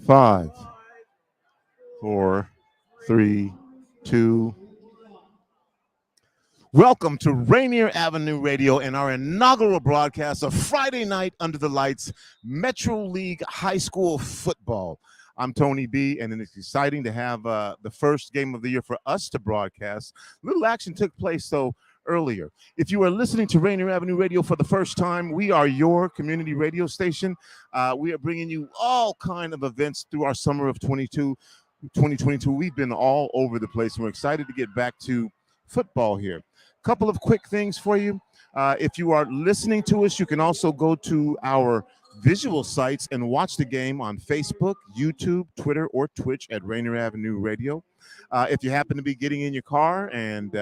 5, 4, 3, 2. Welcome to Rainier Avenue Radio and our inaugural broadcast of Friday night under the lights, Metro League High School Football. I'm Tony B, and it's exciting to have the first game of the year for us to broadcast. Little action took place, though, earlier. If you are listening to Rainier Avenue Radio for the first time, we are your community radio station. We are bringing you all kind of events through our summer of 2022. We've been all over the place, and we're excited to get back to football here. Couple of quick things for you. If you are listening to us, you can also go to our visual sites and watch the game on Facebook, YouTube, Twitter, or Twitch at Rainier Avenue Radio. If you happen to be getting in your car and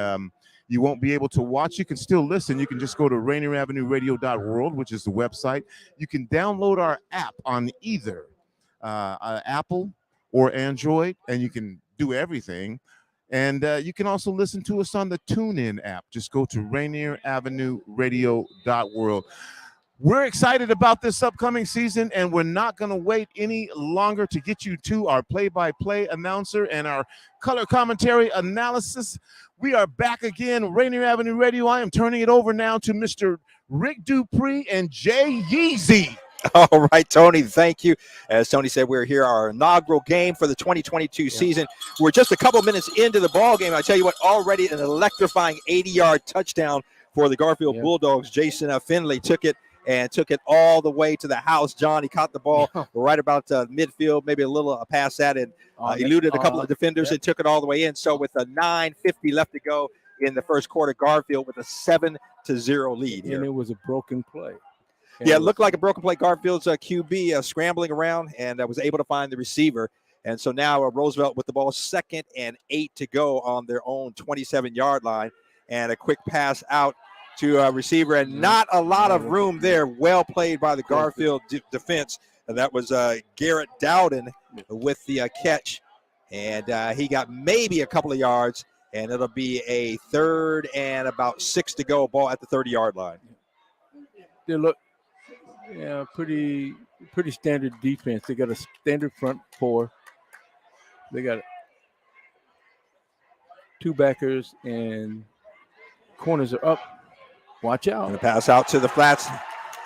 you won't be able to watch, you can still listen. You can just go to RainierAvenueRadio.world, which is the website. You can download our app on either Apple or Android, and you can do everything. And you can also listen to us on the TuneIn app. Just go to RainierAvenueRadio.world. We're excited about this upcoming season, and we're not going to wait any longer to get you to our play-by-play announcer and our color commentary analysis. We are back again, Rainier Avenue Radio. I am turning it over now to Mr. Rick Dupree and Jay Yeezy. All right, Tony, thank you. As Tony said, we're here, our inaugural game for the 2022 season. We're just a couple minutes into the ball game. I tell you what, already an electrifying 80-yard touchdown for the Garfield Bulldogs. Jason Finley took it all the way to the house. John, he caught the ball right about midfield, maybe a little past that, and eluded a couple of defenders and took it all the way in. So with a 9:50 left to go in the first quarter, Garfield with a 7-0 lead here. And it was a broken play. Yeah, it looked like a broken play. Garfield's QB scrambling around and was able to find the receiver. And so now Roosevelt with the ball, 2nd and 8 to go on their own 27-yard line. And a quick pass out to a receiver, and not a lot of room there. Well played by the Garfield defense. And that was Garrett Dowden with the catch. And he got maybe a couple of yards, and it'll be a 3rd and about 6 to go, ball at the 30-yard line. They look pretty standard defense. They got a standard front four. They got 2 backers, and corners are up. Watch out. And the pass out to the flats.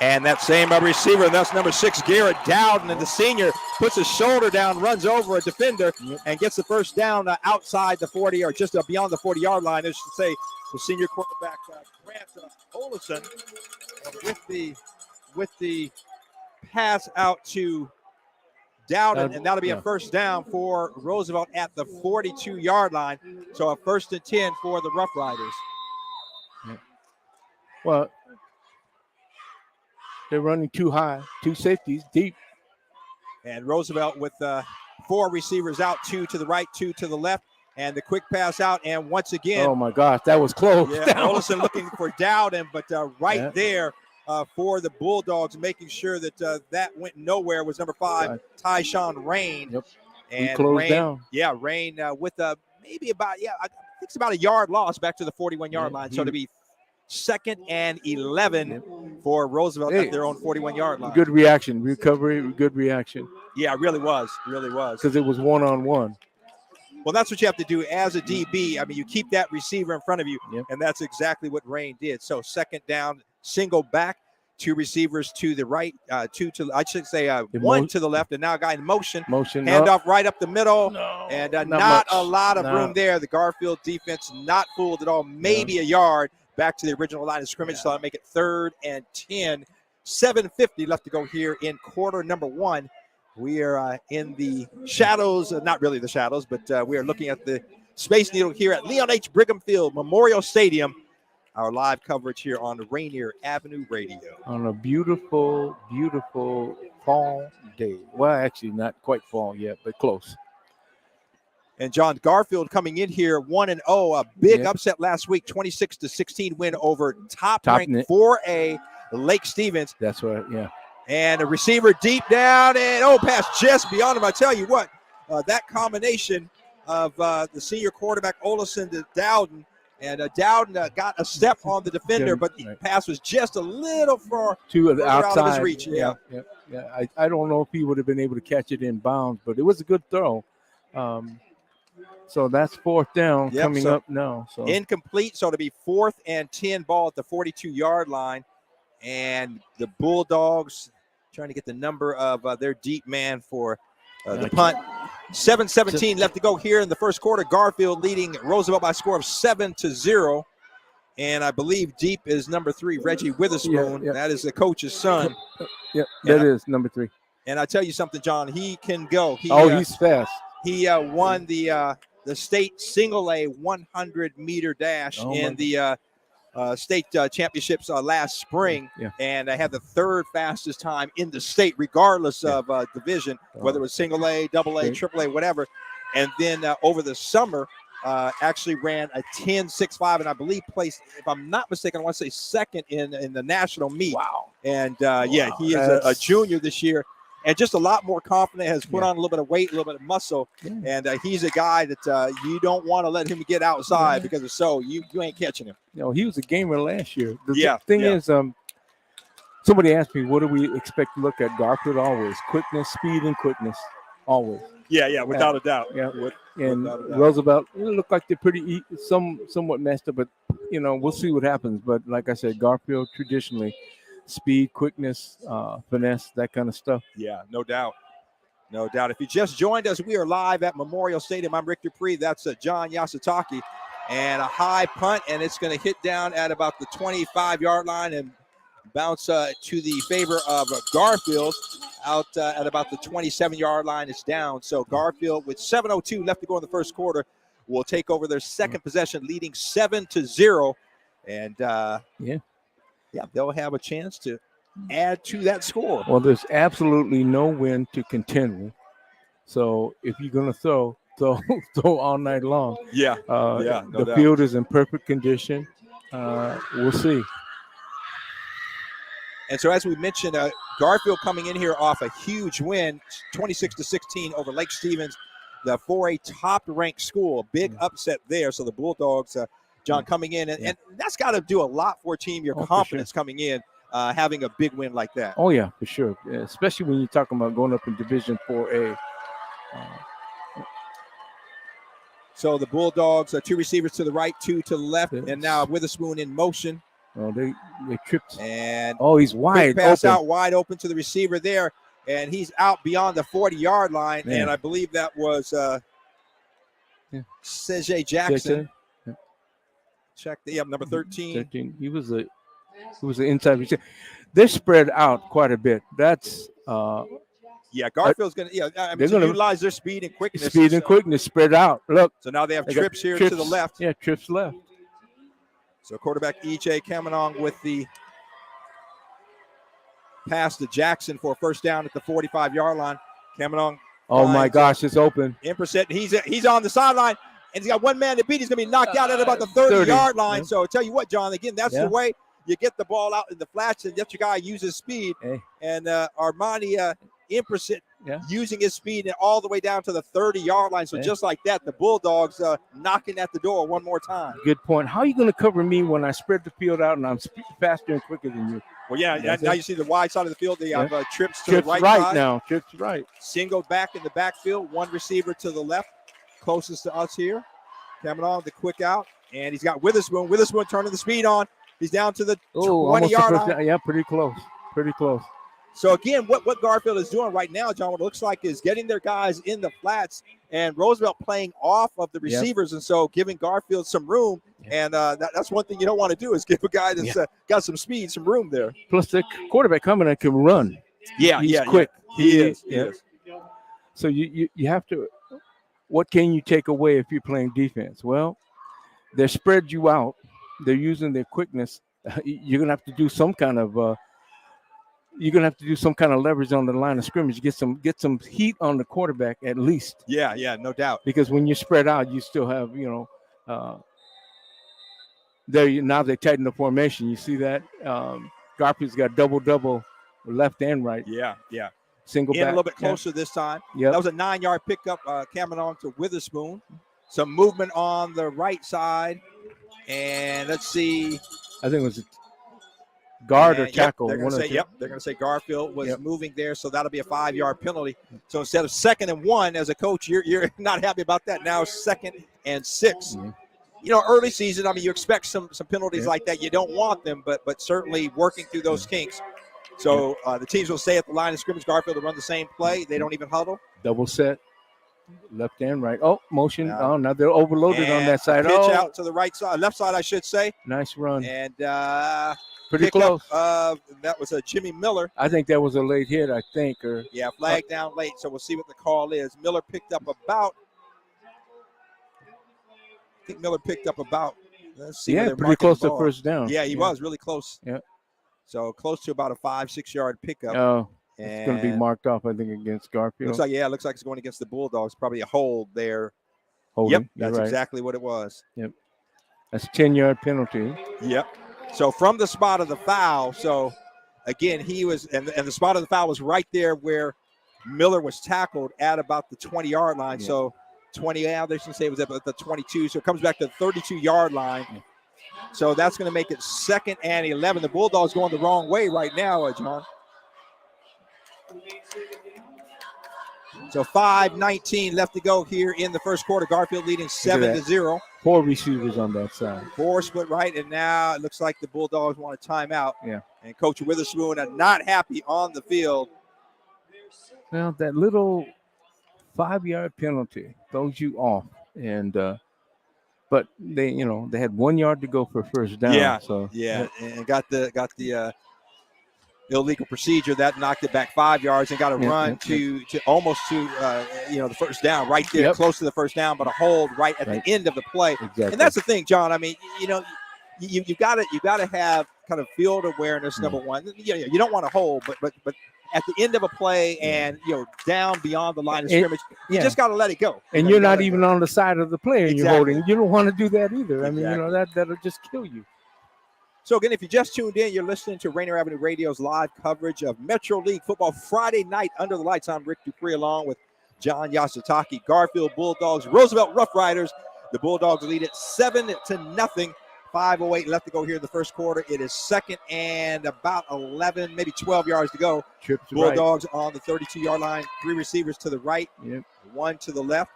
And that same receiver, and that's number 6, Garrett Dowden, and the senior puts his shoulder down, runs over a defender, and gets the first down outside the 40, or just beyond the 40-yard line, I should say. The senior quarterback, Grant Olison, with the pass out to Dowden, and that'll be a first down for Roosevelt at the 42-yard line. So a 1st and 10 for the Rough Riders. Well, they're running too high, 2 safeties deep. And Roosevelt with 4 receivers out, 2 to the right, 2 to the left, and the quick pass out. And once again, oh my gosh, that was close. Yeah, Olson looking for Dowden, but there for the Bulldogs, making sure that that went nowhere, was number 5, Tyshawn Rain. Yep. And he closed Rain, down. Yeah, Rain with maybe about, I think it's about a yard loss back to the 41-yard line. So to be 2nd and 11 for Roosevelt at their own 41-yard line. Good reaction, recovery, good reaction. Yeah, it really was, because it was one-on-one. Well, that's what you have to do as a DB. I mean, you keep that receiver in front of you, and that's exactly what Rain did. So 2nd down, single back, 2 receivers to the right, 2 to, I should say 1 to the left, and now a guy in motion. Handoff right up the middle, and not a lot of room there. The Garfield defense not fooled at all, maybe a yard back to the original line of scrimmage, so I'll make it 3rd and 10. 7:50 left to go here in quarter number 1. We are in the shadows, not really the shadows, but we are looking at the Space Needle here at Leon H. Brigham Field Memorial Stadium. Our live coverage here on Rainier Avenue Radio. On a beautiful, beautiful fall day. Well, actually not quite fall yet, but close. And John, Garfield coming in here 1-0, a big upset last week, 26-16 win over top-ranked 4A Lake Stevens. That's right, yeah. And a receiver deep down, and pass just beyond him. I tell you what, that combination of the senior quarterback Olison to Dowden And Dowden got a step on the defender, but the pass was just a little far to the outside. Out of his reach. Yeah. I don't know if he would have been able to catch it in bounds, but it was a good throw. So that's fourth down coming up now. So incomplete. So to be 4th and 10 ball at the 42-yard line, and the Bulldogs trying to get the number of their deep man for the punt. 7:17 left to go here in the first quarter. Garfield leading Roosevelt by a score of 7-0. And I believe deep is number 3, Reggie Witherspoon. That is the coach's son. That is number 3. And I tell you something, John, he can go. He's fast. He won the state single A 100-meter dash in the state championships last spring, and I had the 3rd fastest time in the state, regardless of division, whether it was single A, double A, triple A, whatever. And then over the summer, actually ran a 10.65, and I believe placed, if I'm not mistaken, I want to say 2nd in the national meet. Wow! And he is a junior this year. And just a lot more confident, has put on a little bit of weight, a little bit of muscle. And he's a guy that you don't want to let him get outside because if so, you ain't catching him. He was a gamer last year. The thing is, somebody asked me, what do we expect to look at? Garfield always. Quickness, speed, and quickness. Always. Yeah, without a doubt. Yeah. And Roosevelt, it looked like they're pretty somewhat messed up, but, we'll see what happens. But like I said, Garfield traditionally, speed, quickness, finesse, that kind of stuff. Yeah, no doubt. No doubt. If you just joined us, we are live at Memorial Stadium. I'm Rick Dupree. That's John Yasutaki. And a high punt, and it's going to hit down at about the 25-yard line and bounce to the favor of Garfield out at about the 27-yard line. It's down. So Garfield, with 7:02 left to go in the first quarter, will take over their second possession, leading 7-0. And, they'll have a chance to add to that score. Well, there's absolutely no wind to contend with. So if you're going to throw all night long. The field is in perfect condition. We'll see. And so as we mentioned, Garfield coming in here off a huge win, 26-16 over Lake Stevens, the 4A top-ranked school. Big upset there. So the Bulldogs, John, coming in, and that's got to do a lot for a team. Your confidence coming in, having a big win like that. Oh, yeah, for sure. Especially when you're talking about going up in Division 4A. So the Bulldogs, 2 receivers to the right, 2 to the left, and now Witherspoon in motion. Oh, they tripped. And he's wide pass open. Out wide open to the receiver there, and he's out beyond the 40-yard line. Man. And I believe that was CJ Jackson. Check the number 13. He was an inside receiver. They're spread out quite a bit. That's Garfield's going to utilize their speed and quickness. Speed and quickness spread out. Look. So now they have trips here to the left. Yeah, trips left. So quarterback E.J. Kamanong with the pass to Jackson for a first down at the 45-yard line. Kamanong. Oh, my gosh, it's open. Impercent. He's on the sideline, and he's got one man to beat. He's going to be knocked out at about the 30-yard line. So I tell you what, John, again, that's the way you get the ball out in the flats, and let your guy use his speed. Hey. And Armani Impercent using his speed and all the way down to the 30-yard line. So just like that, the Bulldogs knocking at the door one more time. Good point. How are you going to cover me when I spread the field out and I'm faster and quicker than you? Well, now you see the wide side of the field. They have trips to the right side. Now. Trips right. Single back in the backfield. One receiver to the left, closest to us here. Coming on the quick out. And he's got Witherspoon. Witherspoon turning the speed on. He's down to the 20-yard line. Yeah, pretty close. So, again, what Garfield is doing right now, John, what it looks like is getting their guys in the flats and Roosevelt playing off of the receivers, and so giving Garfield some room. And that's one thing you don't want to do is give a guy that's got some speed, some room there. Plus, the quarterback coming in can run. He's quick. He is. So you have to – what can you take away if you're playing defense? Well, they spread you out. They're using their quickness. You're going to have to do some kind of leverage on the line of scrimmage. Get some heat on the quarterback at least. Yeah, no doubt. Because when you're spread out, you still have now they tighten the formation. You see that Garfield's got double left and right. Yeah. Single back. A little bit closer this time. Yep. That was a 9-yard pickup coming on to Witherspoon. Some movement on the right side. And let's see. I think it was guard or tackle. They're going to say Garfield was moving there, so that'll be a 5-yard penalty. So instead of 2nd and 1, as a coach, you're not happy about that. Now 2nd and 6. Mm-hmm. Early season, I mean, you expect some penalties like that. You don't want them, but certainly working through those kinks. So the teams will stay at the line of scrimmage. Garfield will run the same play. They don't even huddle. Double set. Left and right. Oh, motion. Oh, now they're overloaded on that side. Pitch out to the right side, left side, I should say. Nice run. And pretty close. That was a Jimmy Miller. I think that was a late hit, flag down late. So we'll see what the call is. Miller picked up about. I think Miller picked up about. Let's see. Yeah, pretty close to first down. Yeah, he was really close. Yeah. So close to about a 5-6 yard pickup. Oh. It's going to be marked off, I think, against Garfield. Looks like it's going against the Bulldogs. Probably a hold there. Holding. Yep, that's exactly what it was. Yep. That's a 10-yard penalty. Yep. So from the spot of the foul, so again, he was, and the spot of the foul was right there where Miller was tackled at about the 20-yard line. Yeah. So 20, they should say it was at the 22. So it comes back to the 32-yard line. Yeah. So that's going to make it 2nd and 11. The Bulldogs going the wrong way right now, John. So 5:19 left to go here in the first quarter. Garfield leading 7-0. 4 receivers on that side. 4 split right, and now it looks like the Bulldogs want a timeout. Yeah. And Coach Witherspoon are not happy on the field. Well, that little 5-yard penalty throws you off, and but they had 1 yard to go for first down. Yeah. So and got the illegal procedure that knocked it back 5 yards and got a run to almost to the first down right there, close to the first down, but a hold right at the end of the play. Exactly. And that's the thing, John. I mean, you got to have kind of field awareness. Number one, you don't want to hold, but at the end of a play and down beyond the line of scrimmage, you just got to let it go. And you're not even on the side of the play and you're holding. You don't want to do that either. I mean, that'll just kill you. So, again, if you just tuned in, you're listening to Rainier Avenue Radio's live coverage of Metro League football Friday night under the lights. I'm Rick Dupree along with John Yasutaki. Garfield Bulldogs, Roosevelt Rough Riders. The Bulldogs lead it 7-0. 5:08 left to go here in the first quarter. It is 2nd and about 11, maybe 12 yards to go. Trips Bulldogs on the 32-yard line. 3 receivers to the right, 1 to the left.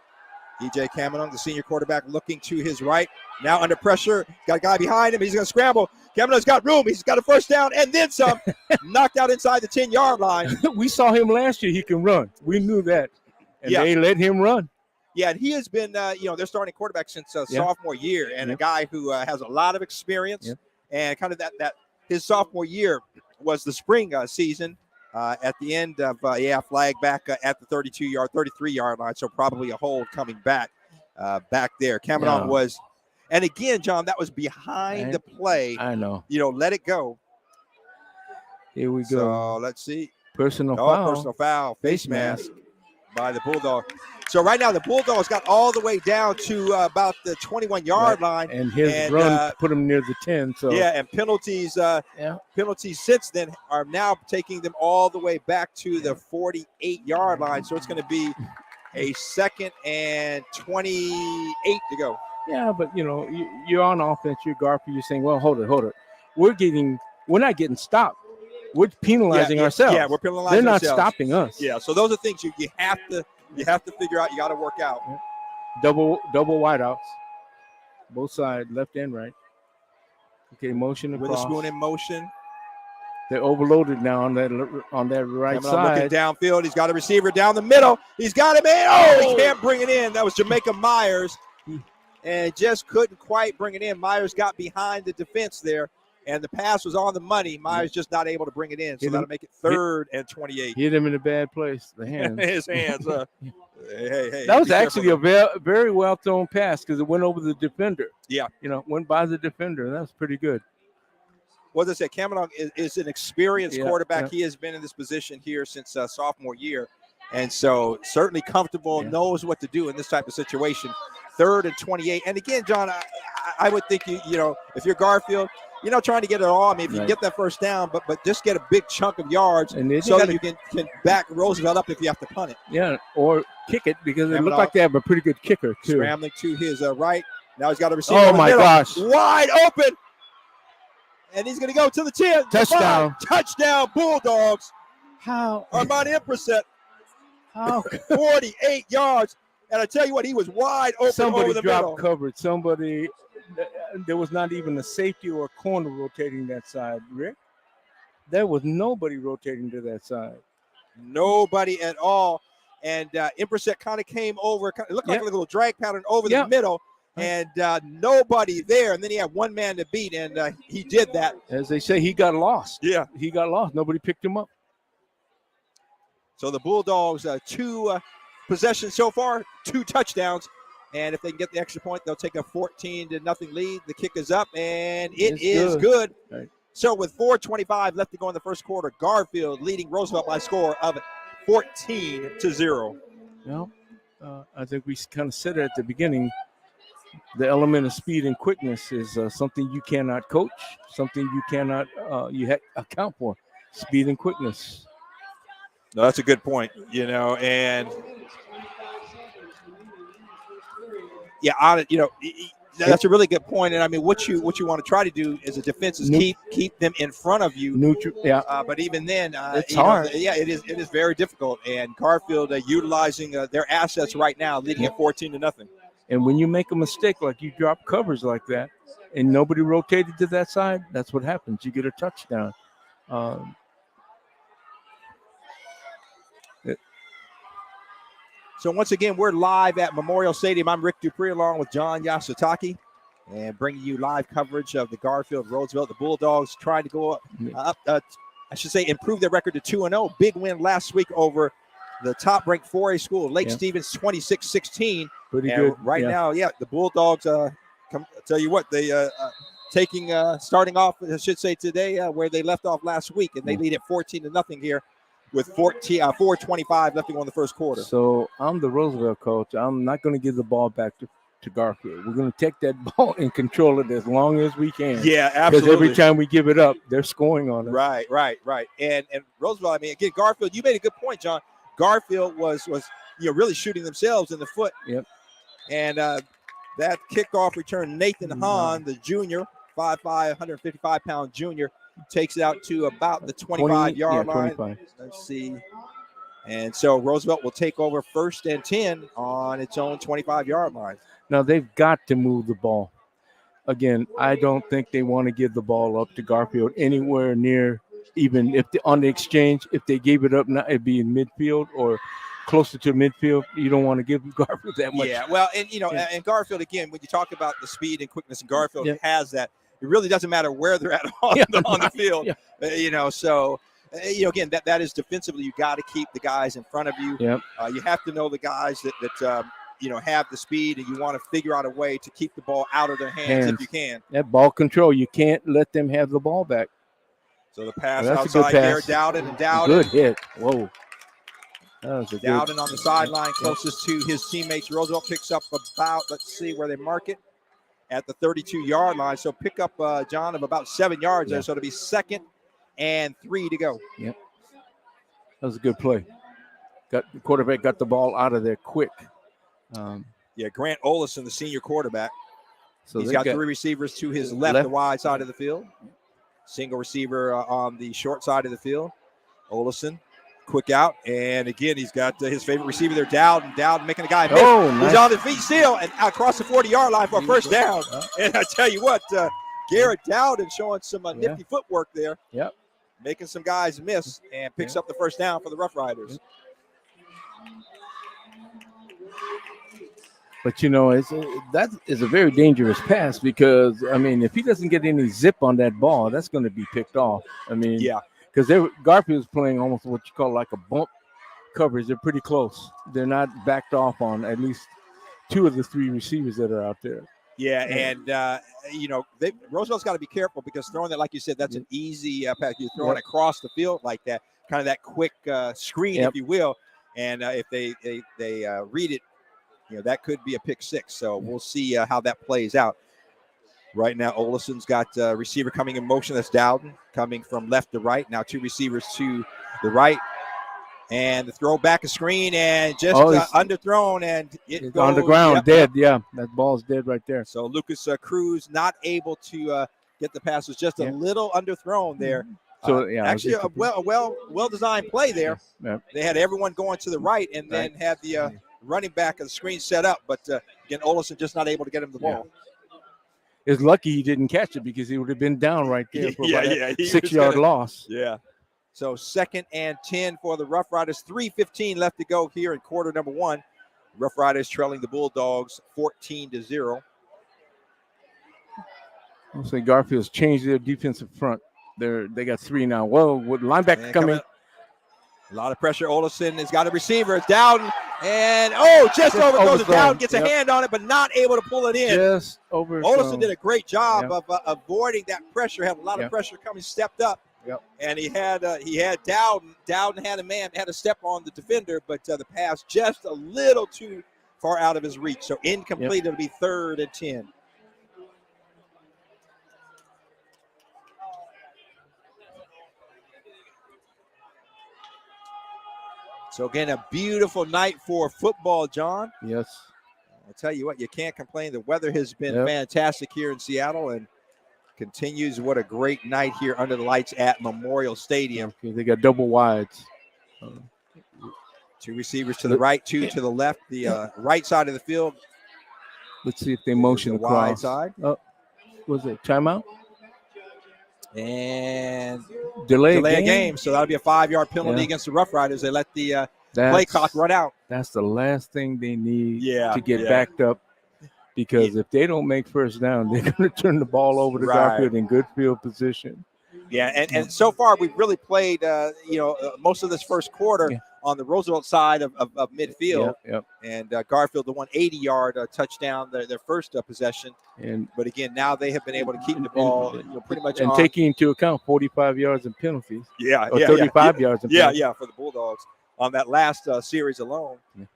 E.J. Kamenon, the senior quarterback, looking to his right. Now under pressure. Got a guy behind him. He's going to scramble. Kamenon's got room. He's got a first down and then some. Knocked out inside the 10-yard line. We saw him last year. He can run. We knew that. And they let him run. Yeah, and he has been, their starting quarterback since sophomore year, and a guy who has a lot of experience. And kind of that his sophomore year was the spring season. At the end of, flag back at the 33-yard line. So probably a hold coming back there. Kamenon was, and again, John, that was behind the play. I know. Let it go. Here we go. So let's see. Personal foul, face mask by the Bulldog. So right now the Bulldogs got all the way down to about the 21-yard line. And his run put him near the 10. So and penalties since then are now taking them all the way back to the 48-yard line. So it's going to be a 2nd and 28 to go. Yeah, but you're on offense, you're Garfield, you're saying, well, hold it. We're not getting stopped. We're penalizing ourselves. Yeah, we're penalizing ourselves. They're not stopping us. Yeah, so those are things you have to figure out. You got to work out. Double wideouts, both sides, left and right. Okay, motion across. Witherspoon in motion. They're overloaded now on that right side. Looking downfield. He's got a receiver down the middle. He's got him in. Oh, he can't bring it in. That was Jamaica Myers, and just couldn't quite bring it in. Myers got behind the defense there. And the pass was on the money. Myers just not able to bring it in. So that'll make it 3rd and 28. Hit him in a bad place. The hands. His hands. Hey. That was actually a very well thrown pass because it went over the defender. Yeah. Went by the defender. That was pretty good. Well, as I said, Kamenon is an experienced quarterback. He has been in this position here since sophomore year. And so certainly comfortable, knows what to do in this type of situation. 3rd and 28. And again, John, I would think, if you're Garfield, trying to get it all. I mean, if you get that first down, but just get a big chunk of yards so that you can back Roosevelt up if you have to punt it. Yeah, or kick it because it looked like they have a pretty good kicker, too. Scrambling to his right. Now he's got a receiver. Oh, my gosh. Wide open. And he's going to go to the 10. Touchdown. Touchdown, Bulldogs. How? Armani Impressett. How? 48 yards. And I tell you what, he was wide open over the middle. Covered. Somebody, there was not even a safety or a corner rotating that side, Rick. There was nobody rotating to that side. Nobody at all. And Impressett kind of came over. It looked like a little drag pattern over the middle. And nobody there. And then he had one man to beat, and he did that. As they say, he got lost. Yeah. He got lost. Nobody picked him up. So the Bulldogs, 2 possessions so far, 2 touchdowns. And if they can get the extra point, they'll take a 14-0 lead. The kick is up, and it is good. Right. So with 4:25 left to go in the first quarter, Garfield leading Roosevelt by a score of 14-0. Well, I think we kind of said it at the beginning. The element of speed and quickness is something you cannot coach, something you cannot account for. Speed and quickness. No, that's a good point, and that's a really good point. And I mean, what you want to try to do as a defense is keep them in front of you. But even then, it's hard. It is very difficult. And Garfield utilizing their assets right now, leading at 14-0. And when you make a mistake, like you drop covers like that, and nobody rotated to that side, that's what happens. You get a touchdown. So once again, we're live at Memorial Stadium. I'm Rick Dupree along with John Yasutaki and bringing you live coverage of the Garfield Roosevelt. The Bulldogs trying to go up, improve their record to 2-0. Big win last week over the top-ranked 4A school, Lake Stevens, 26-16. Pretty good. Right now, the Bulldogs, I'll tell you what, they starting off, I should say today, where they left off last week, and they lead at 14-0 here. With 4:25 left to go in the first quarter. So I'm the Roosevelt coach. I'm not going to give the ball back to Garfield. We're going to take that ball and control it as long as we can. Yeah, absolutely. Because every time we give it up, they're scoring on it. Right. And Roosevelt, I mean, again, Garfield, you made a good point, John. Garfield was really shooting themselves in the foot. Yep. And that kickoff return, Nathan Hahn, the junior, 5'5", 155-pound junior, takes it out to about the 25-yard line. 25. Let's see. And so Roosevelt will take over 1st and 10 on its own 25-yard line. Now, they've got to move the ball. Again, I don't think they want to give the ball up to Garfield anywhere near, even if on the exchange, if they gave it up now, it'd be in midfield or closer to midfield. You don't want to give Garfield that much. Yeah, well, and, and Garfield, again, when you talk about the speed and quickness, and Garfield has that. It really doesn't matter where they're at on the field, So, again, that is defensively. You got to keep the guys in front of you. Yep. You have to know the guys that have the speed, and you want to figure out a way to keep the ball out of their hands if you can. That ball control, you can't let them have the ball back. So the pass outside there, Dowden and Dowden. Good hit. Whoa. Dowden on the sideline, closest to his teammates. Roosevelt picks up about, let's see where they mark it, at the 32-yard line. So pick up, John, of about 7 yards there. So it'll be 2nd and 3 to go. Yep. That was a good play. The quarterback got the ball out of there quick. Grant Olison, the senior quarterback. So he's got 3 receivers to his left, the wide side of the field. Single receiver on the short side of the field. Olison, quick out. And again, he's got his favorite receiver there, Dowden. Dowden making a guy miss. Nice. He's on the feet still and across the 40-yard line for a first down. And I tell you what, Garrett Dowden showing some nifty footwork there. Yep. Making some guys miss and picks up the first down for the Rough Riders. But, that is a very dangerous pass because, I mean, if he doesn't get any zip on that ball, that's going to be picked off. I mean, because Garfield's playing almost what you call like a bump coverage. They're pretty close. They're not backed off on at least 2 of the 3 receivers that are out there. Yeah, and, Roosevelt's got to be careful because throwing that, like you said, that's an easy pass. You're throwing across the field like that, kind of that quick screen, if you will. And if they read it, that could be a pick 6. So we'll see how that plays out. Right now, Olison's got a receiver coming in motion. That's Dowden coming from left to right. Now 2 receivers to the right. And the throw back a screen and just underthrown, and it goes on the ground, dead. Yeah, that ball's dead right there. So Lucas Cruz not able to get the pass. Was just a little underthrown there. So actually a well designed play there. Yeah. They had everyone going to the right, and then had the running back of the screen set up. But again, Olesen just not able to get him the ball. It's lucky he didn't catch it, because he would have been down right there for about a 6-yard loss. Yeah. So 2nd and 10 for the Rough Riders. 3:15 left to go here in quarter number 1. Rough Riders trailing the Bulldogs 14-0. I'll say Garfield's changed their defensive front. They got 3 now. Well, with linebacker coming. A lot of pressure. Olesen has got a receiver. It's down. And, just overthrows it down. Gets a hand on it, but not able to pull it in. Just over. Olesen did a great job of avoiding that pressure. Had a lot of pressure coming, stepped up. Yep. And he had Dowden. Dowden had a step on the defender, but the pass just a little too far out of his reach. So incomplete. It'll be 3rd and 10. So again, a beautiful night for football, John. Yes. I'll tell you what, you can't complain. The weather has been fantastic here in Seattle, and continues. What a great night here under the lights at Memorial Stadium. Okay, they got double wides. 2 receivers to the right, 2 to the left. The right side of the field. Let's see if they motion across. Wide side. Was it timeout? And delay a game. So that'll be a 5-yard penalty against the Rough Riders. They let the play clock run out. That's the last thing they need to get backed up. Because if they don't make first down, they're going to turn the ball over to Garfield in good field position. Yeah, and so far we've really played, most of this first quarter on the Roosevelt side of midfield. And Garfield, the 180-yard touchdown, their first possession. But again, now they have been able to keep the ball pretty much on. Taking into account 45 yards in penalties. Or 35 yards in penalties. Yeah, for the Bulldogs on that last series alone. Yeah.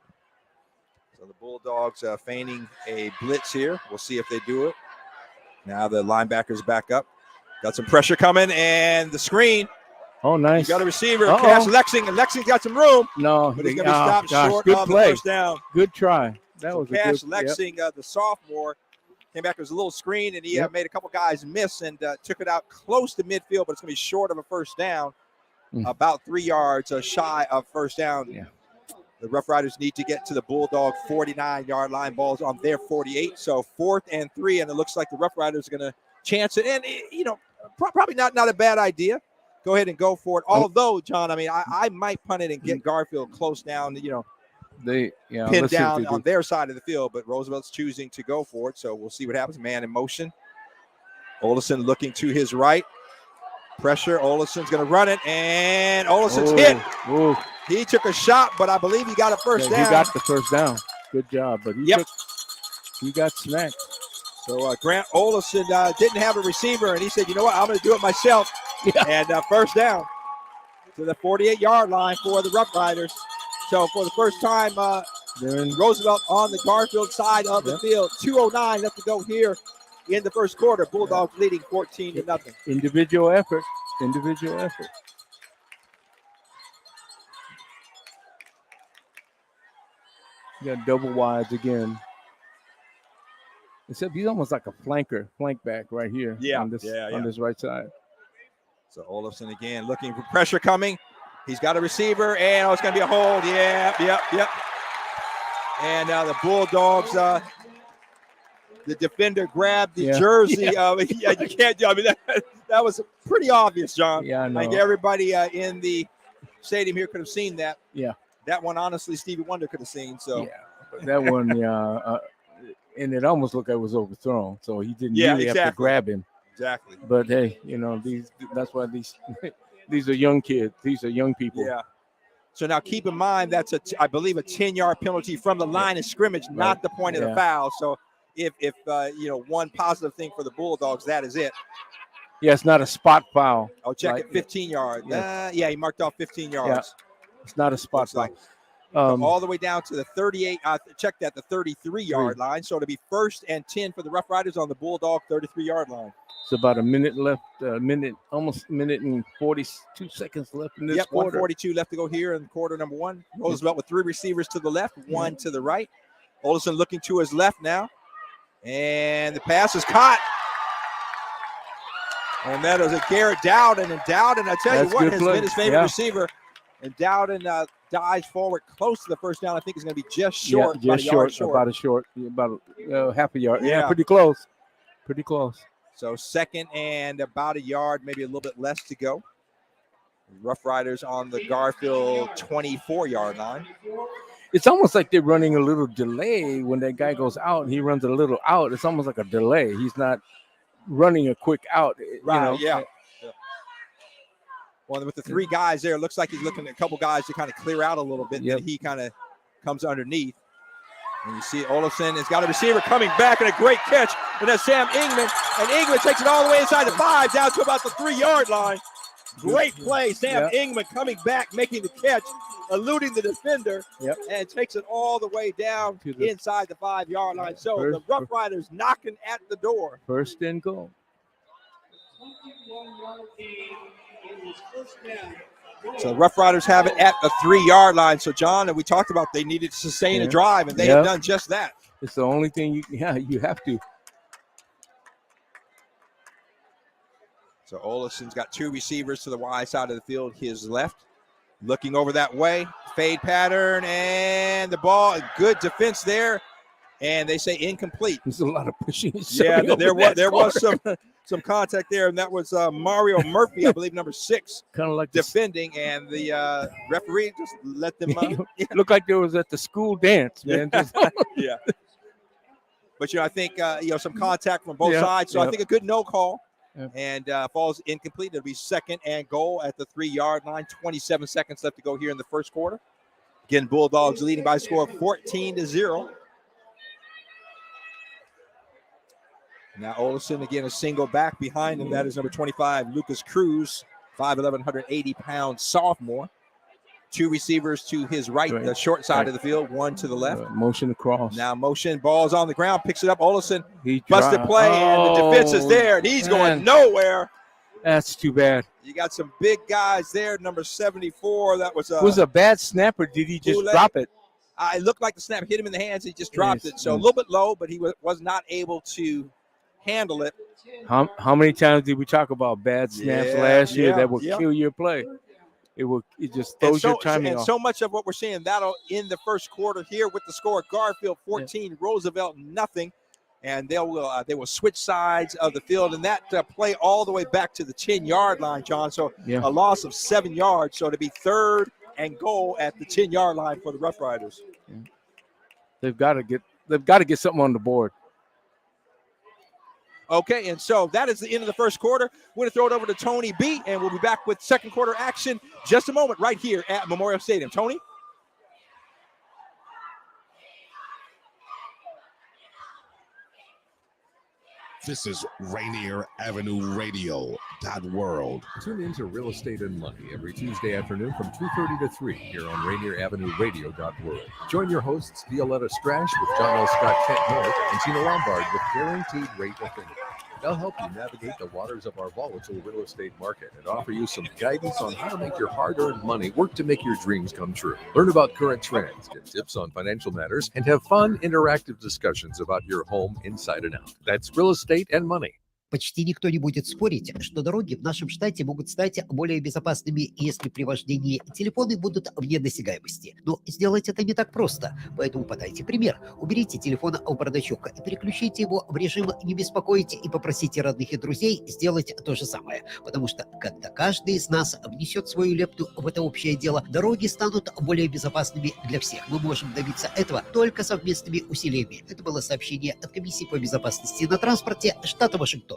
So the Bulldogs feigning a blitz here. We'll see if they do it. Now the linebackers back up. Got some pressure coming, and the screen. Oh, nice. You got a receiver. Cash Lexing, and Lexing's got some room. No, but he's going to be stopped short of the first down. Good try. That was Cash a good Lexing, the sophomore, came back. It was a little screen, and he made a couple guys miss and took it out close to midfield, but it's going to be short of a first down. About 3 yards shy of first down. Yeah. The Rough Riders need to get to the Bulldog 49-yard line. Balls on their 48. So 4th and 3, and it looks like the Rough Riders are going to chance it. And, probably not a bad idea. Go ahead and go for it. Although, John, I might punt it and get Garfield close down, pinned down on their side of the field. But Roosevelt's choosing to go for it. So we'll see what happens. Man in motion. Olesen looking to his right. Pressure. Olesen's going to run it. And Olesen's hit. Ooh. He took a shot, but I believe he got a first down. He got the first down. Good job. But he got smacked. So Grant Olesen didn't have a receiver, and he said, you know what, I'm going to do it myself. Yeah. And first down to the 48-yard line for the Rough Riders. So for the first time, Roosevelt on the Garfield side of the field. 2:09 left to go here in the first quarter. Bulldogs leading 14-0. Individual effort. You got double wides again. Except he's almost like a flank back right here on this right side. So Olesen again looking for pressure coming. He's got a receiver, and it's going to be a hold. Yep. And now the Bulldogs, the defender grabbed the jersey. You can't do. That was pretty obvious, John. Yeah, I know. Like everybody in the stadium here could have seen that. Yeah. That one, honestly, Stevie Wonder could have seen. So that one, and it almost looked like it was overthrown. So he didn't really have to grab him. Exactly. But hey, that's why these are young kids. These are young people. Yeah. So now keep in mind that's I believe a 10-yard penalty from the line of scrimmage, not the point of the foul. So if one positive thing for the Bulldogs, that is it. Yeah, it's not a spot foul. Oh, check it, 15 yards. He marked off 15 yards. Yeah. It's not a spot foul. all the way down to the 38. Check that, the 33-yard line. So it'll be 1st and 10 for the Rough Riders on the Bulldog 33-yard line. It's about a minute left, almost a minute and 42 seconds left in this quarter. 1:42 left to go here in quarter number 1. Roosevelt with 3 receivers to the left, 1 to the right. Olson looking to his left now. And the pass is caught. And that is a Garrett Dowden. And Dowden, I tell you what, has been his favorite receiver. And Dowden dives forward close to the first down. I think it's going to be just short. About half a yard. Yeah, pretty close. Pretty close. So 2nd and about a yard, maybe a little bit less to go. Rough Riders on the Garfield 24-yard line. It's almost like they're running a little delay when that guy goes out and he runs a little out. It's almost like a delay. He's not running a quick out. Right, yeah. Well, with the 3 guys there, it looks like he's looking at a couple guys to kind of clear out a little bit. And he kind of comes underneath. And you see Olafson has got a receiver coming back and a great catch. And that's Sam Ingman. And Ingman takes it all the way inside the 5 down to about the 3-yard line. Great play. Sam Ingman coming back, making the catch, eluding the defender, and takes it all the way down inside the 5-yard line. So the Rough Riders knocking at the door. 1st and goal. So the Rough Riders have it at the 3-yard line. So, John, we talked about they needed to sustain a drive, and they have done just that. It's the only thing you have to. So Olafson's got 2 receivers to the wide side of the field, his left. Looking over that way, fade pattern, and the ball, good defense there. And they say incomplete. There's a lot of pushing. Yeah, there was some contact there, and that was Mario Murphy, I believe, number 6, kind of like defending, and the referee just let them looked like there was at the school dance, man. Yeah. But I think some contact from both sides, so I think a good no call. And falls incomplete. It'll be 2nd and goal at the 3-yard line. 27 seconds left to go here in the first quarter. Again, Bulldogs leading by a score of 14-0. Now Olson again a single back behind him. That is number 25, Lucas Cruz, 5'11", 180-pound sophomore. 2 receivers to his right, the short side of the field, 1 to the left. Motion across. Now motion, ball's on the ground, picks it up. Olson busted play, and the defense is there, and he's going nowhere. That's too bad. You got some big guys there. Number 74, that was a bad snap, or did he just drop it? It looked like the snap hit him in the hands. He just dropped it. So a little bit low, but he was not able to handle it. How many times did we talk about bad snaps last year that will kill your play? It just throws your timing off. And so much of what we're seeing, that'll end the first quarter here with the score. Garfield 14, Roosevelt nothing. And they will switch sides of the field. And that play all the way back to the 10-yard line, John. So a loss of 7 yards. So to be 3rd and goal at the 10-yard line for the Rough Riders. Yeah. They've got to get something on the board. Okay, and so that is the end of the first quarter. We're going to throw it over to Tony B, and we'll be back with second quarter action just a moment right here at Memorial Stadium. Tony? This is Rainier Avenue Radio .world. Tune in to Real Estate and Money every Tuesday afternoon from 2:30 to 3 here on Rainier Avenue Radio .world. Join your hosts Violetta Strash with John L. Scott Kent North and Tina Lombard with Guaranteed Rate Affinity. They'll help you navigate the waters of our volatile real estate market and offer you some guidance on how to make your hard-earned money work to make your dreams come true. Learn about current trends, get tips on financial matters, and have fun, interactive discussions about your home inside and out. That's Real Estate and Money. Почти никто не будет спорить, что дороги в нашем штате могут стать более безопасными, если при вождении телефоны будут вне досягаемости. Но сделать это не так просто, поэтому подайте пример. Уберите телефон у бардачка и переключите его в режим «Не беспокоить» и попросите родных и друзей сделать то же самое. Потому что, когда каждый из нас внесет свою лепту в это общее дело, дороги станут более безопасными для всех. Мы можем добиться этого только совместными усилиями. Это было сообщение от Комиссии по безопасности на транспорте штата Вашингтон.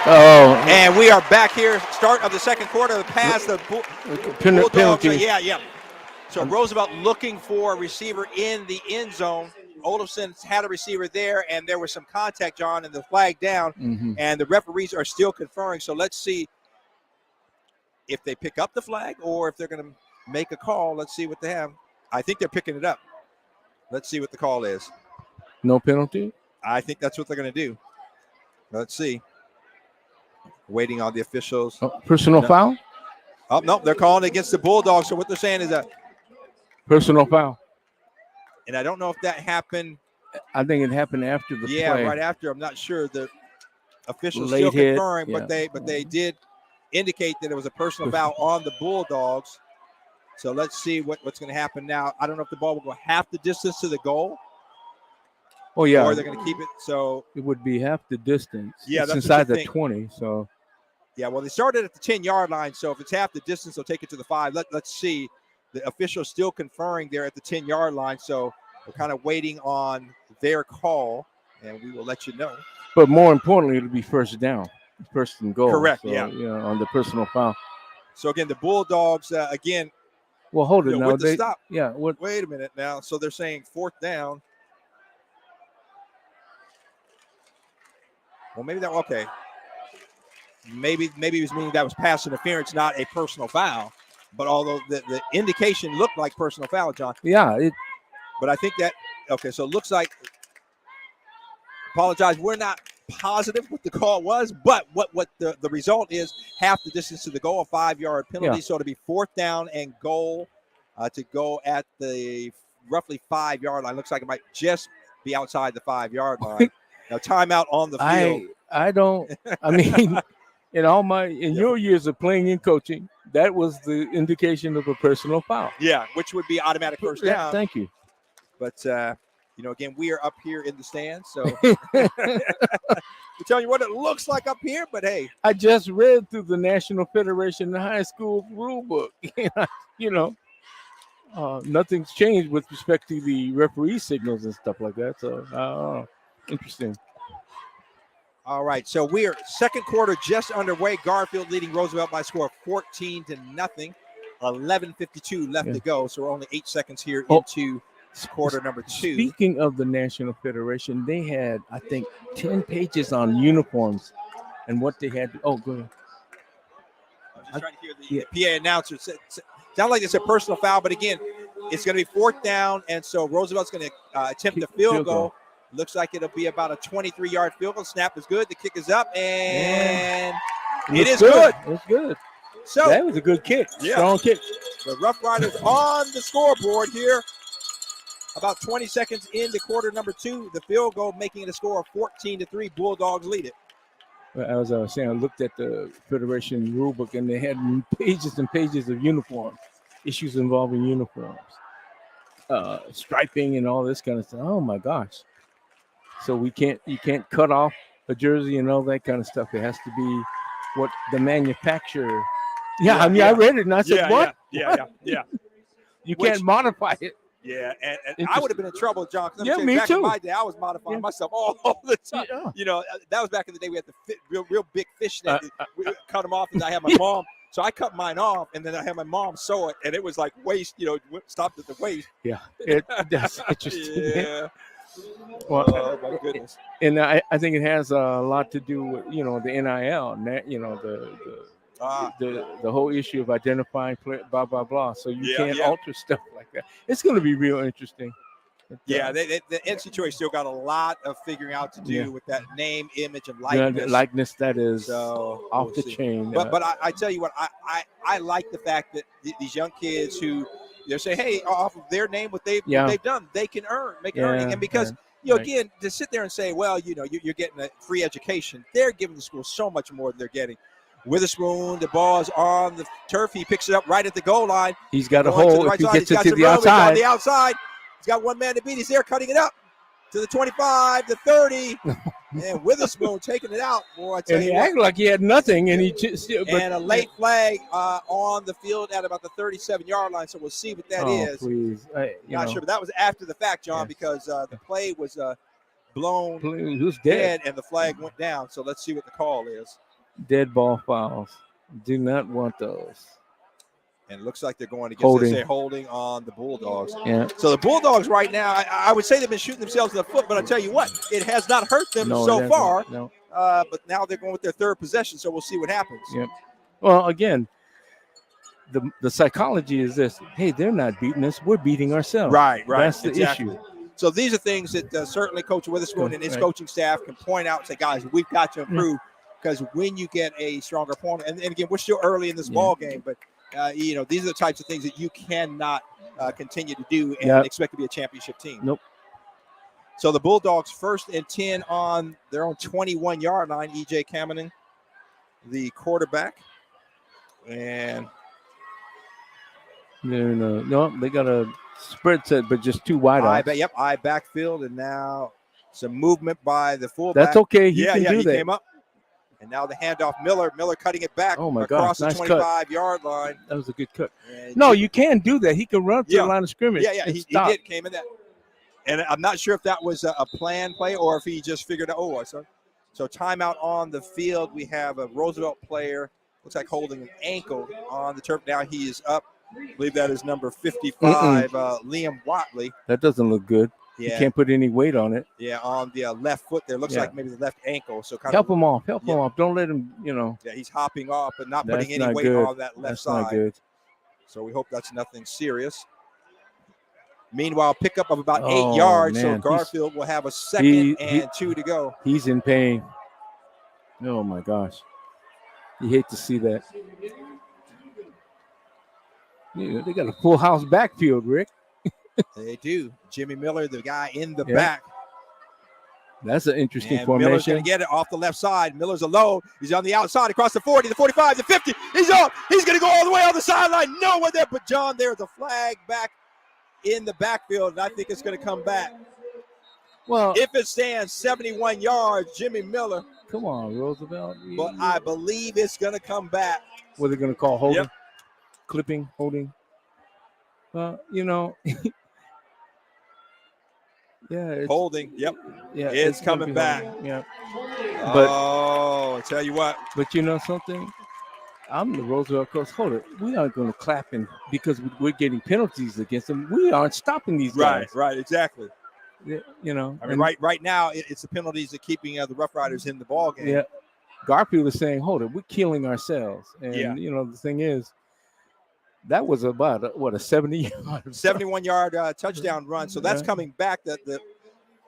And we are back here, start of the second quarter, the pass, the Bulldogs. Penalty. Yeah. So Roosevelt looking for a receiver in the end zone. Olafson had a receiver there, and there was some contact, John, and the flag down, and the referees are still conferring. So let's see if they pick up the flag or if they're going to make a call. Let's see what they have. I think they're picking it up. Let's see what the call is. No penalty? I think that's what they're going to do. Let's see. Waiting on the officials. Personal foul? Oh, no, they're calling against the Bulldogs. So what they're saying is a personal foul. And I don't know if that happened. I think it happened after the play. Right after. I'm not sure. The officials Late still hit, conferring, but they did indicate that it was a personal foul on the Bulldogs. So let's see what's going to happen now. I don't know if the ball will go half the distance to the goal. Oh, yeah. Or they're going to keep it. So it would be half the distance. Yeah, it's that's inside the 20. So yeah, well, they started at the 10-yard line. So if it's half the distance, they'll take it to the 5. Let's see. The official still conferring there at the 10-yard line. So we're kind of waiting on their call, and we will let you know. But more importantly, it'll be first down, first and goal. Correct. So, yeah. On the personal foul. So again, the Bulldogs again. Well, hold it now. With the stop. Yeah. Wait a minute now. So they're saying 4th down. Well, maybe that. Okay. Maybe it was meaning that was pass interference, not a personal foul. But although the indication looked like personal foul, John. Yeah. But I think that, okay, so it looks like, apologize, we're not positive what the call was, but what the result is, half the distance to the goal, a 5-yard penalty. Yeah. So it'll be 4th down and goal to go at the roughly 5-yard line. Looks like it might just be outside the 5-yard line. Now, timeout on the field. I mean, in your years of playing and coaching, that was the indication of a personal foul. Yeah, which would be automatic first down. Yeah, thank you. But, again, we are up here in the stands. So we're telling you what it looks like up here. But, hey. I just read through the National Federation of High School rule book. Nothing's changed with respect to the referee signals and stuff like that. So, interesting. All right, so we are second quarter just underway. Garfield leading Roosevelt by a score of 14-0. 11:52 left to go, so we're only 8 seconds here into quarter number 2. Speaking of the National Federation, they had, I think, 10 pages on uniforms and what they had. Oh, go ahead. I'm just trying to hear the PA announcer. Sound like it's a personal foul, but again, it's going to be 4th down, and so Roosevelt's going to attempt a field goal. Looks like it'll be about a 23-yard field goal. Snap is good. The kick is up, and it is good. It's good. So that was a good kick. Yeah. Strong kick. The Rough Riders on the scoreboard here. About 20 seconds into quarter number 2. The field goal making it a score of 14-3. Bulldogs lead it. Well, as I was saying, I looked at the Federation rulebook, and they had pages and pages of uniforms, issues involving uniforms, striping, and all this kind of stuff. Oh my gosh! So you can't cut off a jersey and all that kind of stuff. It has to be what the manufacturer. I read it and I said, "What? Yeah. You can't modify it." Yeah, and I would have been in trouble, John. Yeah, me back too. in my day, I was modifying myself all the time. Yeah. That was back in the day. We had the real big fish net. We cut them off, and I had my mom. So I cut mine off, and then I had my mom sew it, and it was like waist. Stopped at the waist. Yeah, that's interesting. Yeah. Well, oh my goodness. And I think it has a lot to do with the NIL. The whole issue of identifying blah blah blah. So you can't alter stuff like that. It's going to be real interesting. Yeah, the NCAA still got a lot of figuring out to do with that name, image, and likeness. Likeness that is off the chain. But I tell you what, I like the fact that these young kids who they say, hey, off of their name, what they've done, they can make an earning. And because again, to sit there and say, well, you're getting a free education, they're giving the school so much more than they're getting. Witherspoon, the ball is on the turf. He picks it up right at the goal line. He's got a hole. If he gets it to the outside. On the outside. He's got one man to beat. He's there cutting it up to the 25, the 30. And Witherspoon taking it out. Boy, I tell and he acted like he had nothing. And a late flag on the field at about the 37-yard line. So we'll see what that is. Please. Not sure, but that was after the fact, John, because the play was blown Who's dead, and the flag went down. So let's see what the call is. Dead ball fouls. Do not want those. And it looks like they're going against holding on the Bulldogs. Yeah. So the Bulldogs right now, I would say they've been shooting themselves in the foot, but I'll tell you what, it has not hurt them so far. No. But now they're going with their third possession, so we'll see what happens. Yep. Well, again, the psychology is this: hey, they're not beating us; we're beating ourselves. Right. That's the issue. So these are things that certainly Coach Witherspoon and his coaching staff can point out and say, guys, we've got to improve, because when you get a stronger opponent, and again, we're still early in this ball game, but these are the types of things that you cannot continue to do and expect to be a championship team. Nope. So the Bulldogs 1st and 10 on their own 21-yard line. E.J. Kamening, the quarterback. And no, they got a spread set, but just two wide outs. I backfield, and now some movement by the fullback. That's okay. He can do that. Came up. And now the handoff, Miller cutting it back across the 25-yard line. That was a good cut. No, you can't do that. He can run to the line of scrimmage. He did. Came in that. And I'm not sure if that was a planned play or if he just figured out, So timeout on the field. We have a Roosevelt player, looks like holding an ankle on the turf. Now he is up. I believe that is number 55, Liam Watley. That doesn't look good. Yeah. You can't put any weight on it. Yeah, on the left foot there. Looks like maybe the left ankle. So help him off. Help him off. Don't let him, Yeah, he's hopping off but not putting any weight on that left side. Not good. So we hope that's nothing serious. Meanwhile, pickup of about 8 yards. Man. So Garfield will have a second and 2 to go. He's in pain. Oh, my gosh. You hate to see that. They got a full house backfield, Rick. They do. Jimmy Miller, the guy in the back. That's an interesting formation. Miller's going to get it off the left side. Miller's alone. He's on the outside across the 40, the 45, the 50. He's off. He's going to go all the way on the sideline. No one there but John. There's a flag back in the backfield, and I think it's going to come back. Well, if it stands 71 yards, Jimmy Miller. Come on, Roosevelt. But I believe it's going to come back. What are they going to call holding? Yep. Clipping, holding. It's holding. Yep. Yeah, it's coming back. Holding. Yeah. But I tell you what. But you know something? I'm the Roosevelt coach. Hold it. We aren't going to clap him because we're getting penalties against them. We aren't stopping these guys. Right, exactly. Yeah, I mean, right now it's the penalties that keeping the Rough Riders in the ball game. Yeah. Garfield is saying, hold it, we're killing ourselves. And the thing is, that was about a 71-yard touchdown run. So that's coming back. The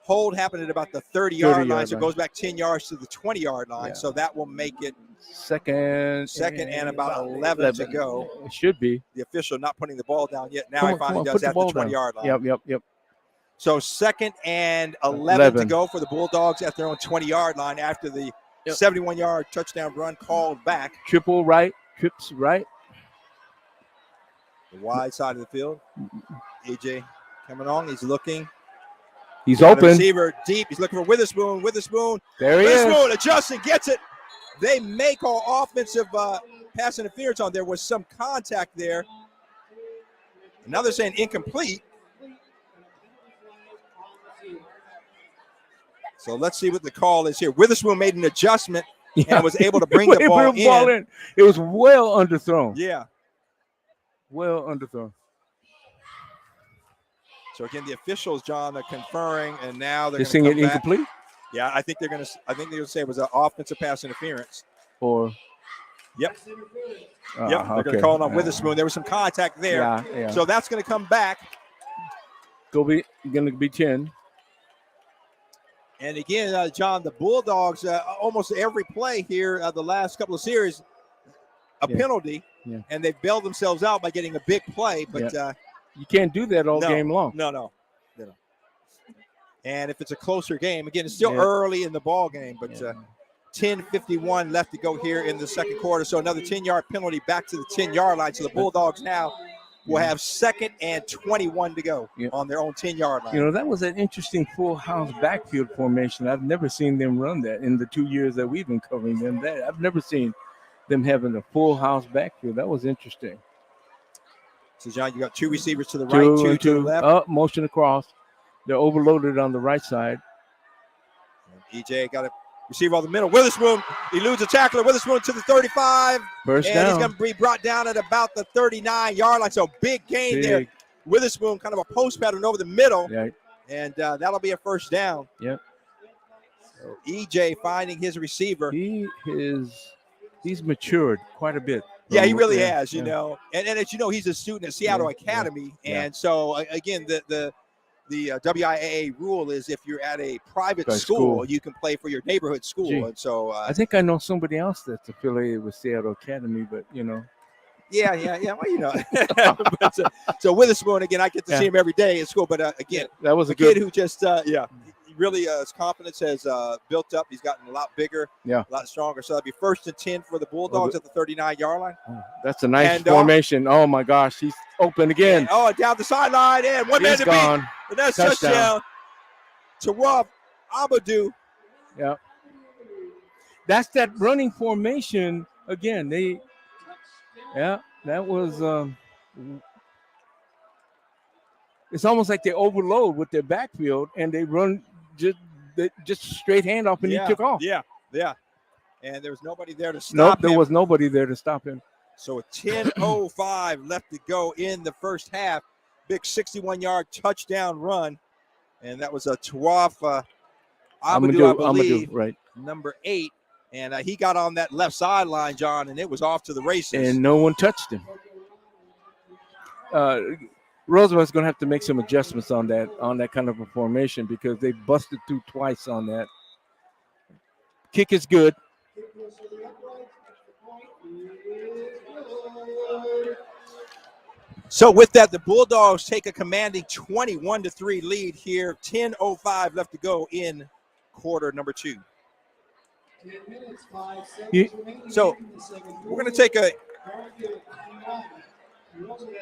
hold happened at about the 30-yard line. So it goes back 10 yards to the 20-yard line. Yeah. So that will make it second and about 11 to go. It should be. The official not putting the ball down yet. Now he finally does at the 20-yard line. Yep. So 2nd and 11 to go for the Bulldogs at their own 20-yard line after the 71-yard touchdown run called back. Trips right. The wide side of the field. AJ coming on. He's looking. He's open. Receiver deep. He's looking for Witherspoon. There he is. Witherspoon adjusts and gets it. They make all offensive pass interference on. There was some contact there. Now they're saying incomplete. So let's see what the call is here. Witherspoon made an adjustment and was able to bring the ball in. It was well underthrown. Yeah. Well underthrown. So again, the officials, John, are conferring, and now they're saying it incomplete. Yeah, I think they're going to say it was an offensive pass interference. Or. Yep. They're going to call it on Witherspoon. There was some contact there. Yeah. So that's going to come back. Going to be 10. And again, John, the Bulldogs, almost every play here, the last couple of series, penalty. Yeah. And they've bailed themselves out by getting a big play. But you can't do that all game long. No. And if it's a closer game, again, it's still early in the ball game, but 10:51 left to go here in the second quarter. So another 10-yard penalty back to the 10-yard line. So the Bulldogs now will have 2nd and 21 to go on their own 10-yard line. That was an interesting full house backfield formation. I've never seen them run that in the 2 years that we've been covering them. I've never seen them having a full house backfield. That was interesting. So, John, you got 2 receivers to the right, 2 to the left. Motion across. They're overloaded on the right side. EJ got to Receiver on the middle. Witherspoon eludes a tackler. Witherspoon to the 35. First and down. He's going to be brought down at about the 39-yard line. So big gain there. Witherspoon kind of a post pattern over the middle. Right. And that'll be a first down. Yep. So EJ finding his receiver. He's matured quite a bit. Yeah, he really has, you know. And as you know, he's a student at Seattle Academy. And so, again, the WIAA rule is if you're at a private school, you can play for your neighborhood school. Gee, and so I think I know somebody else that's affiliated with Seattle Academy, but, you know. Yeah. Well, you know. But, so Witherspoon, again, I get to see him every day at school. But, again, that was a kid who just, really his confidence has built up. He's gotten a lot bigger, a lot stronger. So that'll be 1st and 10 for the Bulldogs at the 39-yard line. That's a nice formation. Oh my gosh, he's open again. Down the sideline and one man to beat. And that's touchdown to Rob Abadou. Yeah, that's that running formation again. That was. It's almost like they overload with their backfield and they run just straight handoff and he took off. Yeah. And there was nobody there to stop him. Nope, there was nobody there to stop him. So a 10:05 left to go in the first half. Big 61-yard touchdown run. And that was a Tawaf Amadou, I believe, right. number 8. And he got on that left sideline, John, and it was off to the races. And no one touched him. Roosevelt's going to have to make some adjustments on that kind of a formation because they busted through twice on that. Kick is good. So with that, the Bulldogs take a commanding 21-3 lead here. 10:05 left to go in quarter number 2. So we're going to take a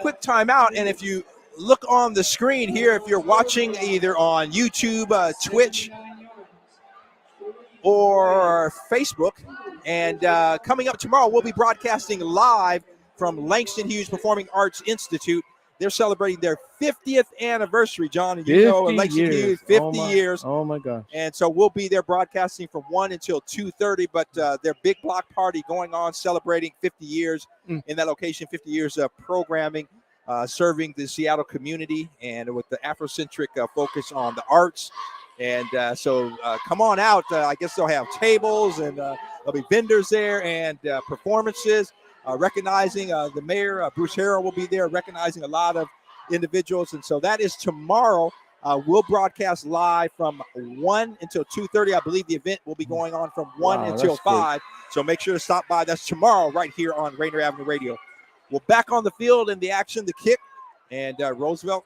quick timeout, and if you look on the screen here, if you're watching either on YouTube, Twitch, or Facebook, and coming up tomorrow, we'll be broadcasting live from Langston Hughes Performing Arts Institute. They're celebrating their 50th anniversary, John. And you know, Langston Hughes, 50 years. Oh, my gosh. And so we'll be there broadcasting from 1 until 2:30. But their big block party going on, celebrating 50 years in that location, 50 years of programming, serving the Seattle community, and with the Afrocentric focus on the arts. And so come on out. I guess they'll have tables, and there'll be vendors there and performances. Recognizing the mayor, Bruce Harrell, will be there, recognizing a lot of individuals. And so that is tomorrow. We'll broadcast live from 1 until 2:30. I believe the event will be going on from 1 until 5. So make sure to stop by. That's tomorrow right here on Rainier Avenue Radio. We're back on the field in the action, the kick. And Roosevelt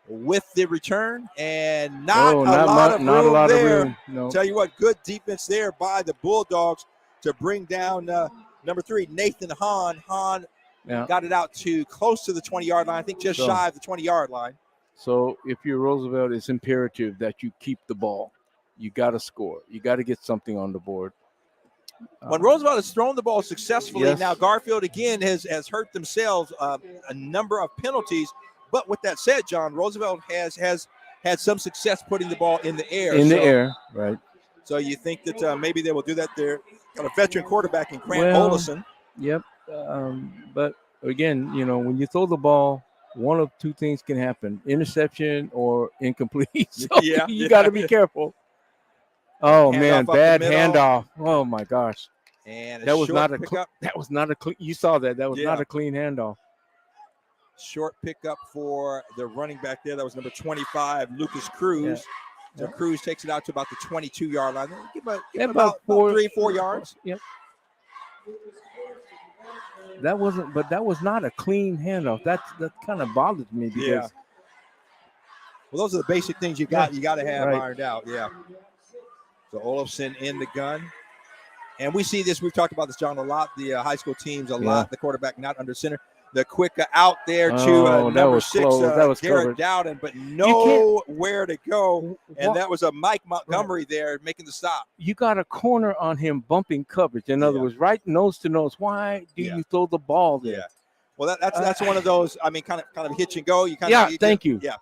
with the return. And not a lot of room. No. Tell you what, good defense there by the Bulldogs to bring down number 3, Nathan Hahn. Hahn got it out to close to the 20-yard line, I think just shy of the 20-yard line. So if you're Roosevelt, it's imperative that you keep the ball. You got to score. You got to get something on the board. When Roosevelt has thrown the ball successfully, now Garfield, again, has hurt themselves a number of penalties. But with that said, John, Roosevelt has had some success putting the ball in the air. In the air, right. So you think that maybe they will do that there? Got a veteran quarterback in Grant Olison. Yep. But again, you know, when you throw the ball, one of two things can happen: interception or incomplete. So you got to be careful. Oh man, bad handoff. Oh my gosh. And that was not a clean. You saw that. That was not a clean handoff. Short pickup for the running back there. That was number 25, Lucas Cruz. So Cruz takes it out to about the 22-yard line. Give about 3-4 yards. Yep. That was not a clean handoff. That kind of bothered me because. Well, those are the basic things you got to have ironed out. Yeah. So Olofsson in the gun. And we see this, we've talked about this, John, a lot. The high school teams, a lot. The quarterback not under center. The quick out there to number 6, Garrett Dowden, but nowhere to go. And that was a Mike Montgomery there making the stop. You got a corner on him bumping coverage. In other words, right nose to nose. Why do you throw the ball there? Yeah. Well, that's one of those, I mean, kind of hitch and go. Thank you. Yeah.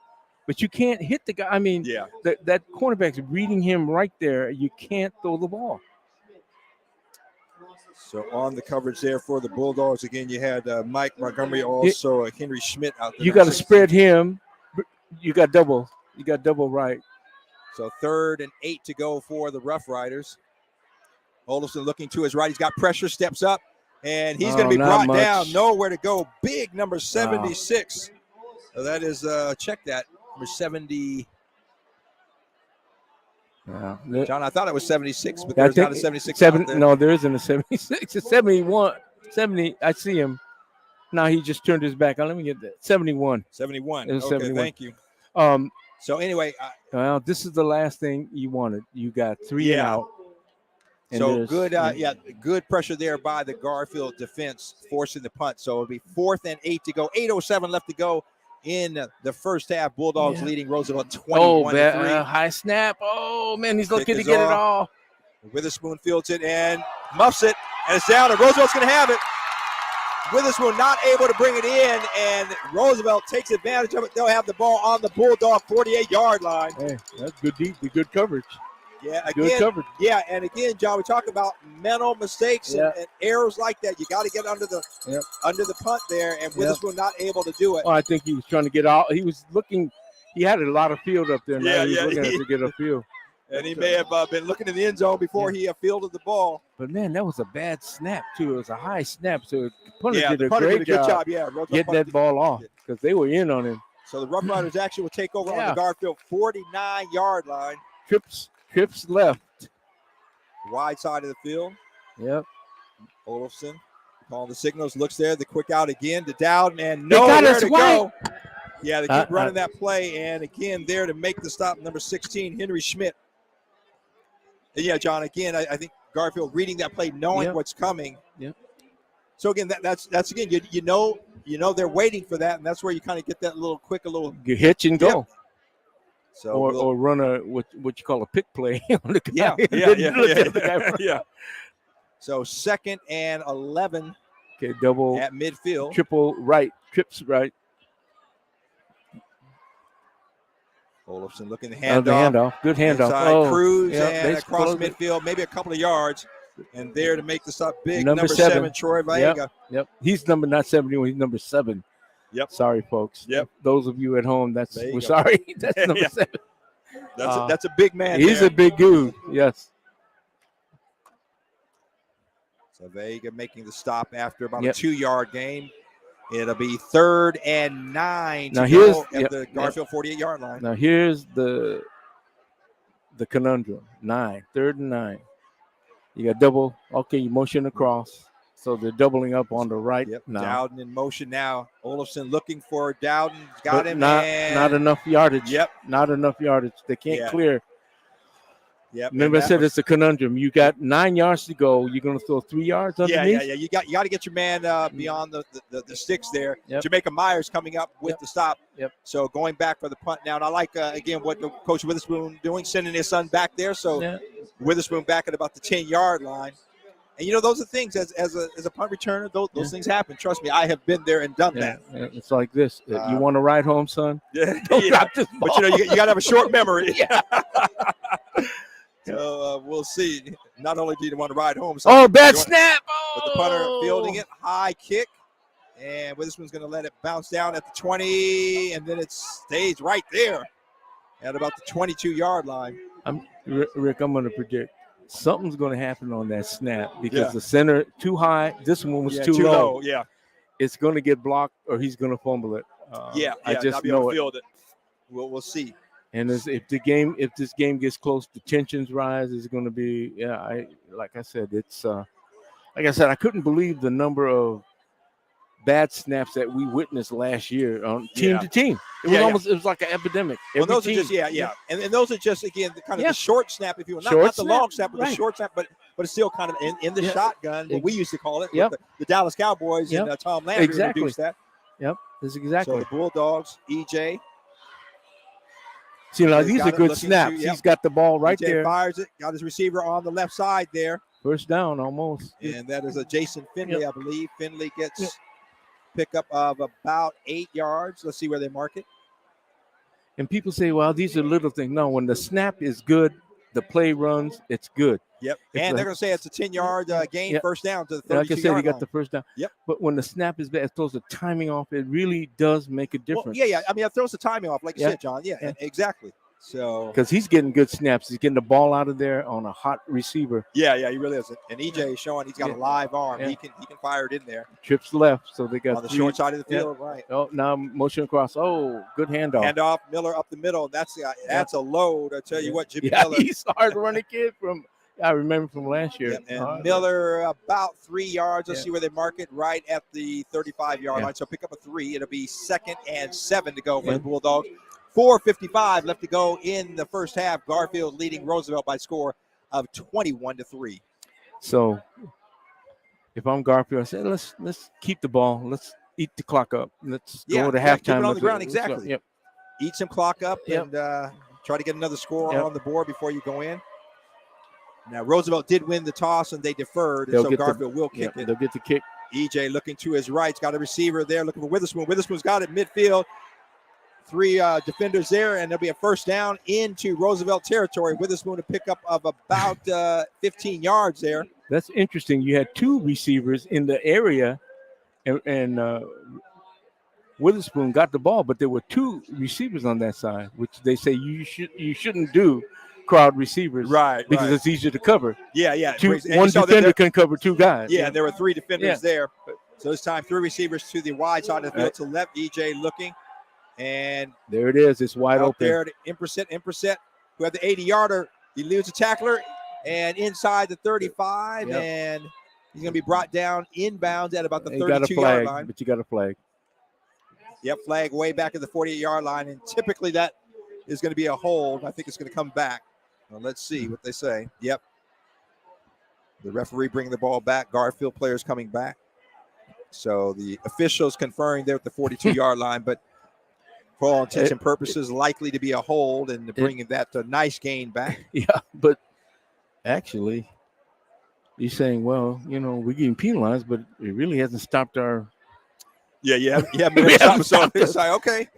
but you can't hit the guy. I mean, that cornerback's reading him right there. You can't throw the ball. So on the coverage there for the Bulldogs, again, you had Mike Montgomery, also Henry Schmidt out there. You got to spread him. You got double. You got double right. So 3rd and 8 to go for the Rough Riders. Olafson looking to his right. He's got pressure, steps up, and he's going to be brought down. Nowhere to go. Big number 76. So that is, check that, number 70. John, I thought it was 76, but there's not a 76 out there. No, there isn't a 76. It's 71. 70. I see him. Now he just turned his back. Let me get that. 71. 71. Okay, 71. Thank you. So anyway. Well, this is the last thing you wanted. You got 3 and out. And so good, good pressure there by the Garfield defense, forcing the punt. So it'll be 4th and 8 to go. 8:07 left to go in the first half. Bulldogs leading Roosevelt 21-3. High snap. Oh, man, he's looking to get it all. Witherspoon fields it and muffs it, and it's down, and Roosevelt's going to have it. Witherspoon not able to bring it in, and Roosevelt takes advantage of it. They'll have the ball on the Bulldog 48-yard line. Hey, that's good coverage. Yeah, again, and again, John, we talk about mental mistakes and errors like that. You got to get under the punt there, and Witherspoon not able to do it. Oh, I think he was trying to get out. He was looking. He had a lot of field up there. Now he was looking to get a field. And he may have been looking in the end zone before he fielded the ball. But, man, that was a bad snap, too. It was a high snap. So the punter did a great job getting that ball off because they were in on him. So the Rough Riders actually will take over on the Garfield 49-yard line. Trips left. Wide side of the field. Yep. Olafson calling the signals. Looks there. The quick out again to Dowden. And nowhere to go. Yeah, they keep running that play. And, again, there to make the stop, number 16, Henry Schmidt. And yeah, John, again, I think Garfield reading that play, knowing what's coming. Yep. So, again, that's again, you know they're waiting for that, and that's where you kind of get that little you hitch and go. Yep. So or run what you call a pick play on the guy. Yeah. So 2nd and 11. Okay, double at midfield. Triple right, trips right. Olafson looking to handoff. Good handoff. Inside Cruz and across midfield, maybe a couple of yards. And there to make the stop big, number 7, Troy Vallega. Yep. He's not 71, he's number 7. Yep. Sorry, folks. Yep. Those of you at home, we're sorry. That's number 7. That's a big man. He's a big dude. Yes. So Vega making the stop after about a 2-yard gain. It'll be 3rd and 9 to go at the Garfield 48-yard line. Now here's the conundrum. 3rd and 9. You got double. Okay, you motion across. So they're doubling up on the right now. Dowden in motion now. Olafson looking for Dowden. Got him. Not enough yardage. Yep. Not enough yardage. They can't clear. Yep. Remember I said it's a conundrum. You got 9 yards to go. You're going to throw 3 yards underneath? Yeah. You got to get your man beyond the sticks there. Yep. Jamaica Myers coming up with the stop. Yep. So going back for the punt now. And I like, again, what Coach Witherspoon doing, sending his son back there. So Witherspoon back at about the 10-yard line. And, those are things as a punt returner, those things happen. Trust me, I have been there and done that. It's like this. You want to ride home, son? Don't drop this ball. But, you got to have a short memory. So we'll see. Not only do you want to ride home. Bad snap. But the punter fielding it. High kick. And Witherspoon's going to let it bounce down at the 20. And then it stays right there at about the 22-yard line. Rick, I'm going to predict. Something's going to happen on that snap because the center too high. This one was too low. Yeah, it's going to get blocked or he's going to fumble it. I just know it. Field it. We'll see. And if this game gets close, the tensions rise. It's going to be like I said, I couldn't believe the number of bad snaps that we witnessed last year on team to team. It was like an epidemic. Well, those are just and those are just again the short snap, if you will, not the long snap, but the short snap, but it's still kind of in the shotgun, what we used to call it. The Dallas Cowboys and Tom Landry introduced that. Yep, that's exactly. So the Bulldogs, EJ. See, now these are good snaps. He's got the ball right EJ there. Fires it. Got his receiver on the left side there. First down almost. And that is a Jason Finley, I believe. Finley gets pickup of about 8 yards. Let's see where they mark it. And people say, well, these are little things. No, when the snap is good, the play runs, it's good. Yep. It's and they're going to say it's a 10-yard gain, first down to the 32-yard line. Like I said, he got the first down. Yep. But when the snap is bad, as opposed to timing off, it really does make a difference. Well, yeah. I mean, it throws the timing off, like you said, John. Yeah, exactly. So because he's getting good snaps, he's getting the ball out of there on a hot receiver. Yeah, he really is. And EJ is showing he's got a live arm. Yeah. He can fire it in there. Trips left, so they got on the short side of the field, right? Oh, now motion across. Oh, good handoff. Handoff, Miller up the middle. That's a load. I tell you what, Jimmy Miller. He's a hard running kid I remember from last year. And Miller about 3 yards. Let's see where they mark it, right at the 35-yard line. So pick up a 3. It'll be 2nd and 7 to go for the Bulldogs. 4:55 left to go in the first half. Garfield leading Roosevelt by a score of 21-3. So if I'm Garfield, I say let's keep the ball. Let's eat the clock up. Let's go to halftime. Keep it on the ground, exactly. Yep. Eat some clock up and try to get another score on the board before you go in. Now, Roosevelt did win the toss, and they deferred, and so Garfield will kick it. They'll get the kick. EJ looking to his right. He's got a receiver there looking for Witherspoon. Witherspoon's got it midfield. 3 defenders there, and there'll be a first down into Roosevelt territory. Witherspoon to pick up of about 15 yards there. That's interesting. You had 2 receivers in the area, and Witherspoon got the ball, but there were 2 receivers on that side, which they say you shouldn't do crowd receivers, right? Because it's easier to cover. Yeah. One defender can cover 2 guys. Yeah, there were 3 defenders there. So this time 3 receivers to the wide side of the field to left. EJ looking, and there it is. It's wide open. There, Impressett, who had the 80-yarder. He leaves a tackler, and inside the 35, and he's going to be brought down inbounds at about the 32-yard line. But you got a flag. Yep, flag way back at the 48-yard line, and typically that is going to be a hold. I think it's going to come back. Well, let's see what they say. Yep. The referee bringing the ball back. Garfield players coming back. So the officials conferring there at the 42-yard line, but for all intents and purposes, likely to be a hold and bringing that nice gain back. Yeah, but actually, you're saying, well, we're getting penalized, but it really hasn't stopped our. Yeah. So it's like, okay,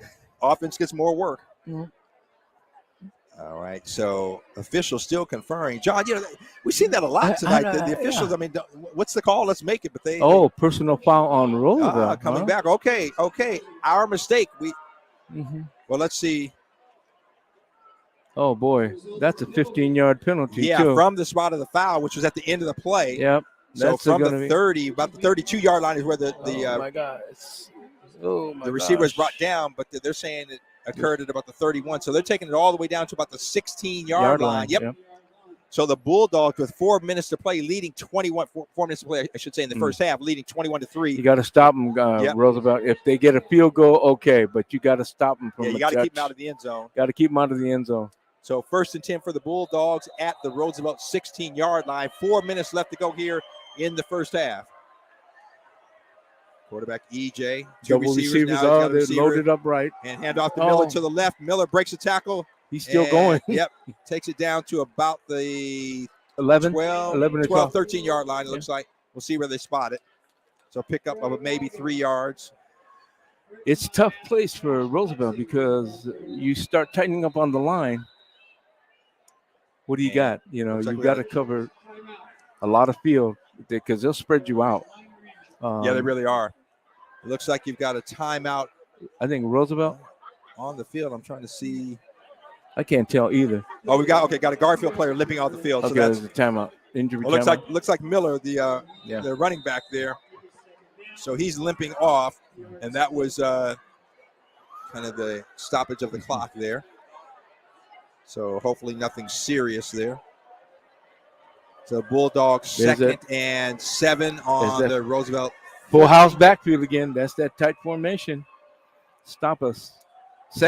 offense gets more work. Mm-hmm. All right, so officials still conferring. John, we've seen that a lot tonight. The officials, I mean, what's the call? Let's make it. But they personal foul on Roosevelt. Coming back. Okay, our mistake. Well, let's see. Oh boy, that's a 15-yard penalty. Yeah, from the spot of the foul, which was at the end of the play. Yep. So from the 30, about the 32-yard line is where the receiver is brought down, but they're saying it occurred at about the 31. So they're taking it all the way down to about the 16-yard line. Yep. So the Bulldogs with 4 minutes to play, leading 4 minutes to play, I should say, in the first half, leading 21-3. You got to stop them, Roosevelt. If they get a field goal, okay, but you got to stop them from you got to keep them out of the end zone. Got to keep them out of the end zone. So 1st and 10 for the Bulldogs at the Roosevelt 16-yard line. 4 minutes left to go here in the first half. Quarterback EJ. Double receivers now. They're loaded up right. And hand off to Miller to the left. Miller breaks the tackle. He's still going. Yep. Takes it down to about the 12, 13-yard line, it looks like. We'll see where they spot it. So pick up of maybe 3 yards. It's a tough place for Roosevelt because you start tightening up on the line. What do you got? You got to cover a lot of field because they'll spread you out. They really are. It looks like you've got a timeout. I think Roosevelt on the field. I'm trying to see. I can't tell either. Oh, got a Garfield player limping off the field. Okay, so that's a timeout. Injury. Looks like Miller, the running back there. So he's limping off, and that was kind of the stoppage of the clock there. So hopefully nothing serious there. So Bulldogs 2nd and 7 on the Roosevelt. Full house backfield again. That's that tight formation. Stop us.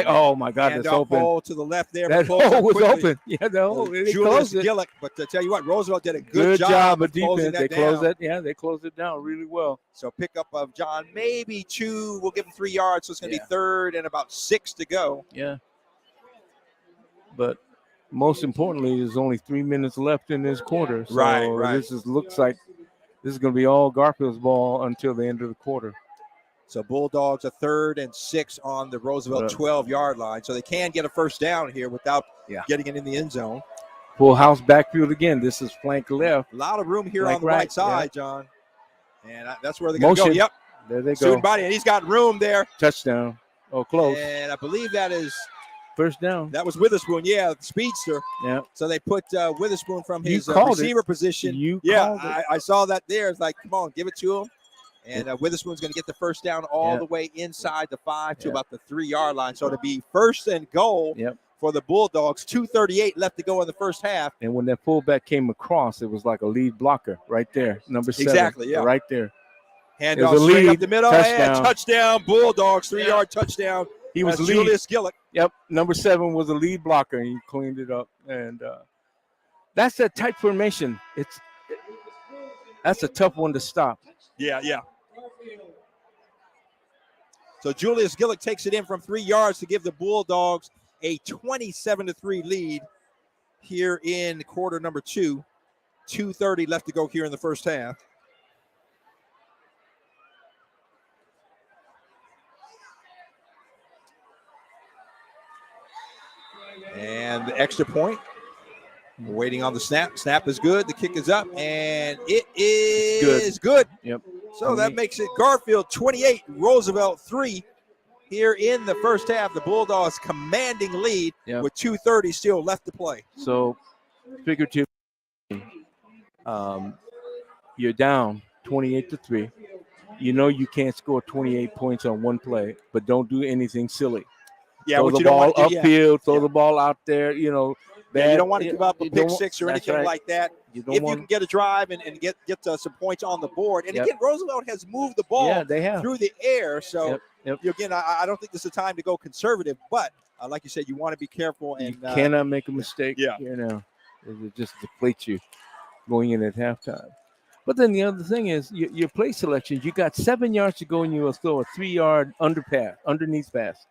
Oh my God, that's open. Hole to the left there. That hole was open. Yeah, the hole. Julius Gillick. But to tell you what, Roosevelt did a good job of defense. They closed that. Yeah, they closed it down really well. So pickup of John, maybe 2. We'll give him 3 yards. So it's going to be 3rd and about 6 to go. Yeah. But most importantly, there's only 3 minutes left in this quarter. So right. This looks like this is going to be all Garfield's ball until the end of the quarter. So Bulldogs a 3rd and 6 on the Roosevelt 12-yard line. So they can get a first down here without getting it in the end zone. Full house backfield again. This is flank left. A lot of room here flank on the right side, John. And that's where they're going to go. Yep. There they go. Student body, and he's got room there. Touchdown. Oh, close. And I believe that is first down. That was Witherspoon, the speedster. Yeah. So they put Witherspoon from his receiver position. I saw that there. It's like, come on, give it to him. And Witherspoon's going to get the first down all the way inside the 5 to about the 3-yard line. So to be 1st and goal for the Bulldogs, 2:38 left to go in the first half. And when that fullback came across, it was like a lead blocker right there, number 7. Exactly, right there. Handoff straight up the middle, and touchdown, Bulldogs, 3-yard touchdown. He was Julius Gillick. Yep, number 7 was a lead blocker, and he cleaned it up. And that's that tight formation. That's a tough one to stop. Yeah. So Julius Gillick takes it in from 3 yards to give the Bulldogs a 27-3 lead here in quarter number 2. 2:30 left to go here in the first half. And the extra point. We're waiting on the snap. Snap is good. The kick is up, and it is good. Yep. So that makes it Garfield 28, Roosevelt 3 here in the first half. The Bulldogs commanding lead with 2:30 still left to play. So figuratively, you're down 28-3. You know you can't score 28 points on one play, but don't do anything silly. Yeah, throw the ball upfield, throw the ball out there, you know. You don't want to give up a pick six or anything like that. If you can get a drive and get some points on the board. And again, Roosevelt has moved the ball through the air. So, again, I don't think this is a time to go conservative. But, like you said, you want to be careful. And you cannot make a mistake. You know, it just deflates you going in at halftime. But then the other thing is your play selections. You got 7 yards to go, and you will throw a 3-yard underneath pass.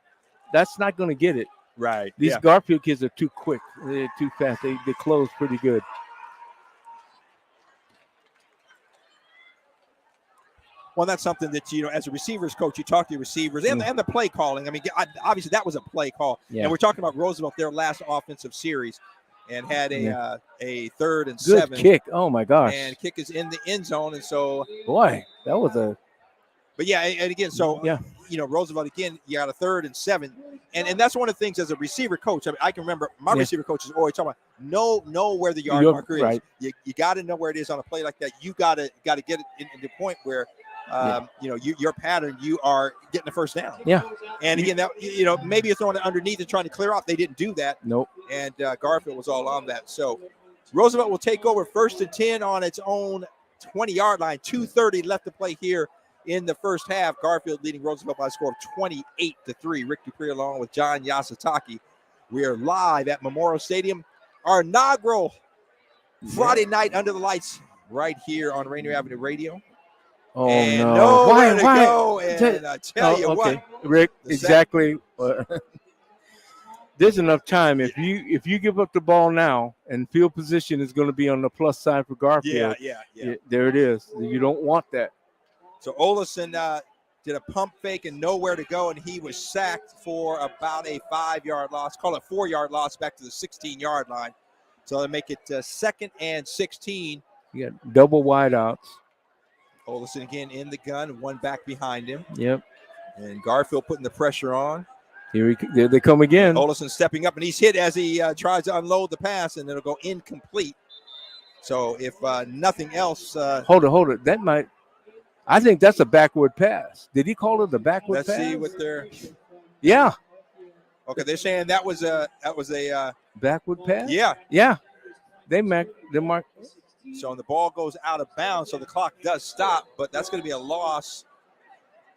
That's not going to get it. Right. These Garfield kids are too quick. They're too fast. They close pretty good. Well, that's something that, as a receivers coach, you talk to your receivers and the play calling. I mean, obviously that was a play call. Yeah. And we're talking about Roosevelt, their last offensive series, and had a 3rd and 7. Good kick. Oh, my gosh. And kick is in the end zone. And so. Boy, that was a. But, and again, so, Roosevelt, again, you got a 3rd and 7. And that's one of the things as a receiver coach. I mean, I can remember my receiver coaches always talking about know where the yard marker is. Right. You got to know where it is on a play like that. You got to get it in the point where, your pattern, you are getting the first down. Yeah. And again, that maybe you're throwing it underneath and trying to clear off. They didn't do that. Nope. And Garfield was all on that. So Roosevelt will take over 1st and 10 on its own 20-yard line. 2:30 left to play here in the first half. Garfield leading Roosevelt by a score of 28-3. Rick Dupree along with John Yasutaki. We are live at Memorial Stadium. Our inaugural Friday night under the lights right here on Rainier Avenue Radio. Oh, and no. Nowhere to go. And I tell you what. Rick, exactly. There's enough time. If you give up the ball now and field position is going to be on the plus side for Garfield. Yeah. There it is. You don't want that. So Olison did a pump fake and nowhere to go, and he was sacked for about a 5-yard loss. Call it 4-yard loss back to the 16-yard line. So they make it 2nd and 16. You got double wideouts. Olison again in the gun, one back behind him. Yep. And Garfield putting the pressure on. There they come again. Olison stepping up, and he's hit as he tries to unload the pass, and it'll go incomplete. So if nothing else. Hold it. That might. I think that's a backward pass. Did he call it a backward pass? Let's see what they're. Yeah. Okay, they're saying that was a backward pass. Yeah. They mark. So the ball goes out of bounds, so the clock does stop, but that's going to be a loss.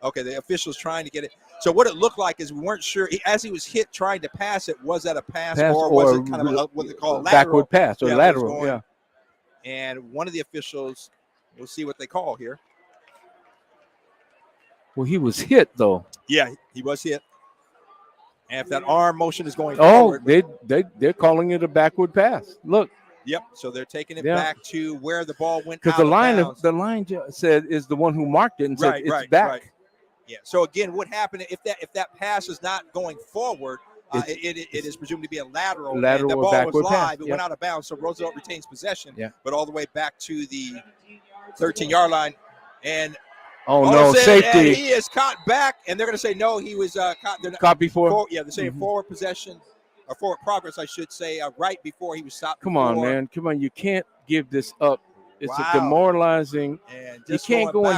Okay, the official's trying to get it. So what it looked like is we weren't sure as he was hit trying to pass it. Was that a pass or was it kind of what they call a lateral backward pass or lateral? Yeah. And one of the officials, we'll see what they call here. Well, he was hit, though. Yeah, he was hit. And if that arm motion is going forward. They're calling it a backward pass. Look. Yep, so they're taking it back to where the ball went out because the line said is the one who marked it and said it's back. Right. Yeah. So again, what happened if that pass is not going forward? It is presumed to be a lateral. And the ball was live. It went out of bounds, so Roosevelt retains possession. Yeah. But all the way back to the 13-yard line, and safety. He is caught back, and they're going to say no. He was caught before. They're saying forward possession. Or forward progress, I should say, right before he was stopped. Come on, man. Come on. You can't give this up. It's a demoralizing. And you can't go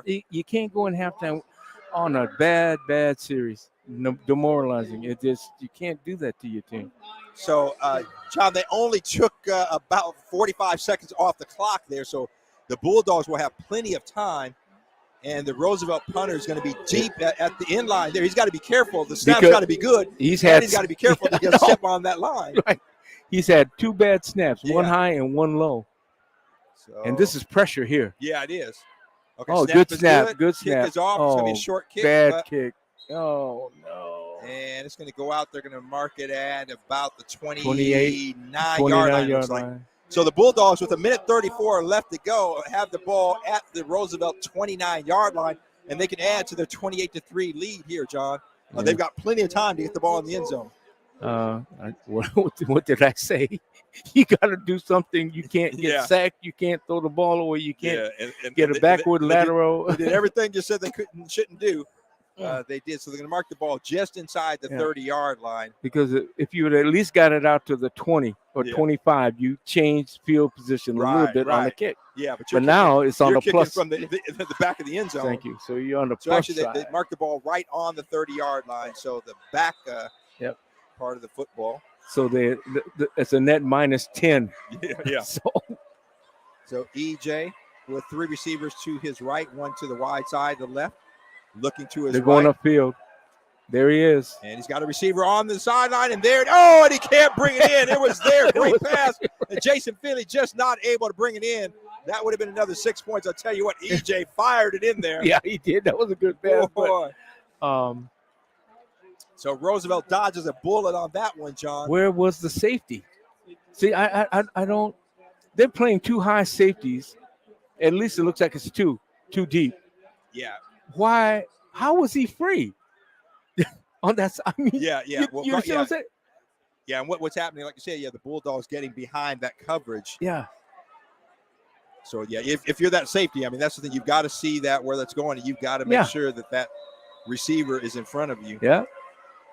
you can't go in halftime on a bad series. Demoralizing. You can't do that to your team. So, John, they only took about 45 seconds off the clock there. So the Bulldogs will have plenty of time. And the Roosevelt punter is going to be deep at the end line there. He's got to be careful. The snap's got to be good. He's got to be careful to get step on that line. Right. He's had 2 bad snaps, one high and one low. So, and this is pressure here. Yeah, it is. Okay, good snap. Good snap. Kick is off. It's going to be a short kick. Bad kick. Oh, no. And it's going to go out. They're going to mark it at about the 29-yard line. So the Bulldogs, with 1:34 left to go, have the ball at the Roosevelt 29-yard line, and they can add to their 28-3 lead here, John. They've got plenty of time to get the ball in the end zone. What did I say? You got to do something. You can't get sacked. You can't throw the ball away. You can't get a backward lateral. They did everything you said they shouldn't do. They did. So they're going to mark the ball just inside the 30-yard line. Because if you had at least got it out to the 20 or 25, you changed field position a little bit on the kick. Yeah, but now it's on the plus. From the back of the end zone. Thank you. So you're on the plus side. So actually, they marked the ball right on the 30-yard line. So the back part of the football. So it's a net minus 10. Yeah. So EJ with 3 receivers to his right, 1 to the wide side, the left. Looking to his They're going upfield. There he is. And he's got a receiver on the sideline, and and he can't bring it in. It was there. Great pass. And Jason Finley just not able to bring it in. That would have been another 6 points. I'll tell you what, EJ fired it in there. Yeah, he did. That was a good pass. So Roosevelt dodges a bullet on that one, John. Where was the safety? See, I don't. They're playing 2 high safeties. At least it looks like it's too deep. Yeah. Why? How was he free? On that side? I mean, you see what I'm saying? Yeah, and what's happening, like you said, the Bulldogs getting behind that coverage. Yeah. So, if you're that safety, I mean, that's the thing. You've got to see that where that's going, and you've got to make sure that receiver is in front of you. Yeah.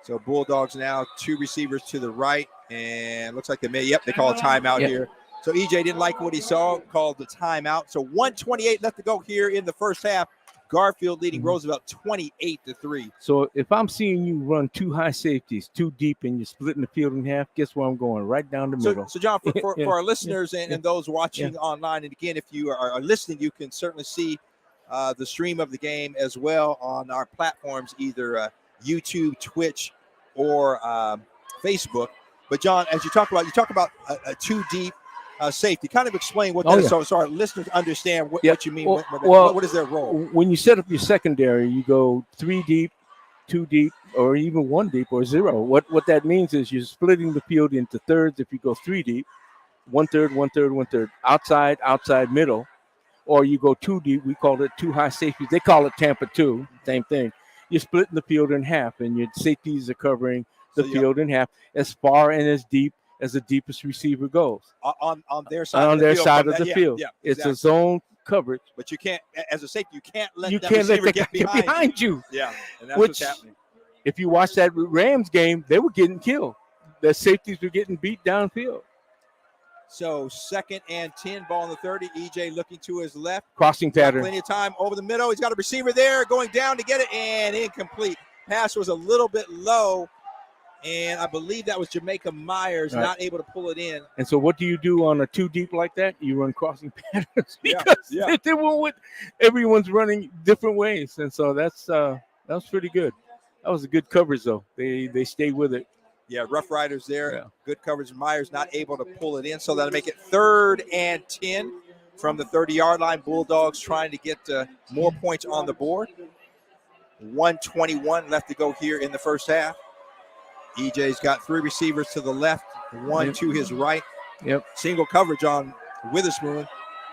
So, Bulldogs now 2 receivers to the right, and looks like they call a timeout here. So, EJ didn't like what he saw, called the timeout. So, 1:28 left to go here in the first half. Garfield leading Roosevelt 28-3. So if I'm seeing you run 2 high safeties, 2 deep, and you're splitting the field in half, guess where I'm going? Right down the middle. So John, for our listeners and those watching online, and again, if you are listening, you can certainly see the stream of the game as well on our platforms, either YouTube, Twitch, or Facebook. But John, as you talk about a 2 deep safety. Kind of explain what that is, so our listeners understand what you mean. What is their role? When you set up your secondary, you go 3 deep, 2 deep, or even 1 deep or 0. What that means is you're splitting the field into thirds. If you go 3 deep, 1/3, 1/3, 1/3, outside, middle, or you go 2 deep. We call it 2 high safeties. They call it Tampa 2. Same thing. You're splitting the field in half, and your safeties are covering the field in half as far and as deep as the deepest receiver goes on their side. On their side of the field, it's a zone coverage. But you can't, as a safety, you can't let that receiver get behind you. Yeah, and that's what's happening. If you watch that Rams game, they were getting killed. The safeties were getting beat downfield. So 2nd and 10, ball on the 30. EJ looking to his left. Crossing pattern. Plenty of time over the middle. He's got a receiver there going down to get it, and incomplete. Pass was a little bit low. And I believe that was Jamaica Myers not able to pull it in. And so what do you do on a 2 deep like that? You run crossing patterns because they went with everyone's running different ways. And so that was pretty good. That was a good coverage, though. They stayed with it. Yeah, Rough Riders there. Yeah. Good coverage. Myers not able to pull it in. So that'll make it 3rd and 10 from the 30-yard line. Bulldogs trying to get more points on the board. 1:21 left to go here in the first half. EJ's got 3 receivers to the left, 1 to his right. Yep. Single coverage on Witherspoon.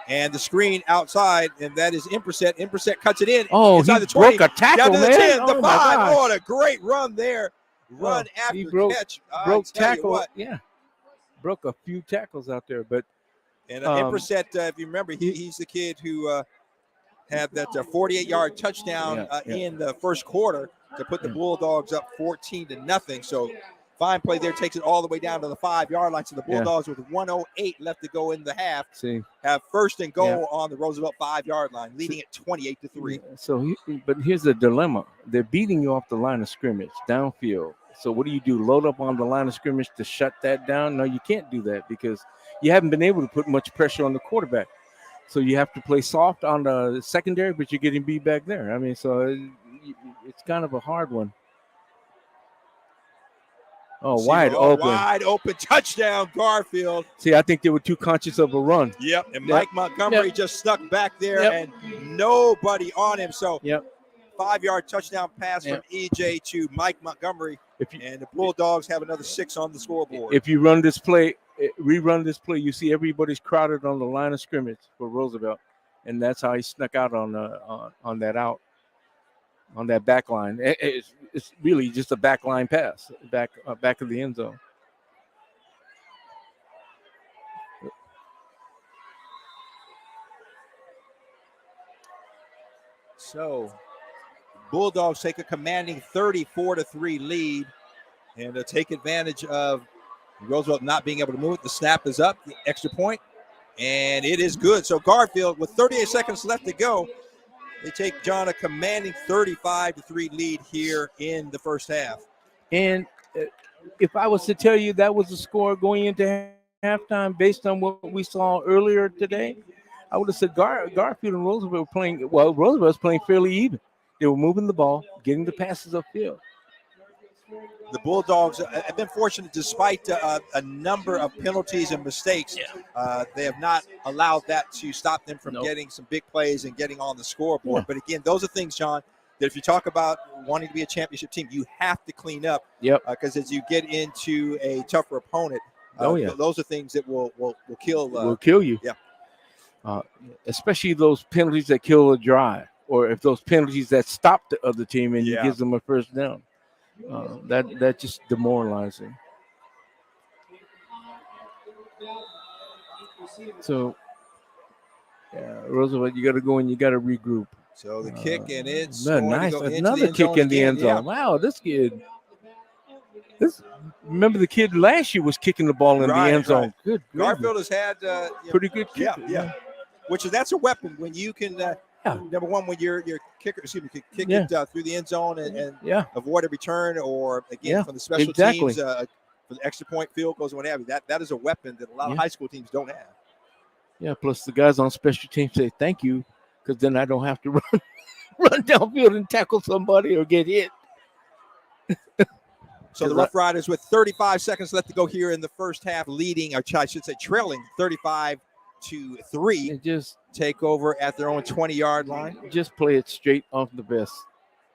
And the screen outside, and that is Imperset. Imperset cuts it in. Oh, inside he the 20, broke a tackle, down to the man. 10, the Oh, 5. my Oh, and a great run there. Run after he broke, catch. Broke tackle. Yeah. Broke a few tackles out there. But and Imperset, if you remember, he's the kid who had that 48-yard touchdown in the first quarter to put the Bulldogs up 14-0. So fine play there, takes it all the way down to the 5-yard line. So the Bulldogs with 1:08 left to go in the half have first and goal on the Roosevelt 5-yard line, leading it 28-3. So, but here's the dilemma: they're beating you off the line of scrimmage, downfield. So what do? Load up on the line of scrimmage to shut that down? No, you can't do that because you haven't been able to put much pressure on the quarterback. So you have to play soft on the secondary, but you're getting beat back there. I mean, so it's kind of a hard one. Oh, wide open touchdown, Garfield. See, I think they were too conscious of a run. Yep, and Mike Montgomery just stuck back there and nobody on him. So 5-yard touchdown pass from EJ to Mike Montgomery, and the Bulldogs have another 6 on the scoreboard. If you run this play, rerun this play, you see everybody's crowded on the line of scrimmage for Roosevelt, and that's how he snuck out on that back line. It's really just a back line pass, back of the end zone. So Bulldogs take a commanding 34-3 lead, and to take advantage of Roosevelt not being able to move it. The snap is up, the extra point, and it is good. So Garfield, with 38 seconds left to go, they take, John, a commanding 35-3 lead here in the first half. And if I was to tell you that was the score going into halftime based on what we saw earlier today, I would have said Garfield and Roosevelt were playing. Well, Roosevelt was playing fairly even. They were moving the ball, getting the passes upfield. The Bulldogs have been fortunate, despite a number of penalties and mistakes. They have not allowed that to stop them from getting some big plays and getting on the scoreboard. But again, those are things, John, that if you talk about wanting to be a championship team, you have to clean up. Because as you get into a tougher opponent, those are things that will kill. Will kill you. Especially those penalties that kill a drive, or if those penalties that stop the other team and you gives them a first down. That just demoralizing. So, Roosevelt, you got to go and you got to regroup. So the kick, and it's nice. Another kick in the end zone. Wow, this kid. Remember the kid last year was kicking the ball in the end zone. Good. Garfield has had pretty good kick. That's a weapon when you can. Number one, when your kicker, kick it through the end zone and avoid a return, or again from the special teams for the extra point, field goals, and what have you. That is a weapon that a lot of high school teams don't have. Yeah, plus the guys on special teams say thank you, because then I don't have to run downfield and tackle somebody or get hit. So the Rough Riders, with 35 seconds left to go here in the first half, leading, or I should say trailing 35-3, and just take over at their own 20-yard line. Just play it straight off the vest.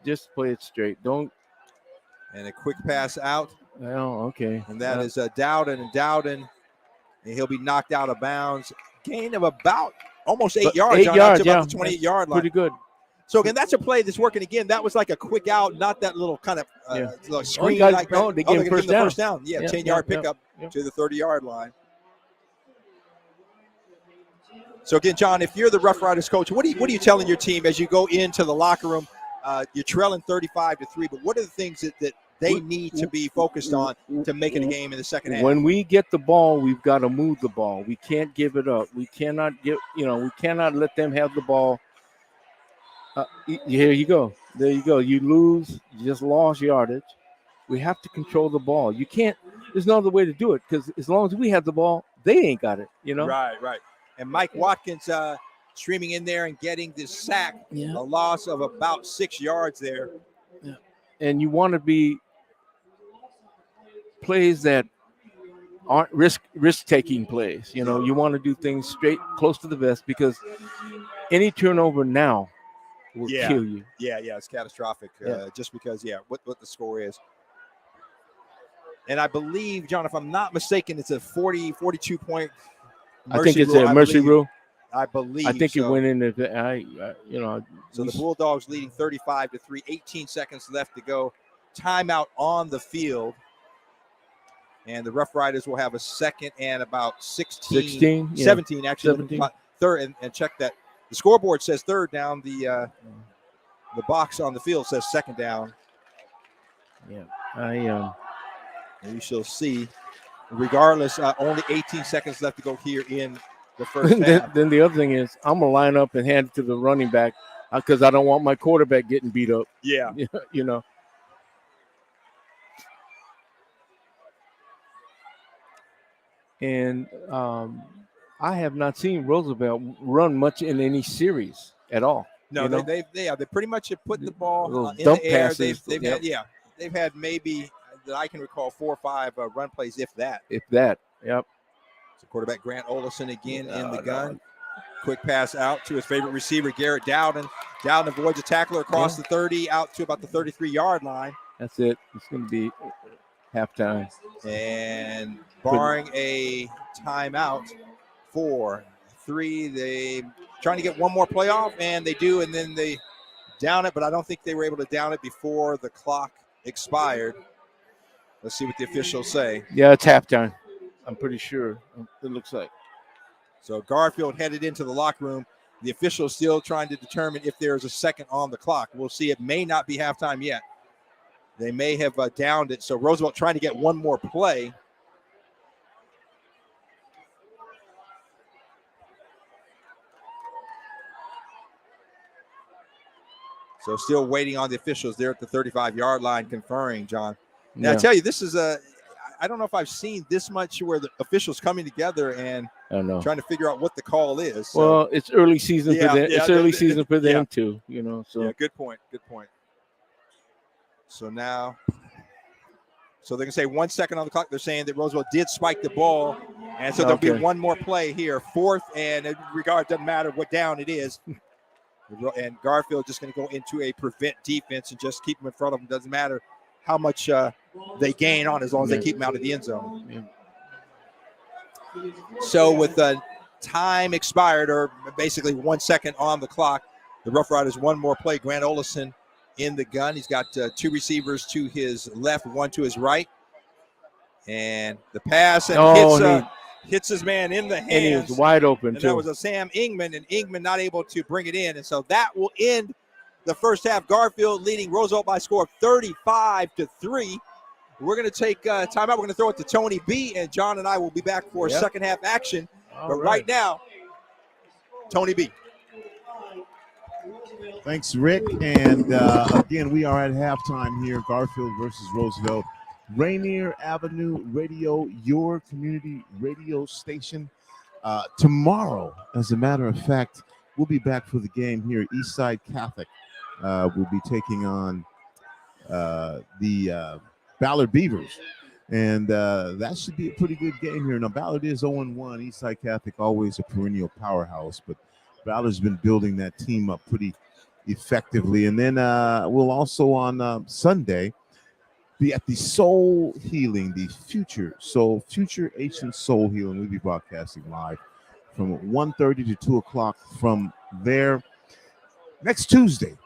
Just play it straight. Don't. And a quick pass out. Oh, okay. And that is Dowden, and he'll be knocked out of bounds. Gain of about almost 8 yards. 8 yards, about the 28-yard line. Pretty good. So again, that's a play that's working. Again, that was like a quick out, not that little kind of little screen. They gave first down. 10-yard pickup to the 30-yard line. So again, John, if you're the Rough Riders coach, what are you telling your team as you go into the locker room? You're trailing 35-3, but what are the things that they need to be focused on to make it a game in the second half? When we get the ball, we've got to move the ball. We can't give it up. We cannot we cannot let them have the ball. Here you go. There you go. You lose. You just lost yardage. We have to control the ball. You can't. There's no other way to do it, because as long as we have the ball, they ain't got it. Right. And Mike Watkins streaming in there and getting this sack, a loss of about 6 yards there. Yeah. And you want to be plays that aren't risk-taking plays. You want to do things straight, close to the vest, because any turnover now will kill you. Yeah, it's catastrophic. Just because, what the score is. And I believe, John, if I'm not mistaken, it's a 42 point. I think it's a mercy rule. I believe. I think so. it went into So the Bulldogs leading 35-3, 18 seconds left to go. Timeout on the field. And the Rough Riders will have a second and about 17, actually. 17. Third, and check that. The scoreboard says third down. The box on the field says second down. Yeah, and you shall see. Regardless, only 18 seconds left to go here in the first half. Then the other thing is, I'm gonna line up and hand it to the running back because I don't want my quarterback getting beat up. Yeah, you know. And I have not seen Roosevelt run much in any series at all. No, they pretty much have put the ball in dump the air. Passes, They've had maybe that I can recall 4 or 5 run plays, if that. Yep. So quarterback Grant Olison again in the gun. Quick pass out to his favorite receiver, Garrett Dowden. Dowden avoids a tackler across the 30 out to about the 33-yard line. That's it. It's going to be halftime. And barring a timeout, 4-3, they trying to get one more play off, and they do, and then they down it, but I don't think they were able to down it before the clock expired. Let's see what the officials say. Yeah, it's halftime. I'm pretty sure. It looks like. So Garfield headed into the locker room. The officials still trying to determine if there is a second on the clock. We'll see. It may not be halftime yet. They may have downed it. So Roosevelt trying to get one more play. So still waiting on the officials there at the 35-yard line conferring, John. Now, I tell you, this is I don't know if I've seen this much where the officials coming together and trying to figure out what the call is. So. Well, it's early season for them. It's early season for them too, So yeah, good point. So now, they're gonna say 1 second on the clock. They're saying that Roosevelt did spike the ball, and so there'll be one more play here, 4th, and in regard, doesn't matter what down it is. And Garfield just going to go into a prevent defense and just keep him in front of him. Doesn't matter how much they gain on as long as they keep him out of the end zone. Yeah. So with time expired, or basically 1 second on the clock, the Rough Riders one more play. Grant Olison in the gun. He's got 2 receivers to his left, 1 to his right. And the pass hits his man in the hands. And he was wide open, too. That was a Sam Ingman, and Ingman not able to bring it in. And so that will end the first half. Garfield leading Roosevelt by a score of 35-3. We're going to take timeout. We're going to throw it to Tony B, and John and I will be back for second half action. But right now, Tony B. Thanks, Rick. And again, we are at halftime here, Garfield versus Roosevelt. Rainier Avenue Radio, your community radio station. Tomorrow, as a matter of fact, we'll be back for the game here. Eastside Catholic will be taking on the Ballard Beavers. And that should be a pretty good game here. Now, Ballard is 0-1. Eastside Catholic always a perennial powerhouse, but Ballard's been building that team up pretty effectively. And then we'll also on Sunday be at the Soul Healing, the Future Asian Soul Healing. We'll be broadcasting live from 1:30 to 2 o'clock from there. Next Tuesday,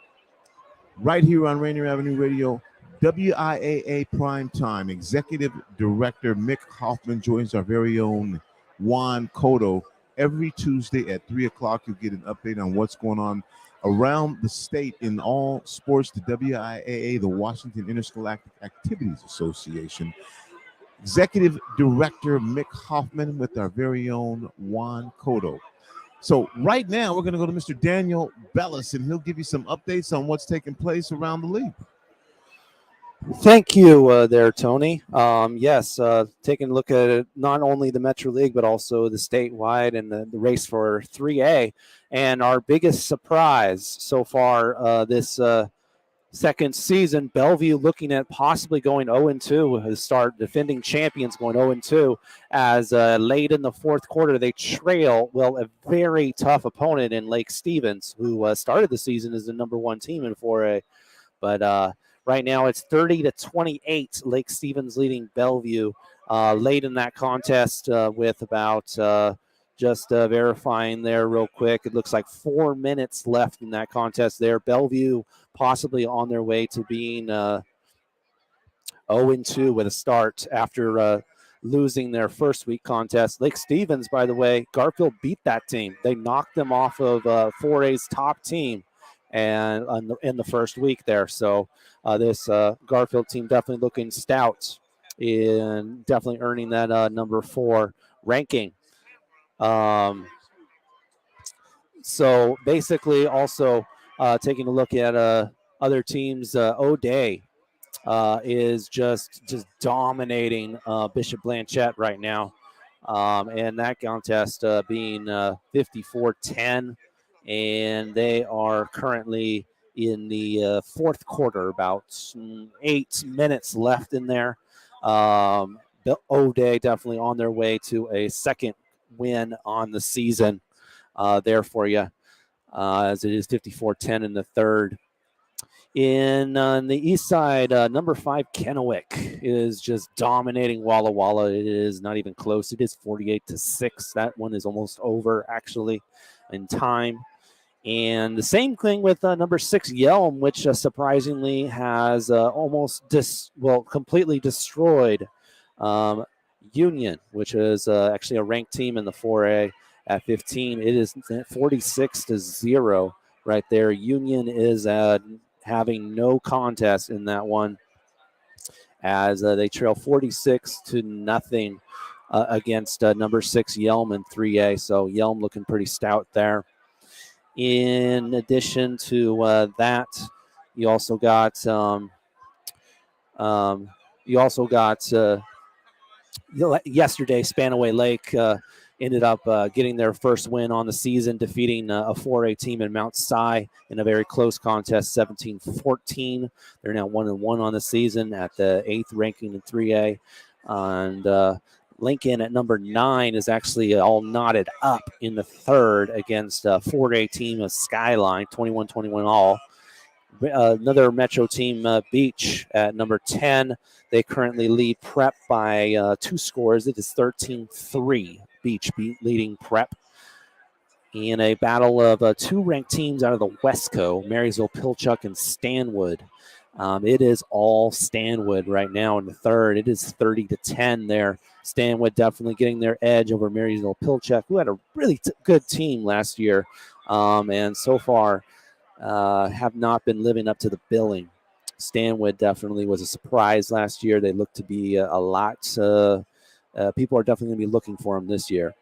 right here on Rainier Avenue Radio, WIAA Prime Time. Executive Director Mick Hoffman joins our very own Juan Cotto. Every Tuesday at 3 o'clock, you'll get an update on what's going on around the state in all sports. The WIAA, the Washington Interscholastic Activities Association. Executive Director Mick Hoffman with our very own Juan Cotto. So right now, we're going to go to Mr. Daniel Bellis, and he'll give you some updates on what's taking place around the league. Thank you there, Tony. Yes, taking a look at it, not only the Metro League, but also the statewide and the race for 3A. And our biggest surprise so far this second season, Bellevue looking at possibly going 0-2 to start, defending champions going 0-2, as late in the fourth quarter they trail, a very tough opponent in Lake Stevens, who started the season as the number 1 team in 4A. But right now it's 30-28, Lake Stevens leading Bellevue late in that contest with about Just verifying there real quick. It looks like 4 minutes left in that contest there. Bellevue possibly on their way to being 0-2 with a start after losing their first week contest. Lake Stevens, by the way, Garfield beat that team. They knocked them off of 4A's top team and in the first week there. So this Garfield team definitely looking stout and definitely earning that number 4 ranking. So basically also taking a look at other teams, O'Day is just dominating Bishop Blanchette right now. And that contest being 54-10. And they are currently in the fourth quarter, about 8 minutes left in there. O'Day definitely on their way to a second win on the season there for you, as it is 54-10 in the third. On the east side, number 5 Kennewick is just dominating Walla Walla. It is not even close. It is 48-6. That one is almost over, actually, in time. And the same thing with number 6 Yelm, which surprisingly has completely destroyed Union, which is actually a ranked team in the 4A at 15. It is 46-0 right there. Union is having no contest in that one, as they trail 46-0 against number 6 Yelm in 3A. So Yelm looking pretty stout there. In addition to that, you also got yesterday Spanaway Lake ended up getting their first win on the season, defeating a 4A team in Mount Si in a very close contest, 17-14. They're now 1-1 on the season at the 8th ranking in 3A. And Lincoln at number 9 is actually all knotted up in the third against a 4A team of Skyline, 21-21 all. Another Metro team, Beach, at number 10. They currently lead Prep by 2 scores. It is 13-3. Beach leading Prep in a battle of 2 ranked teams out of the Westco, Marysville, Pilchuck, and Stanwood. It is all Stanwood right now in the third. It is 30-10 there. Stanwood definitely getting their edge over Marysville, Pilchuck, who had a really good team last year, and so far have not been living up to the billing. Stanwood definitely was a surprise last year. They look to be a lot. People are definitely going to be looking for them this year.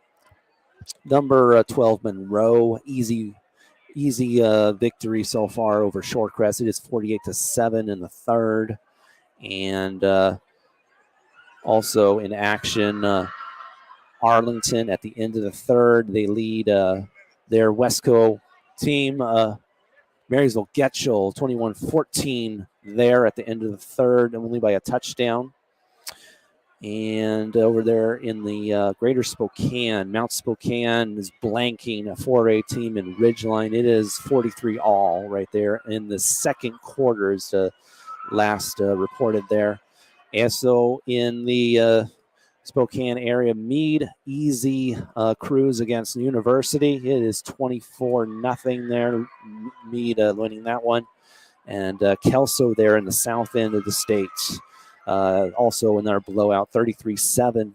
Number 12 Monroe, easy victory so far over Shorecrest. It is 48-7 in the third. And also in action, Arlington at the end of the third. They lead their Westco team, Marysville Getchell, 21-14 there at the end of the third, only by a touchdown. And over there in the Greater Spokane, Mount Spokane is blanking a 4A team in Ridgeline. It is 43 all right there in the second quarter is the last reported there. And so in the Spokane area, Meade, easy cruise against University. It is 24-0 there. Meade winning that one. And Kelso there in the south end of the state. Also in their blowout, 33-7.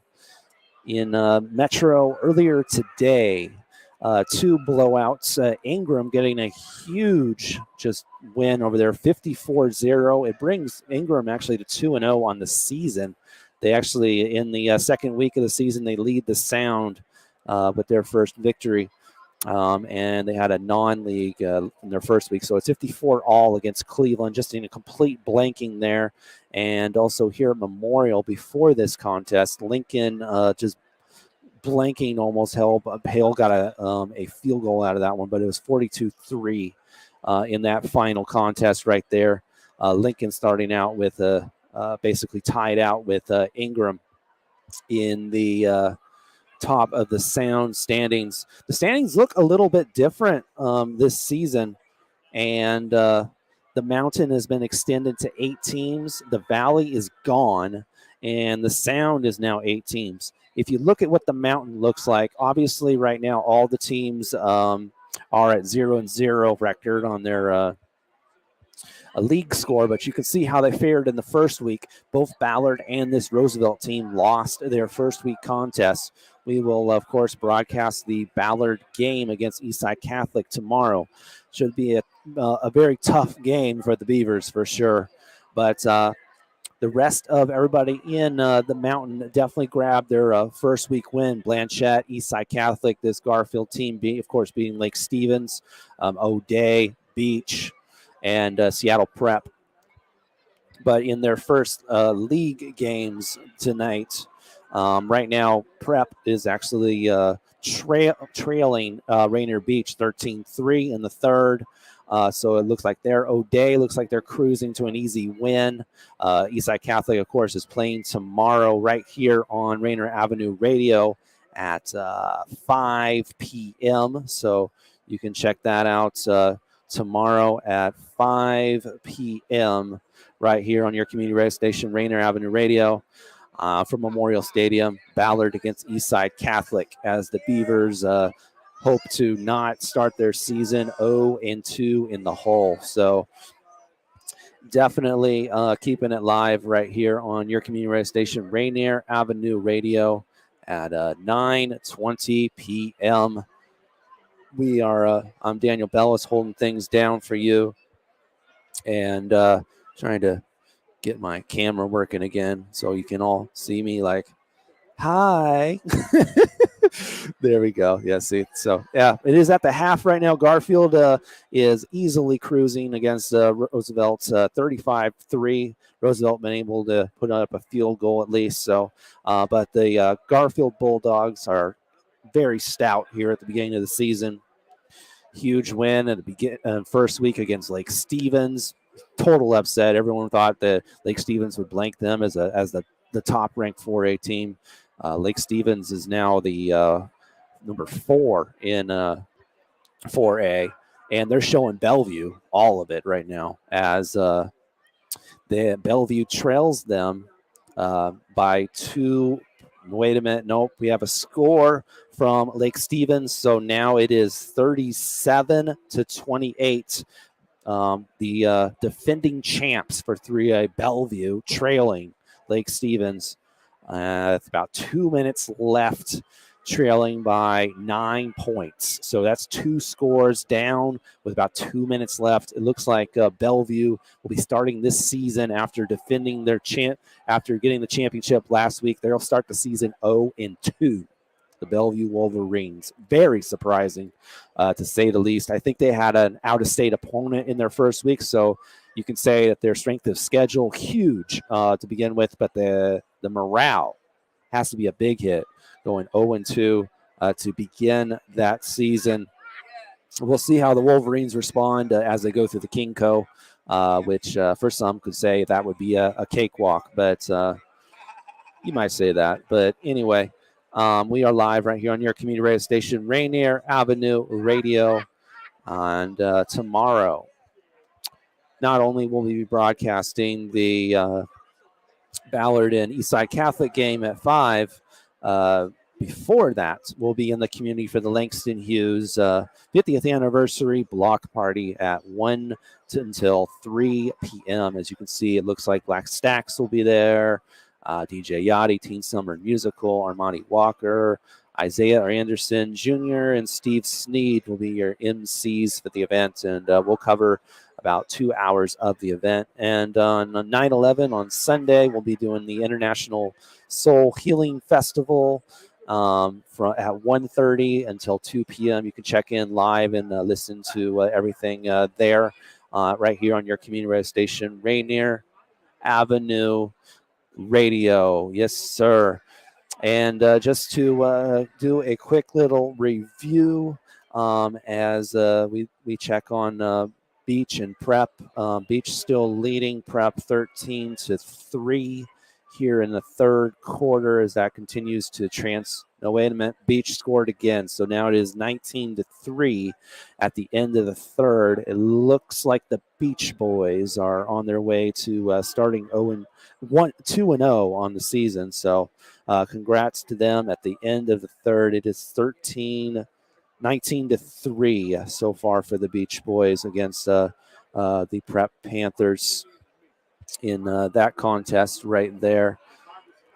In Metro earlier today, 2 blowouts. Ingram getting a huge just win over there, 54-0. It brings Ingram actually to 2-0 on the season. They actually, in the second week of the season, they lead the Sound with their first victory. And they had a non-league in their first week. So it's 54 all against Cleveland, just in a complete blanking there. And also here at Memorial before this contest, Lincoln just blanking almost. Hale got a field goal out of that one, but it was 42-3 in that final contest right there. Lincoln starting out with basically tied out with Ingram in the top of the Sound standings. The standings look a little bit different this season, and the Mountain has been extended to 8 teams. The Valley is gone, and the Sound is now 8 teams. if you look at what the mountain looks like, obviously right now all the teams are at 0-0 record on their a league score, but you can see how they fared in the first week. Both Ballard and this Roosevelt team lost their first week contest. We will, of course, broadcast the Ballard game against Eastside Catholic tomorrow. Should be a very tough game for the Beavers for sure. But the rest of everybody in the mountain definitely grabbed their first week win. Blanchette, Eastside Catholic, this Garfield team, of course, beating Lake Stevens, O'Day, Beach, and Seattle Prep. But in their first league games tonight, right now, Prep is actually trailing Rainier Beach 13-3 in the third. So it looks like O'Day looks like they're cruising to an easy win. Eastside Catholic, of course, is playing tomorrow right here on Rainier Avenue Radio at 5 p.m. So you can check that out tomorrow at 5 p.m. right here on your community radio station, Rainier Avenue Radio. From Memorial Stadium, Ballard against Eastside Catholic as the Beavers hope to not start their season 0-2 in the hole. So definitely keeping it live right here on your community radio station, Rainier Avenue Radio at 9:20 p.m. We are, I'm Daniel Bellis holding things down for you and trying to get my camera working again so you can all see me like, hi. There we go. Yeah, see. So, yeah, it is at the half right now. Garfield is easily cruising against Roosevelt 35-3. Roosevelt been able to put up a field goal at least. So, but the Garfield Bulldogs are very stout here at the beginning of the season. Huge win at the first week against Lake Stevens. Total upset. Everyone thought that Lake Stevens would blank them as the top-ranked 4A team. Lake Stevens is now the number 4 in 4A, and they're showing Bellevue all of it right now as the Bellevue trails them by 2. Wait a minute. Nope. We have a score from Lake Stevens. So now it is 37-28. The defending champs for 3A Bellevue trailing Lake Stevens. It's about 2 minutes left, trailing by 9 points. So that's 2 scores down with about 2 minutes left. It looks like Bellevue will be starting this season after defending their after getting the championship last week. They'll start the season 0-2. The Bellevue Wolverines. Very surprising, to say the least. I think they had an out-of-state opponent in their first week, so you can say that their strength of schedule huge to begin with, but the morale has to be a big hit, going 0-2 to begin that season. We'll see how the Wolverines respond as they go through the Kingco, which for some could say that would be a cakewalk, but you might say that. But anyway, we are live right here on your community radio station, Rainier Avenue Radio. And tomorrow, not only will we be broadcasting the Ballard and Eastside Catholic game at 5, before that, we'll be in the community for the Langston Hughes 50th anniversary block party at 1 until 3 p.m. As you can see, it looks like Black Stacks will be there. DJ Yachty, Teen Summer Musical, Armani Walker, Isaiah Anderson Jr., and Steve Sneed will be your MCs for the event, and we'll cover about 2 hours of the event. And on 9/11 on Sunday, we'll be doing the International Soul Healing Festival from at 1:30 until 2 p.m. You can check in live and listen to everything there right here on your community radio station, Rainier Avenue Radio. Yes, sir. And just to do a quick little review as we check on Beach and Prep. Beach still leading Prep 13-3 here in the third quarter as that continues to No, wait a minute. Beach scored again. So now it is 19-3 at the end of the third. It looks like the Beach Boys are on their way to starting 2-0 on the season. So congrats to them at the end of the third. It is 19-3 so far for the Beach Boys against the Prep Panthers in that contest right there.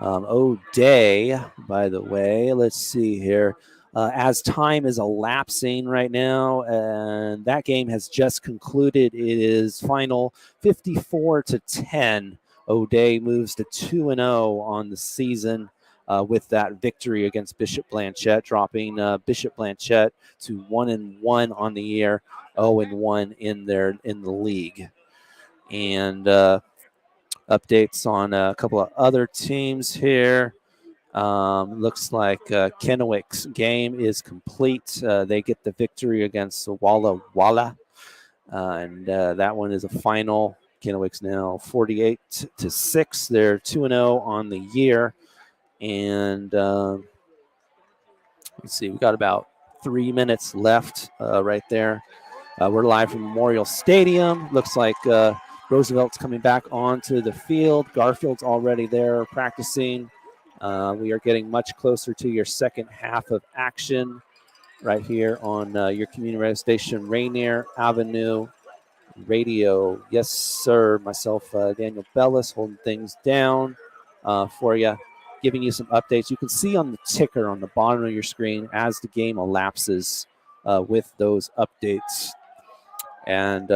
O'Day, by the way, let's see here. As time is elapsing right now, and that game has just concluded. It is final 54-10. O'Day moves to 2-0 on the season with that victory against Bishop Blanchette, dropping Bishop Blanchette to 1-1 on the year, 0-1 in the league. And updates on a couple of other teams here. Looks like Kennewick's game is complete. They get the victory against Walla Walla. And that one is a final. Kennewick's now 48-6. They're 2-0 on the year. And let's see, we got about 3 minutes left right there. We're live from Memorial Stadium. Looks like Roosevelt's coming back onto the field. Garfield's already there practicing. We are getting much closer to your second half of action right here on your community radio station, Rainier Avenue Radio. Yes, sir. Myself, Daniel Bellis, holding things down for you, giving you some updates. You can see on the ticker on the bottom of your screen as the game elapses with those updates. And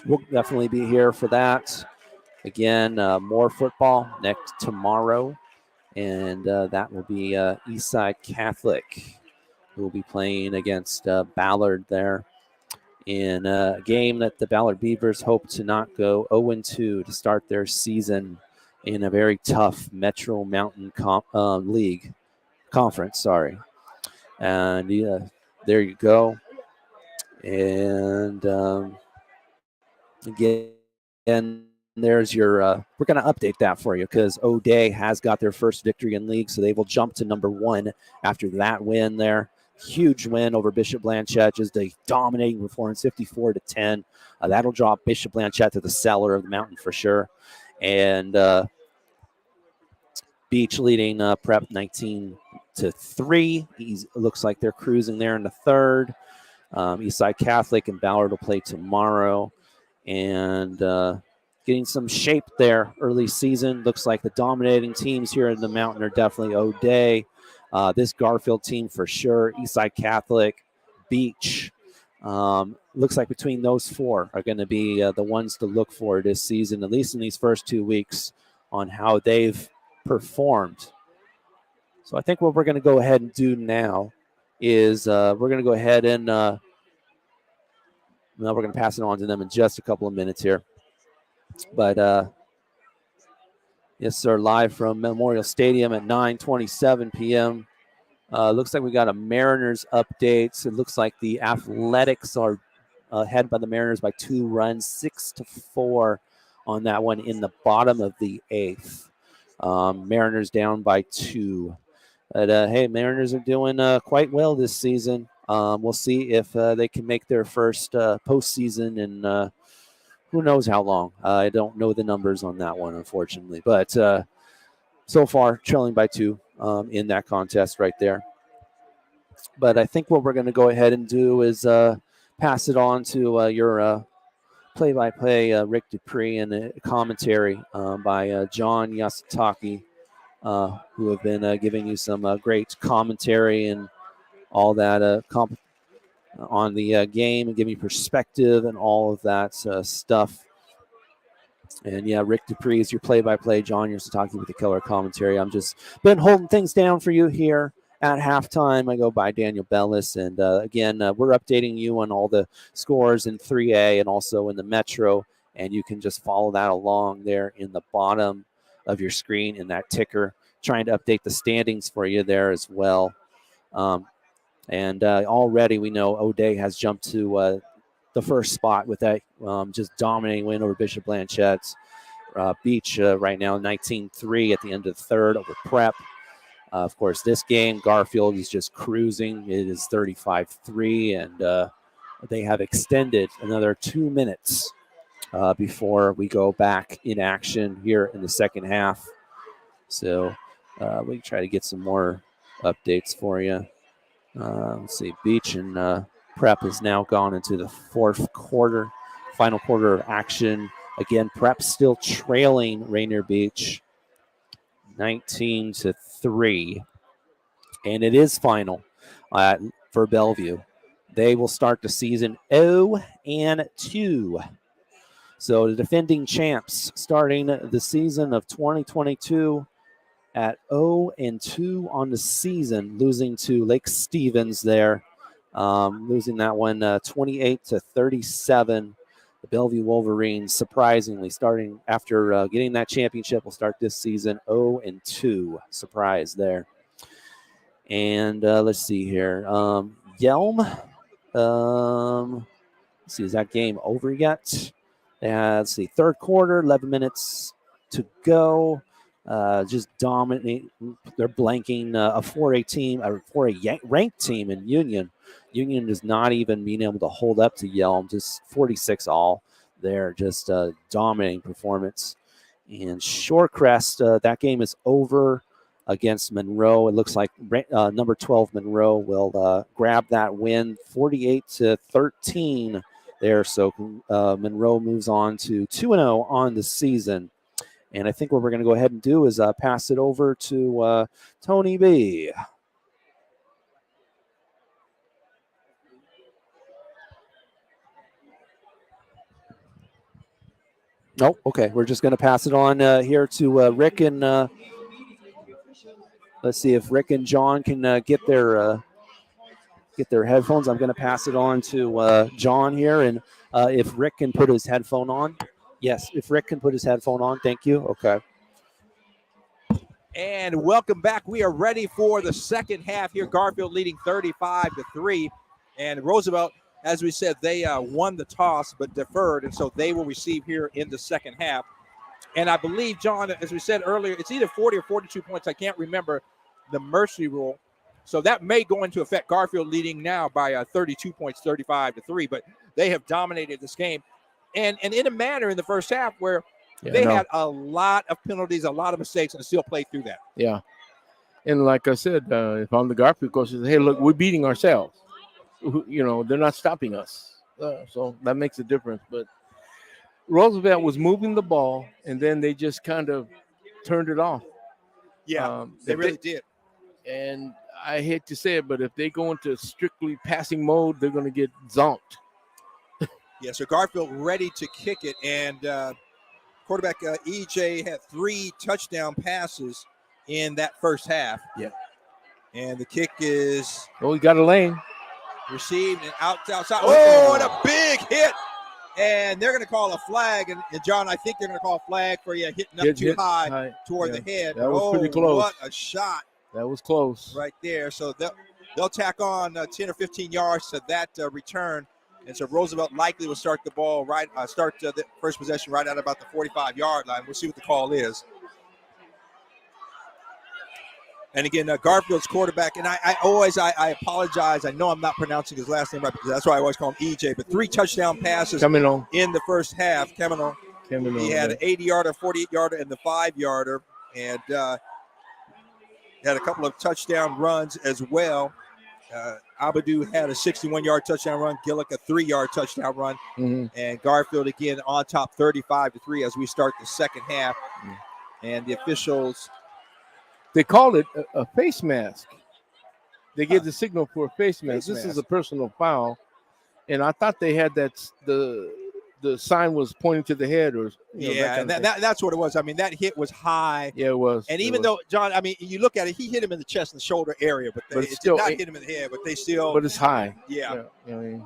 we'll definitely be here for that. Again, more football next tomorrow. And that will be Eastside Catholic, who will be playing against Ballard there in a game that the Ballard Beavers hope to not go 0-2 to start their season in a very tough Metro Mountain League conference. Sorry. And there you go. And again, there's your we're going to update that for you because O'Day has got their first victory in league, so they will jump to number 1 after that win there. Huge win over Bishop Blanchette, just a dominating performance, 54-10. That'll drop Bishop Blanchette to the cellar of the mountain for sure. And Beach leading Prep 19-3. Looks like they're cruising there in the third. Eastside Catholic and Ballard will play tomorrow. And getting some shape there early season. Looks like the dominating teams here in the mountain are definitely O'Day. This Garfield team for sure. Eastside Catholic, Beach. Looks like between those 4 are going to be the ones to look for this season, at least in these first 2 weeks, on how they've performed. So I think what we're going to go ahead and do now is we're going to go ahead and now we're going to pass it on to them in just a couple of minutes here. But yes, sir, live from Memorial Stadium at 9:27 p.m. Looks like we got a Mariners update. It looks like the Athletics are ahead by the Mariners by 2 runs, 6-4 on that one in the bottom of the 8th. Mariners down by 2. But, hey, Mariners are doing quite well this season. We'll see if they can make their first postseason in who knows how long. I don't know the numbers on that one, unfortunately. But so far, trailing by 2 in that contest right there. But I think what we're going to go ahead and do is pass it on to your play-by-play Rick Dupree and a commentary by John Yasutaki, who have been giving you some great commentary and all that on the game and giving you perspective and all of that stuff. And yeah, Rick Dupree is your play-by-play. John Yasutaki with the color commentary. I'm just been holding things down for you here at halftime. I go by Daniel Bellis. And again, we're updating you on all the scores in 3A and also in the Metro. And you can just follow that along there in the bottom of your screen in that ticker, trying to update the standings for you there as well. And already we know O'Day has jumped to the first spot with that just dominating win over Bishop Blanchette's. Beach right now 19-3 at the end of the third over Prep. Of course, this game, Garfield is just cruising. It is 35-3, and they have extended another 2 minutes before we go back in action here in the second half. So we can try to get some more updates for you. Let's see, Beach and Prep has now gone into the fourth quarter, final quarter of action. Again, Prep still trailing Rainier Beach 19-3. And it is final for Bellevue. They will start the season 0-2. So the defending champs starting the season of 2022 at 0-2 on the season, losing to Lake Stevens there, losing that one 28-37. The Bellevue Wolverines, surprisingly, starting after getting that championship, will start this season 0-2. Surprise there. And let's see here. Yelm. Let's see, is that game over yet? Let's see, third quarter, 11 minutes to go. Just dominating. They're blanking a 4A team, or 4A ranked team in Union. Union is not even being able to hold up to Yelm, just 46-all there, just a dominating performance. And Shorecrest, that game is over against Monroe. It looks like number 12 Monroe will grab that win, 48-13 there. So Monroe moves on to 2-0 on the season. And I think what we're going to go ahead and do is pass it over to Tony B. Oh, okay. We're just going to pass it on here to Rick and let's see if Rick and John can get their headphones. I'm going to pass it on to John here, and if Rick can put his headphone on. Yes, if Rick can put his headphone on. Thank you. Okay. And welcome back. We are ready for the second half here. Garfield leading 35-3. And Roosevelt, as we said, they won the toss but deferred, and so they will receive here in the second half. And I believe, John, as we said earlier, it's either 40 or 42 points. I can't remember the mercy rule. So that may go into effect. Garfield leading now by 32 points, 35-3. But they have dominated this game. And in a manner in the first half where they had a lot of penalties, a lot of mistakes, and still played through that. Yeah. And like I said, if I'm the Garfield coach, hey, look, we're beating ourselves. You know, they're not stopping us. So that makes a difference. But Roosevelt was moving the ball, and then they just kind of turned it off. Yeah, they really did. And I hate to say it, but if they go into strictly passing mode, they're going to get zonked. Yeah, so Garfield ready to kick it, and quarterback EJ had 3 touchdown passes in that first half. Yeah. And the kick is... Oh, he got a lane. Received and outside. Oh, and a big hit. And they're going to call a flag. And John, I think they're going to call a flag for you hitting up too high toward the head. That was pretty close. What a shot. That was close. Right there. So they'll tack on 10 or 15 yards to that return. And so Roosevelt likely will start the ball start the first possession right at about the 45-yard line. We'll see what the call is. And again, Garfield's quarterback, and I apologize. I know I'm not pronouncing his last name right because that's why I always call him EJ. But 3 touchdown passes in the first half. Kemino. He had an 80-yarder, 48-yarder, and the 5-yarder, and had a couple of touchdown runs as well. Abadou had a 61-yard touchdown run. Gillick a 3-yard touchdown run. Mm-hmm. And Garfield again on top 35-3 as we start the second half. Mm-hmm. And the officials... They called it a face mask. They gave the signal for a face mask. This is a personal foul. And I thought they had that the sign was pointing to the head or that's what it was. I mean, that hit was high. Yeah, it was. And even though, John, I mean, you look at it, he hit him in the chest and shoulder area, but it still did not hit him in the head, but they still. But it's high. Yeah. And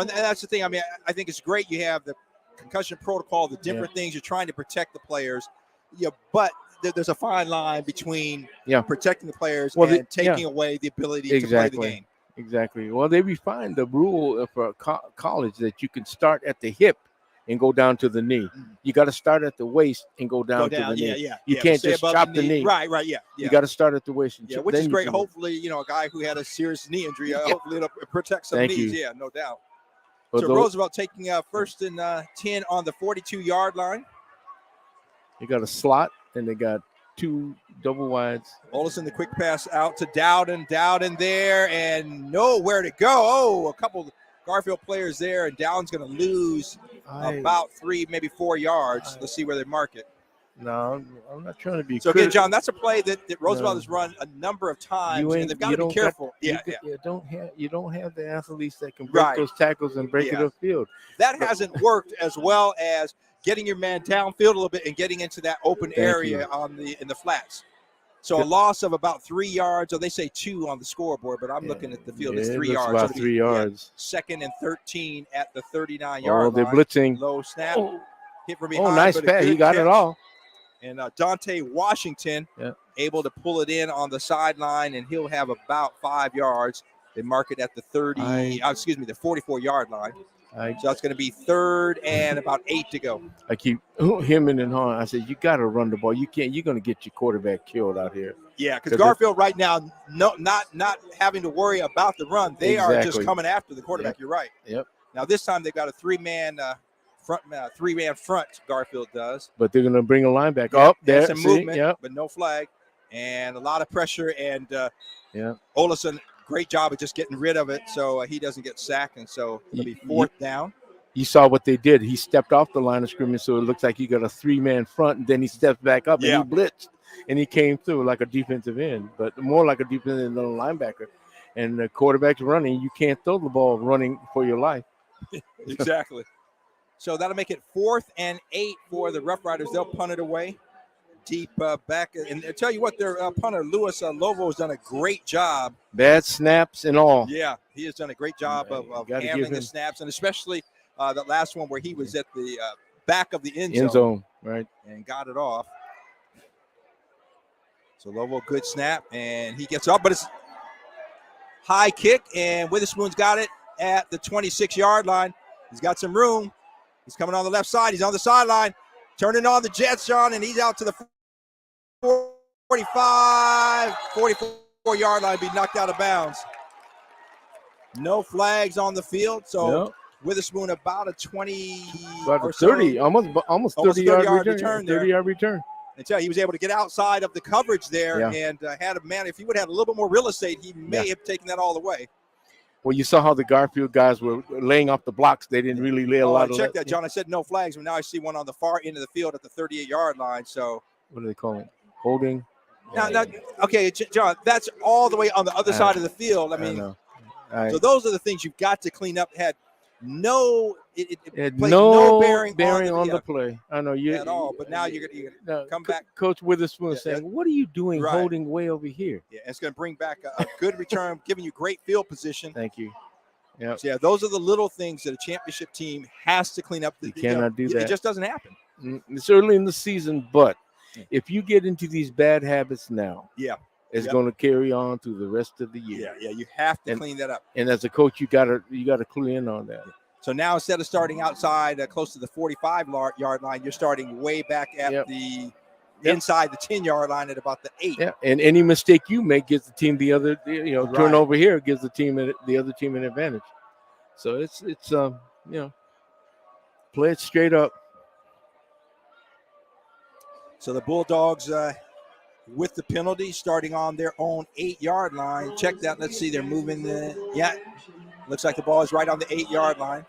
that's the thing. I mean, I think it's great you have the concussion protocol, the different things you're trying to protect the players. Yeah, but there's a fine line between protecting the players and taking away the ability to play the game. Exactly. Well, they refined the rule for college that you can start at the hip and go down to the knee. You got to start at the waist and go down to the knee. You can't just chop the knee. Right. You got to start at the waist. And which is great. Hopefully, a guy who had a serious knee injury, hopefully it'll protect some knees. Yeah, no doubt. But so Roosevelt taking first and 10 on the 42-yard line. They got a slot, and they got 2 double wides. Olson, the quick pass out to Dowden. Dowden there, and nowhere to go. Oh, a couple Garfield players there, and Dowden's going to lose about 3, maybe 4 yards. Let's see where they mark it. No, I'm not trying to be. So again, John, that's a play that Roosevelt has run a number of times, and they've got to be careful. You don't have the athletes that can break those tackles and break it upfield. That hasn't worked as well as getting your man downfield a little bit and getting into that open area in the flats. So a loss of about 3 yards, or they say 2 on the scoreboard, but I'm looking at the field as 3 yards. About 3 yards. 2nd and 13 at the 39-yard line. They're blitzing. Low snap. Hit from behind. Oh, nice pass. He got it all. And Dante Washington able to pull it in on the sideline, and he'll have about 5 yards. They mark it at the 44-yard line. So that's going to be 3rd and about 8 to go. I keep hemming and hawing. I said, you got to run the ball. You can't. You're going to get your quarterback killed out here. Yeah, because Garfield right now, not having to worry about the run. They are just coming after the quarterback. You're right. Yep. Now this time they've got a 3-man front. Garfield does. But they're going to bring a linebacker up there. Some movement, but no flag, and a lot of pressure. And Olson, great job of just getting rid of it so he doesn't get sacked, and so it'll be 4th down. You saw what they did. He stepped off the line of scrimmage, so it looks like he got a 3-man front, and then he stepped back up and he blitzed, and he came through like a defensive end, but more like a defensive end than a linebacker. And the quarterback's running. You can't throw the ball running for your life. Exactly. So that'll make it 4th and 8 for the Rough Riders. They'll punt it away. Deep back, and I tell you what, their punter Luis Lovo has done a great job. Bad snaps and all. Yeah, he has done a great job of handling the snaps, and especially that last one where he was at the back of the end zone, right, and got it off. So Lovo, good snap, and he gets up, but it's high kick, and Witherspoon's got it at the 26-yard line. He's got some room. He's coming on the left side. He's on the sideline, turning on the Jets, John, and he's out to the 44-yard line, be knocked out of bounds. No flags on the field, so Witherspoon about a 20 or 30, almost 30-yard return. 30-yard return. And tell you, he was able to get outside of the coverage there and had a man. If he would have had a little bit more real estate, he may have taken that all the way. Well, you saw how the Garfield guys were laying off the blocks. They didn't really lay a lot of. Check that, John. I said no flags, but now I see one on the far end of the field at the 38-yard line. So what do they call it? Holding. Now, okay, John, that's all the way on the other side of the field. I mean, so those are the things you've got to clean up. Had no bearing on the play. I know you at all, but now you're gonna come back. Coach Witherspoon saying, "What are you doing, holding way over here?" Yeah, it's going to bring back a good return, giving you great field position. Thank you. Yeah, so those are the little things that a championship team has to clean up. You cannot do that. It just doesn't happen. It's early in the season, but if you get into these bad habits now, it's going to carry on through the rest of the year. Yeah, you have to clean that up. And as a coach, you got to clue in on that. So now instead of starting outside close to the 45-yard line, you're starting way back at the inside the 10-yard line at about the 8. Yeah, and any mistake you make gives the team the other, turnover here gives the other team an advantage. So it's play it straight up. So the Bulldogs with the penalty starting on their own 8-yard line. Check that. Let's see. They're moving looks like the ball is right on the 8-yard line.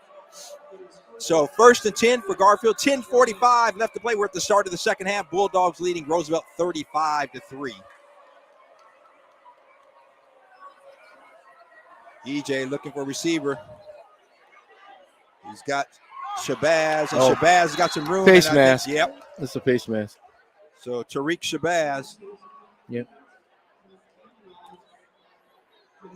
So 1st and 10 for Garfield. 10:45 left to play. We're at the start of the second half. Bulldogs leading Roosevelt 35-3. EJ looking for a receiver. He's got Shabazz, and Shabazz got some room. Face mask. It's a face mask. So Tariq Shabazz. Yep.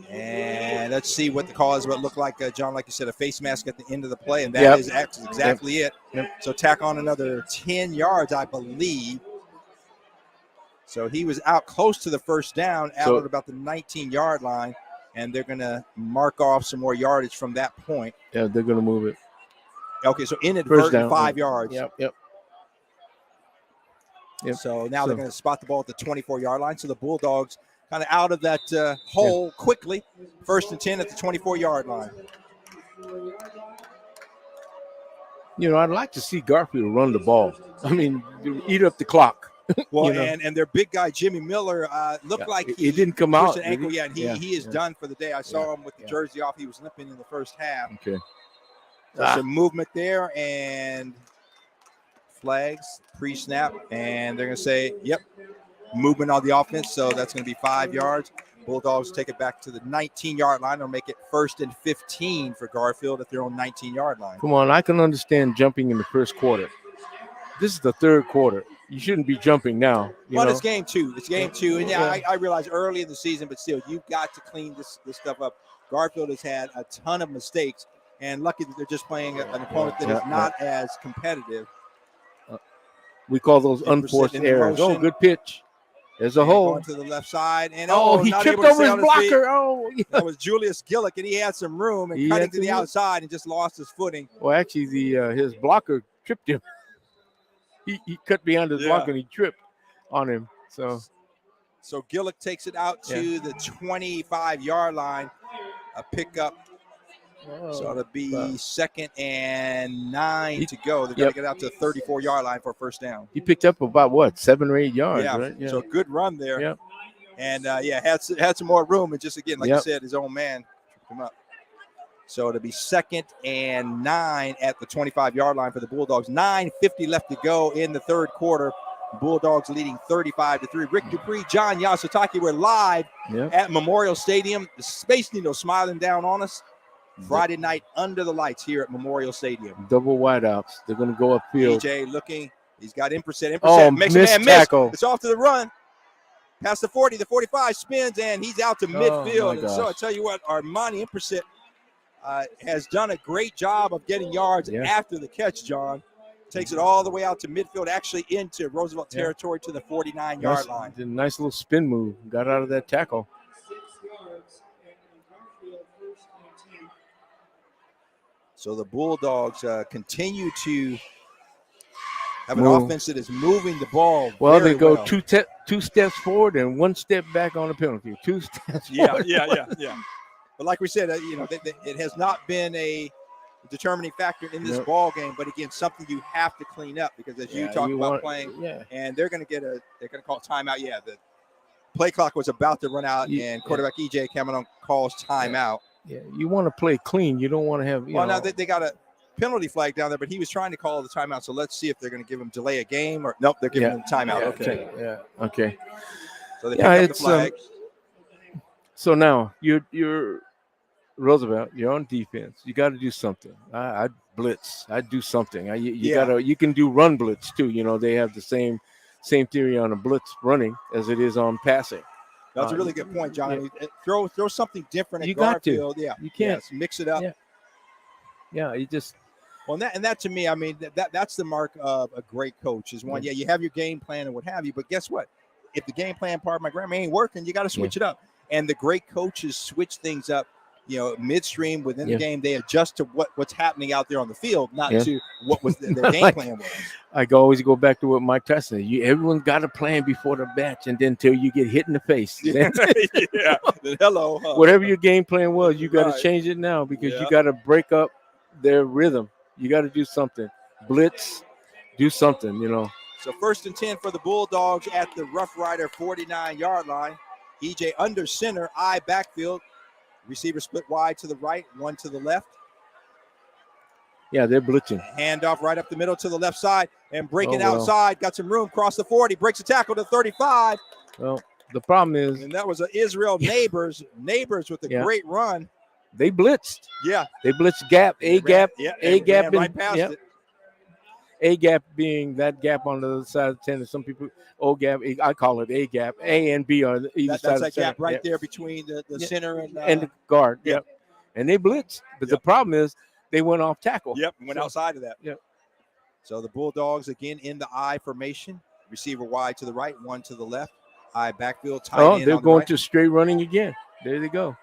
And let's see what the call is. What it looked like, John, like you said, a face mask at the end of the play, and that is exactly it. Yep. So tack on another 10 yards, I believe. So he was out close to the first down, out at about the 19-yard line, and they're going to mark off some more yardage from that point. Yeah, they're going to move it. Okay, so inadvertent 5 yards. Yep. So now they're going to spot the ball at the 24-yard line. So the Bulldogs kind of out of that hole quickly. 1st and 10 at the 24-yard line. I'd like to see Garfield run the ball. I mean, eat up the clock. Well, and their big guy, Jimmy Miller, looked like he didn't come out. An ankle, and he is done for the day. I saw him with the jersey off. He was limping in the first half. Okay. There's some movement there, and flags, pre-snap, and they're going to say, yep, movement on the offense, so that's going to be 5 yards. Bulldogs take it back to the 19-yard line. They'll make it 1st and 15 for Garfield at their own 19-yard line. Come on, I can understand jumping in the first quarter. This is the 3rd quarter. You shouldn't be jumping now. But it's game 2. It's game 2. And I realize early in the season, but still, you've got to clean this stuff up. Garfield has had a ton of mistakes, and lucky that they're just playing an opponent that is not as competitive. We call those unforced errors. Oh, good pitch. There's a hole. Going to the left side. And he tripped over his blocker. That was Julius Gillick, and he had some room and cutting to the outside and just lost his footing. Well, actually, his blocker tripped him. He cut behind his blocker and he tripped on him. So Gillick takes it out to the 25-yard line. A pickup. So it'll be 2nd and 9 to go. They've got to get out to the 34-yard line for a 1st down. He picked up about 7 or 8 yards, right? So a good run there. Yep. And had some more room, and just again, like you said, his own man tripped him up. So it'll be 2nd and 9 at the 25-yard line for the Bulldogs. 9:50 left to go in the 3rd quarter. Bulldogs leading 35-3. Rick Dupree, John Yasutaki, we're live at Memorial Stadium. The Space Needle smiling down on us. Friday night under the lights here at Memorial Stadium. Double wideouts. They're going to go upfield. EJ looking. He's got Imperset. Makes a man miss. It's off to the run. Past the 40, the 45 spins, and he's out to midfield. And so I tell you what, Armani Imperset has done a great job of getting yards after the catch, John. Takes it all the way out to midfield, actually into Roosevelt territory to the 49-yard line. Did a nice little spin move. Got out of that tackle. So the Bulldogs continue to have an offense that is moving the ball. Well, they go 2 steps forward and 1 step back on the penalty. 2 steps forward. Yeah. But like we said, it has not been a determining factor in this ball game. But again, something you have to clean up because as you talk about playing, and they're going to call timeout. Yeah, the play clock was about to run out, and quarterback EJ Cameron calls timeout. Yeah, you want to play clean. You don't want to have. Now they got a penalty flag down there, but he was trying to call the timeout. So let's see if they're going to give him delay a game or nope. They're giving him timeout. Okay. So they pick up the flag. So now you're Roosevelt. You're on defense. You got to do something. I blitz. I do something. You can do run blitz too. They have the same theory on a blitz running as it is on passing. That's a really good point, John. Throw something different at Garfield. Yeah, you can't mix it up. Yeah, you just. Well, and that to me, I mean, that's the mark of a great coach is one. Yeah, you have your game plan and what have you, but guess what? If the game plan part of my grandma ain't working, you got to switch it up. And the great coaches switch things up. Midstream within the game, they adjust to what's happening out there on the field, not to what was their game plan was. I always go back to what Mike Tyson said. Everyone's got a plan before the match, and then until you get hit in the face. Then hello. Whatever your game plan was, you got to change it now because you got to break up their rhythm. You got to do something. Blitz, do something, So 1st and 10 for the Bulldogs at the Rough Rider 49-yard line. EJ under center, I backfield. Receiver split wide to the right, 1 to the left. Yeah, they're blitzing. Handoff right up the middle to the left side and breaking outside. Got some room, cross the 40, breaks a tackle to 35. Well, the problem is. And that was Israel Neighbors. Neighbors with a great run. They blitzed. Yeah. They blitzed gap, A gap. Right past it. A gap being that gap on the other side of the 10. Some people, O gap, I call it A gap. A and B are either side of the center. That's that gap right there between the center and the guard. Yep. And they blitzed. But the problem is they went off tackle. Went outside of that. So the Bulldogs again in the I formation. Receiver wide to the right, 1 to the left. I backfield, tight end. They're going to straight running again. There they go.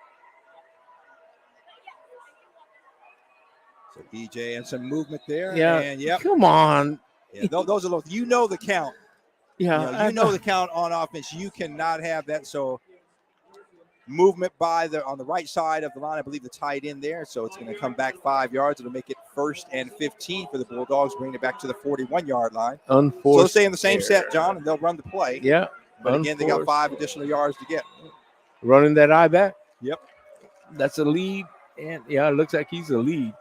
So EJ and some movement there. Yeah. And yep. Come on. Yeah, those are those. You know the count. Yeah. You know the count on offense. You cannot have that. So movement on the right side of the line. I believe the tight end there. So it's going to come back 5 yards. It'll make it 1st and 15 for the Bulldogs, bringing it back to the 41-yard line. So they'll stay in the same set, John, and they'll run the play. Yeah. But again, they got 5 additional yards to get. Running that eye back. Yep. That's a lead. And yeah, it looks like he's a lead.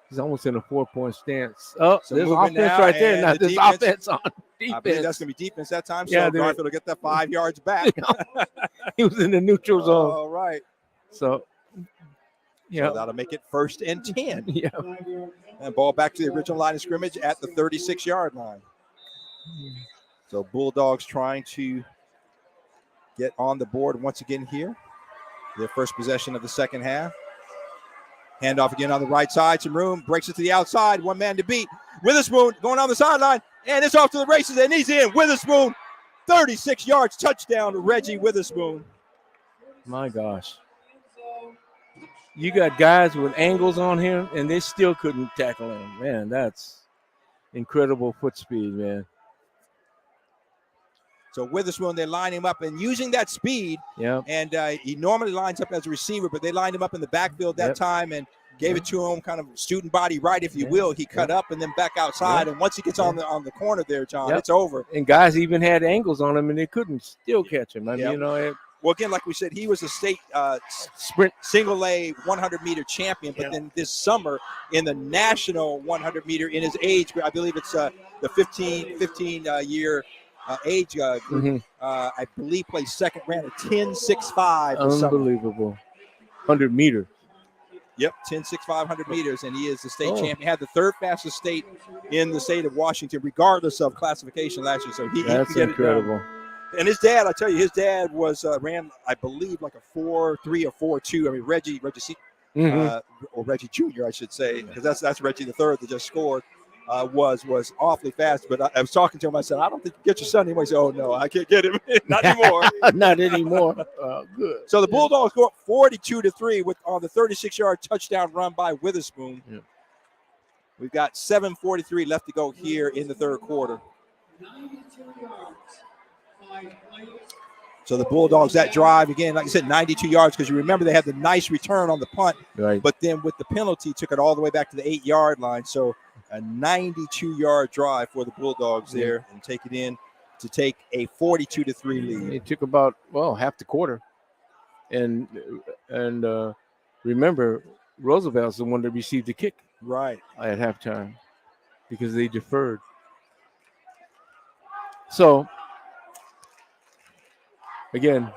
He's almost in a 4-point stance. Oh, so there's offense right there. Now there's offense on defense. I believe that's going to be defense that time. So Garfield will get that 5 yards back. He was in the neutral zone. All right. So, yeah. So that'll make it 1st and 10. Yeah. And ball back to the original line of scrimmage at the 36-yard line. So Bulldogs trying to get on the board once again here. Their first possession of the second half. Handoff again on the right side. Some room. Breaks it to the outside. One man to beat. Witherspoon going on the sideline. And it's off to the races. And he's in. Witherspoon. 36 yards. Touchdown to Reggie Witherspoon. My gosh. You got guys with angles on him, and they still couldn't tackle him. Man, that's incredible foot speed, man. So Witherspoon, they line him up and using that speed. Yeah. And he normally lines up as a receiver, but they lined him up in the backfield that time and gave it to him, kind of student body right, if you will. He cut up and then back outside. And once he gets on the corner there, John, it's over. And guys even had angles on him, and they couldn't still catch him. I mean, you know. Well, again, like we said, he was a state sprint single A 100-meter champion. But then this summer in the national 100-meter in his age group, I believe it's the 15-year age group, I believe played second, ran a 10.65. Unbelievable. 100 meters. Yep, 10.65, 100 meters, and he is the state champion. He had the 3rd fastest state in the state of Washington, regardless of classification last year. So that's incredible. And his dad, I tell you, his dad ran, I believe, like a 4.3 or 4.2. I mean, Reggie or Reggie Jr., I should say, because that's Reggie the third that just scored. Was awfully fast, but I was talking to him. I said, "I don't think you get your son anymore." He said, "Oh no, I can't get him, not anymore." Not anymore. Good. So the Bulldogs go up 42-3 on the 36-yard touchdown run by Witherspoon. Yeah. We've got 7:43 left to go here in the third quarter. So the Bulldogs, that drive, again, like I said, 92 yards, because you remember they had the nice return on the punt, right? But then with the penalty, took it all the way back to the 8-yard line. So a 92-yard drive for the Bulldogs there, and take it in to take a 42-3 lead. It took about, half the quarter. And remember, Roosevelt's the one that received the kick. Right. At halftime because they deferred. So, again.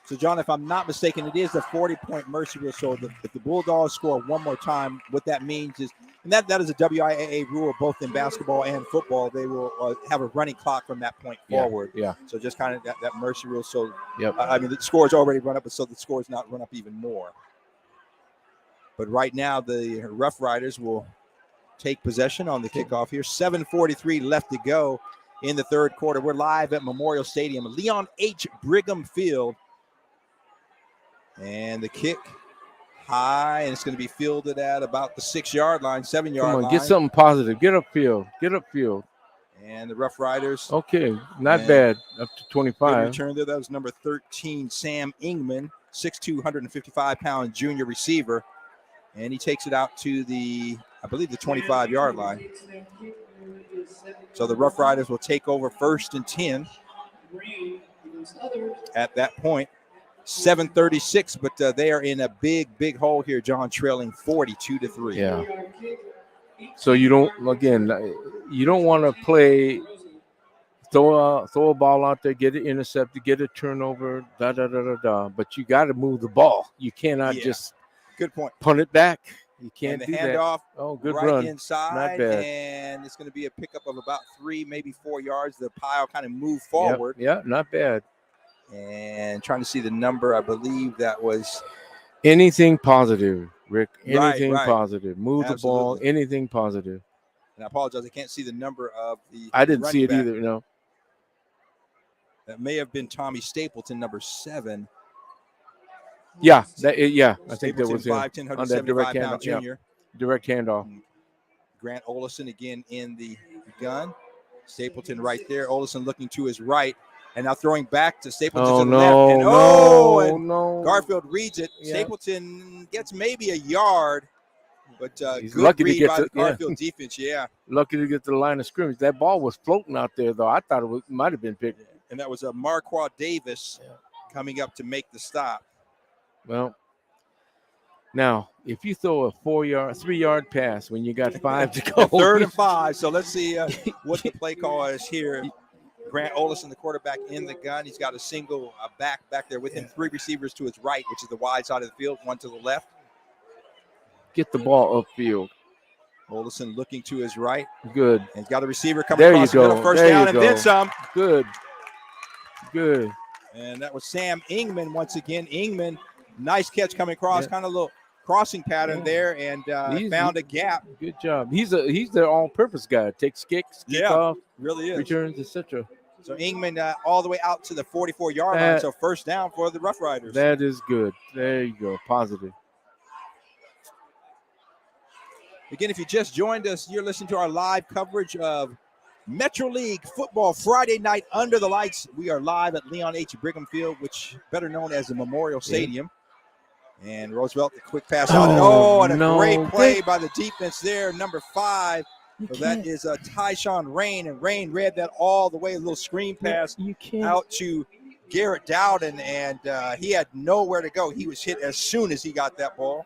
So, John, if I'm not mistaken, it is a 40-point mercy rule. So if the Bulldogs score one more time, what that means is, and that is a WIAA rule both in basketball and football, they will have a running clock from that point forward. Yeah. So just kind of that mercy rule. So, I mean, the score's already run up, but so the score's not run up even more. But right now, the Rough Riders will take possession on the kickoff here. 7:43 left to go in the third quarter. We're live at Memorial Stadium, Leon H. Brigham Field. And the kick high, and it's going to be fielded at about the 6-yard line, 7-yard line. Get something positive. Get upfield. And the Rough Riders. Okay, not bad. Up to 25. Return there. That was number 13, Sam Ingman, 6'2", 155-pound junior receiver. And he takes it out to the 25-yard line. So the Rough Riders will take over 1st and 10 at that point. 7:36, but they are in a big hole here, John, trailing 42-3. Yeah. So you don't want to play, throw a ball out there, get it intercepted, get a turnover, but you got to move the ball. You cannot just good point punt it back. You can't and the do handoff that. Oh, good right run. Inside, not bad. And it's going to be a pickup of about 3, maybe 4 yards. The pile kind of moved forward. Yeah, not bad. And trying to see the number, I believe that was anything positive, Rick. Anything right. positive. Move the ball. Anything positive. And I apologize, I can't see the number of the. I didn't see it back. either. No. That may have been Tommy Stapleton, number 7. Yeah, I think that was him. 5'10", On that direct 175-pound handoff. junior. Yeah. Direct handoff. Grant Olison again in the gun. Stapleton right there. Olison looking to his right. And now throwing back to Stapleton to the left. And Garfield reads it. Yeah. Stapleton gets maybe a yard. But good read by the Garfield defense, Lucky to get to the line of scrimmage. That ball was floating out there, though. I thought it might have been picked. And that was a Marquand Davis coming up to make the stop. Well, now, if you throw a 3-yard pass when you got 5 to go. 3rd and 5. So let's see what the play call is here. Grant Olison, the quarterback, in the gun. He's got a single back there with him. 3 receivers to his right, which is the wide side of the field, 1 to the left. Get the ball upfield. Olison looking to his right. Good. And he's got a receiver coming across the middle. First down and then some. Good. And that was Sam Ingman once again. Ingman, nice catch coming across, kind of a little crossing pattern there, and found a gap. Good job. He's their all-purpose guy. Takes kicks, kickoff, really is. Returns, etc. So Ingman all the way out to the 44-yard line. So first down for the Rough Riders. That is good. There you go. Positive. Again, if you just joined us, you're listening to our live coverage of Metro League football Friday night under the lights. We are live at Leon H. Brigham Field, which better known as the Memorial Stadium. And Roosevelt, the quick pass out. And a great play by the defense there, number 5. So that is Tyshawn Rain, and Rain read that all the way, a little screen pass out to Garrett Dowden, and he had nowhere to go. He was hit as soon as he got that ball.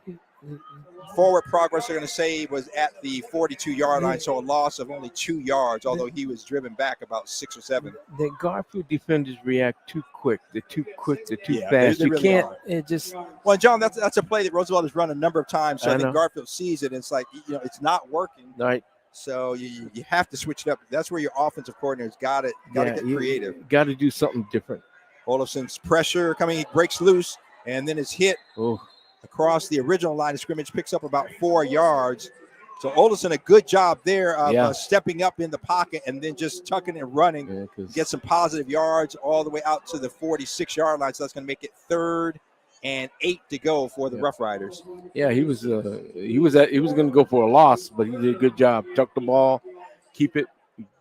Forward progress, they're going to say, was at the 42-yard line, so a loss of only 2 yards, although he was driven back about 6 or 7. The Garfield defenders react too quick. They're too quick. They're too fast. You really can't. It just. Well, John, that's a play that Roosevelt has run a number of times. So I think Garfield sees it, and it's like, it's not working. Right. So you have to switch it up. That's where your offensive coordinator's got to get creative. Got to do something different. Olison's pressure coming, he breaks loose, and then is hit. Across the original line of scrimmage, picks up about 4 yards. So Olison, a good job there of stepping up in the pocket and then just tucking and running, get some positive yards all the way out to the 46-yard line. So that's going to make it 3rd and 8 to go for the Rough Riders. Yeah, he was going to go for a loss, but he did a good job. Tuck the ball, keep it,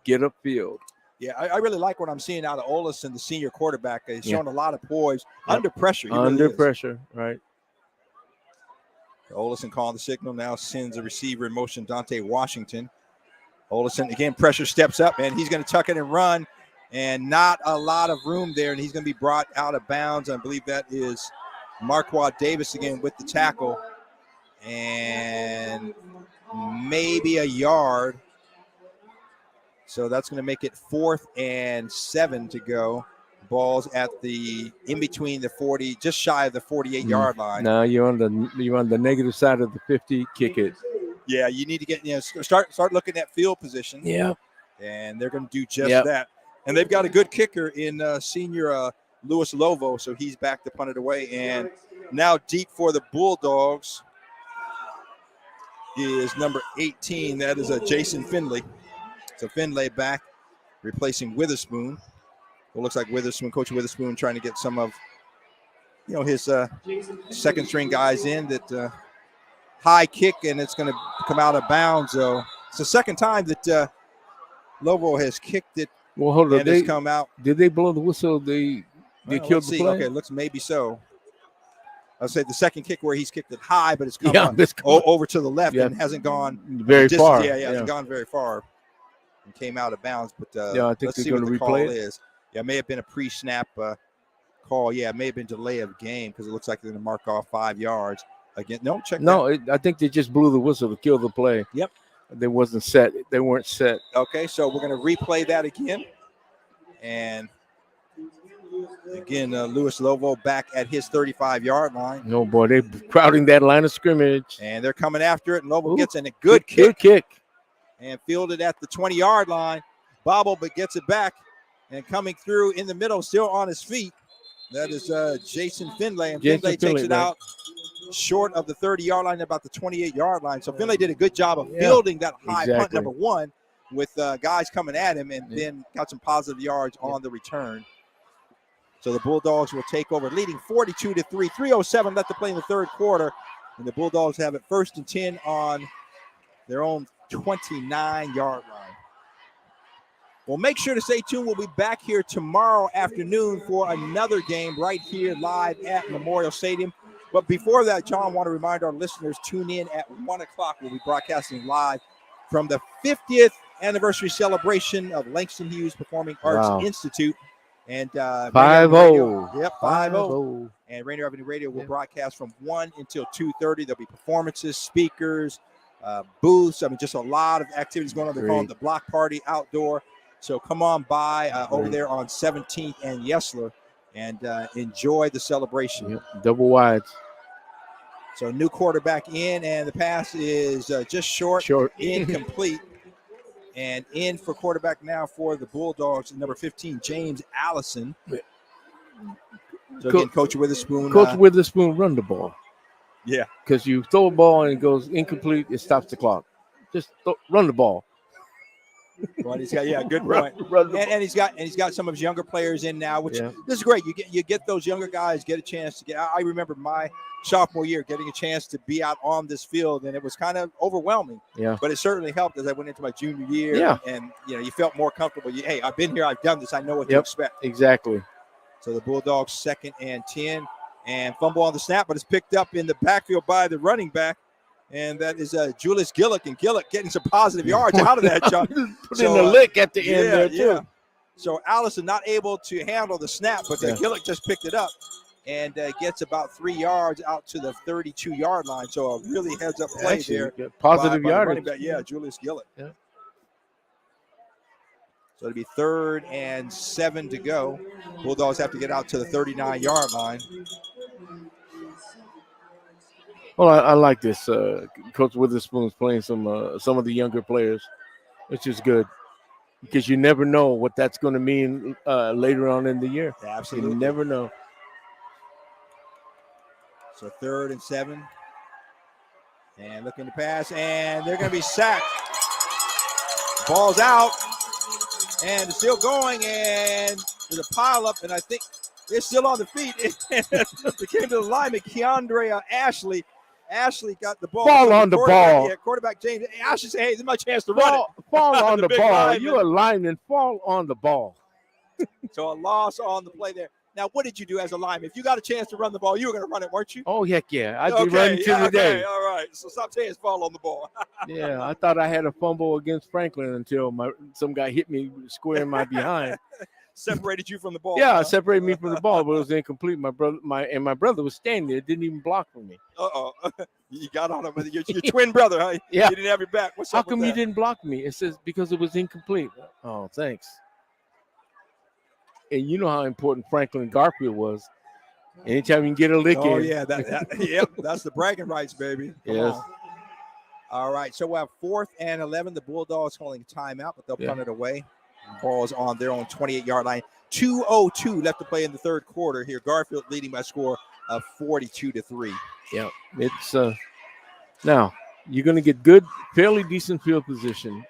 get upfield. Yeah, I really like what I'm seeing out of Olison, the senior quarterback. He's showing a lot of poise under pressure. Under pressure, right. Olison calling the signal, now sends a receiver in motion, Dante Washington. Olison, again, pressure steps up, and he's going to tuck it and run, and not a lot of room there, and he's going to be brought out of bounds. I believe that is Marquand Davis again with the tackle, and maybe a yard. So that's going to make it 4th and 7 to go. Balls at the in between the 40, just shy of the 48-yard line. Now you're on the negative side of the 50. Kick it. Yeah, you need to get start looking at field position. Yeah, and they're going to do just that. And they've got a good kicker in senior Louis Lovo, so he's back to punt it away. And now deep for the Bulldogs is number 18. That is Jason Finley. So Finley back, replacing Witherspoon. It looks like Coach Witherspoon trying to get some of, his second string guys in. That high kick, and it's going to come out of bounds. So it's the second time that Lovo has kicked it. Well, hold on. It's come out. Did they blow the whistle? They killed the play? Okay, looks maybe so. I'll say the second kick where he's kicked it high, but it's come over to the left and hasn't gone very far. Hasn't gone very far. And came out of bounds, but I think let's see what the call is. Yeah, it may have been a pre-snap call. Yeah, it may have been delay of game because it looks like they're going to mark off 5 yards. Again, I think they just blew the whistle to kill the play. Yep. They wasn't set. They weren't set. Okay, so we're going to replay that again. And again, Louis Lovo back at his 35-yard line. No, boy, they're crowding that line of scrimmage. And they're coming after it, and Lovo gets in a good kick. Good kick. And fielded at the 20-yard line. Bobble, but gets it back. And coming through in the middle, still on his feet, that is Jason Finlay. And Finlay takes it out short of the 30-yard line, about the 28-yard line. So Finlay did a good job of fielding that high punt, number 1, with guys coming at him, and then got some positive yards on the return. So the Bulldogs will take over, leading 42-3. 3:07 left to play in the third quarter. And the Bulldogs have it 1st and 10 on their own 29-yard line. Well, make sure to stay tuned. We'll be back here tomorrow afternoon for another game right here live at Memorial Stadium. But before that, John, I want to remind our listeners, tune in at 1 o'clock. We'll be broadcasting live from the 50th anniversary celebration of Langston Hughes Performing Arts Institute. And 5-0. Yep, 5-0. And Rainier Avenue Radio will broadcast from 1 until 2:30. There'll be performances, speakers, booths. I mean, just a lot of activities going on. They're calling the block party outdoor. So come on by over there on 17th and Yesler and enjoy the celebration. Yep. Double wides. So new quarterback in, and the pass is just short, incomplete. And in for quarterback now for the Bulldogs, number 15, James Allison. So again, Coach Witherspoon. Coach Witherspoon, run the ball. Yeah. Because you throw a ball and it goes incomplete, it stops the clock. Just run the ball. Well, he's got good point. And he's got some of his younger players in now, which this is great. You get those younger guys get a chance to get. I remember my sophomore year getting a chance to be out on this field, and it was kind of overwhelming. Yeah. But it certainly helped as I went into my junior year. Yeah. And you felt more comfortable. Hey, I've been here, I've done this, I know what to expect. Exactly. So the Bulldogs 2nd and 10, and fumble on the snap, but it's picked up in the backfield by the running back. And that is Julius Gillick, and Gillick getting some positive yards out of that, John. Put in a lick at the end there, too. Yeah. So Allison not able to handle the snap, but Gillick just picked it up and gets about 3 yards out to the 32-yard line. So a really heads-up play there. Positive yardage. Yeah, Julius Gillick. Yeah. So it'll be 3rd and 7 to go. Bulldogs have to get out to the 39-yard line. Well, I like this. Coach Witherspoon's playing some of the younger players, which is good because you never know what that's going to mean later on in the year. Yeah, absolutely. You never know. So 3rd and 7. And looking to pass, and they're going to be sacked. Ball's out, and it's still going, and there's a pile up, and I think they're still on the feet. They came to the lineman, Keandre Ashley. Ashley got the ball. Fall on the ball. Yeah, quarterback James. Ashley said, hey, this is my chance to run it. Fall on the ball. Lineman. You're a lineman. Fall on the ball. So a loss on the play there. Now, what did you do as a lineman? If you got a chance to run the ball, you were going to run it, weren't you? Oh, heck yeah. I'd be running to the day. All right. So stop saying it's fall on the ball. Yeah, I thought I had a fumble against Franklin until some guy hit me square in my behind. Separated you from the ball. Yeah, separated me from the ball, but it was incomplete. My brother was standing there, didn't even block for me. You got on him with your twin brother, huh? Yeah. You didn't have your back. What's How up come with you that? didn't block me? It says because it was incomplete. Oh, thanks. And you know how important Franklin Garfield was. Anytime you can get a lick in. Oh, yeah. Yep, that's the bragging rights, baby. Come on. All right, so we'll have 4th and 11. The Bulldogs calling a timeout, but they'll punt it away. Ball's on their own 28-yard line. 2:02 left to play in the third quarter here. Garfield leading by a score of 42-3. Yeah, it's now you're going to get good, fairly decent field position.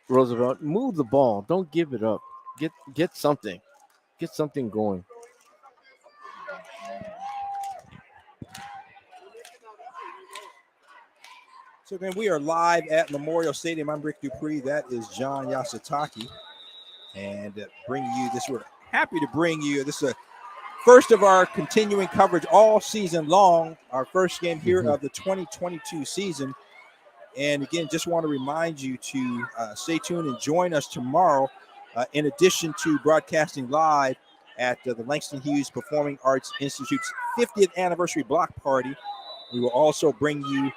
Roosevelt, move the ball. Don't give it up. Get something. Get something going. So again, we are live at Memorial Stadium. I'm Rick Dupree. That is John Yasutaki. And we're happy to bring you, this is a first of our continuing coverage all season long, our first game here of the 2022 season. And again, just want to remind you to stay tuned and join us tomorrow. In addition to broadcasting live at the Langston Hughes Performing Arts Institute's 50th anniversary block party, we will also bring you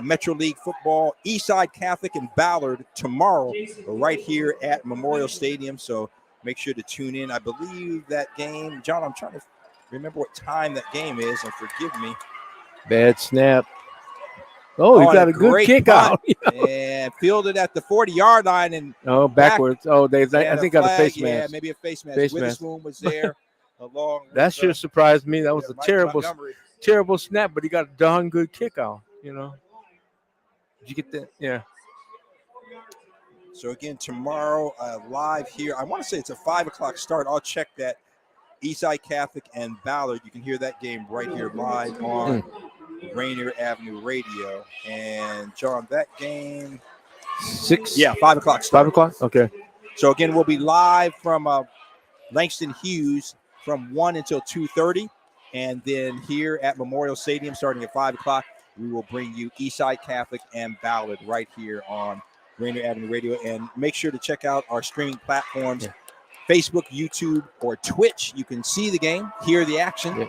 Metro League football, Eastside Catholic and Ballard tomorrow right here at Memorial Stadium. So make sure to tune in. I believe that game, John, I'm trying to remember what time that game is, and forgive me. Bad snap. Oh, he got a good kick out. And fielded at the 40-yard line. And backwards. I think got a face mask. Yeah, maybe a face mask. Witherspoon was there along with, that should have surprised me. That was a Mike terrible snap, but he got a darn good kick out, Did you get that? Yeah. So again, tomorrow live here. I want to say it's a 5 o'clock start. I'll check that Eastside Catholic and Ballard. You can hear that game right here live on Rainier Avenue Radio. And John, that game 6. Yeah, 5 o'clock start. 5 o'clock. Okay. So again, we'll be live from Langston Hughes from 1 until 2:30, and then here at Memorial Stadium starting at 5 o'clock, we will bring you Eastside Catholic and Ballard right here on Rainier Avenue Radio. And make sure to check out our streaming platforms, Facebook, YouTube, or Twitch. You can see the game, hear the action. Yeah.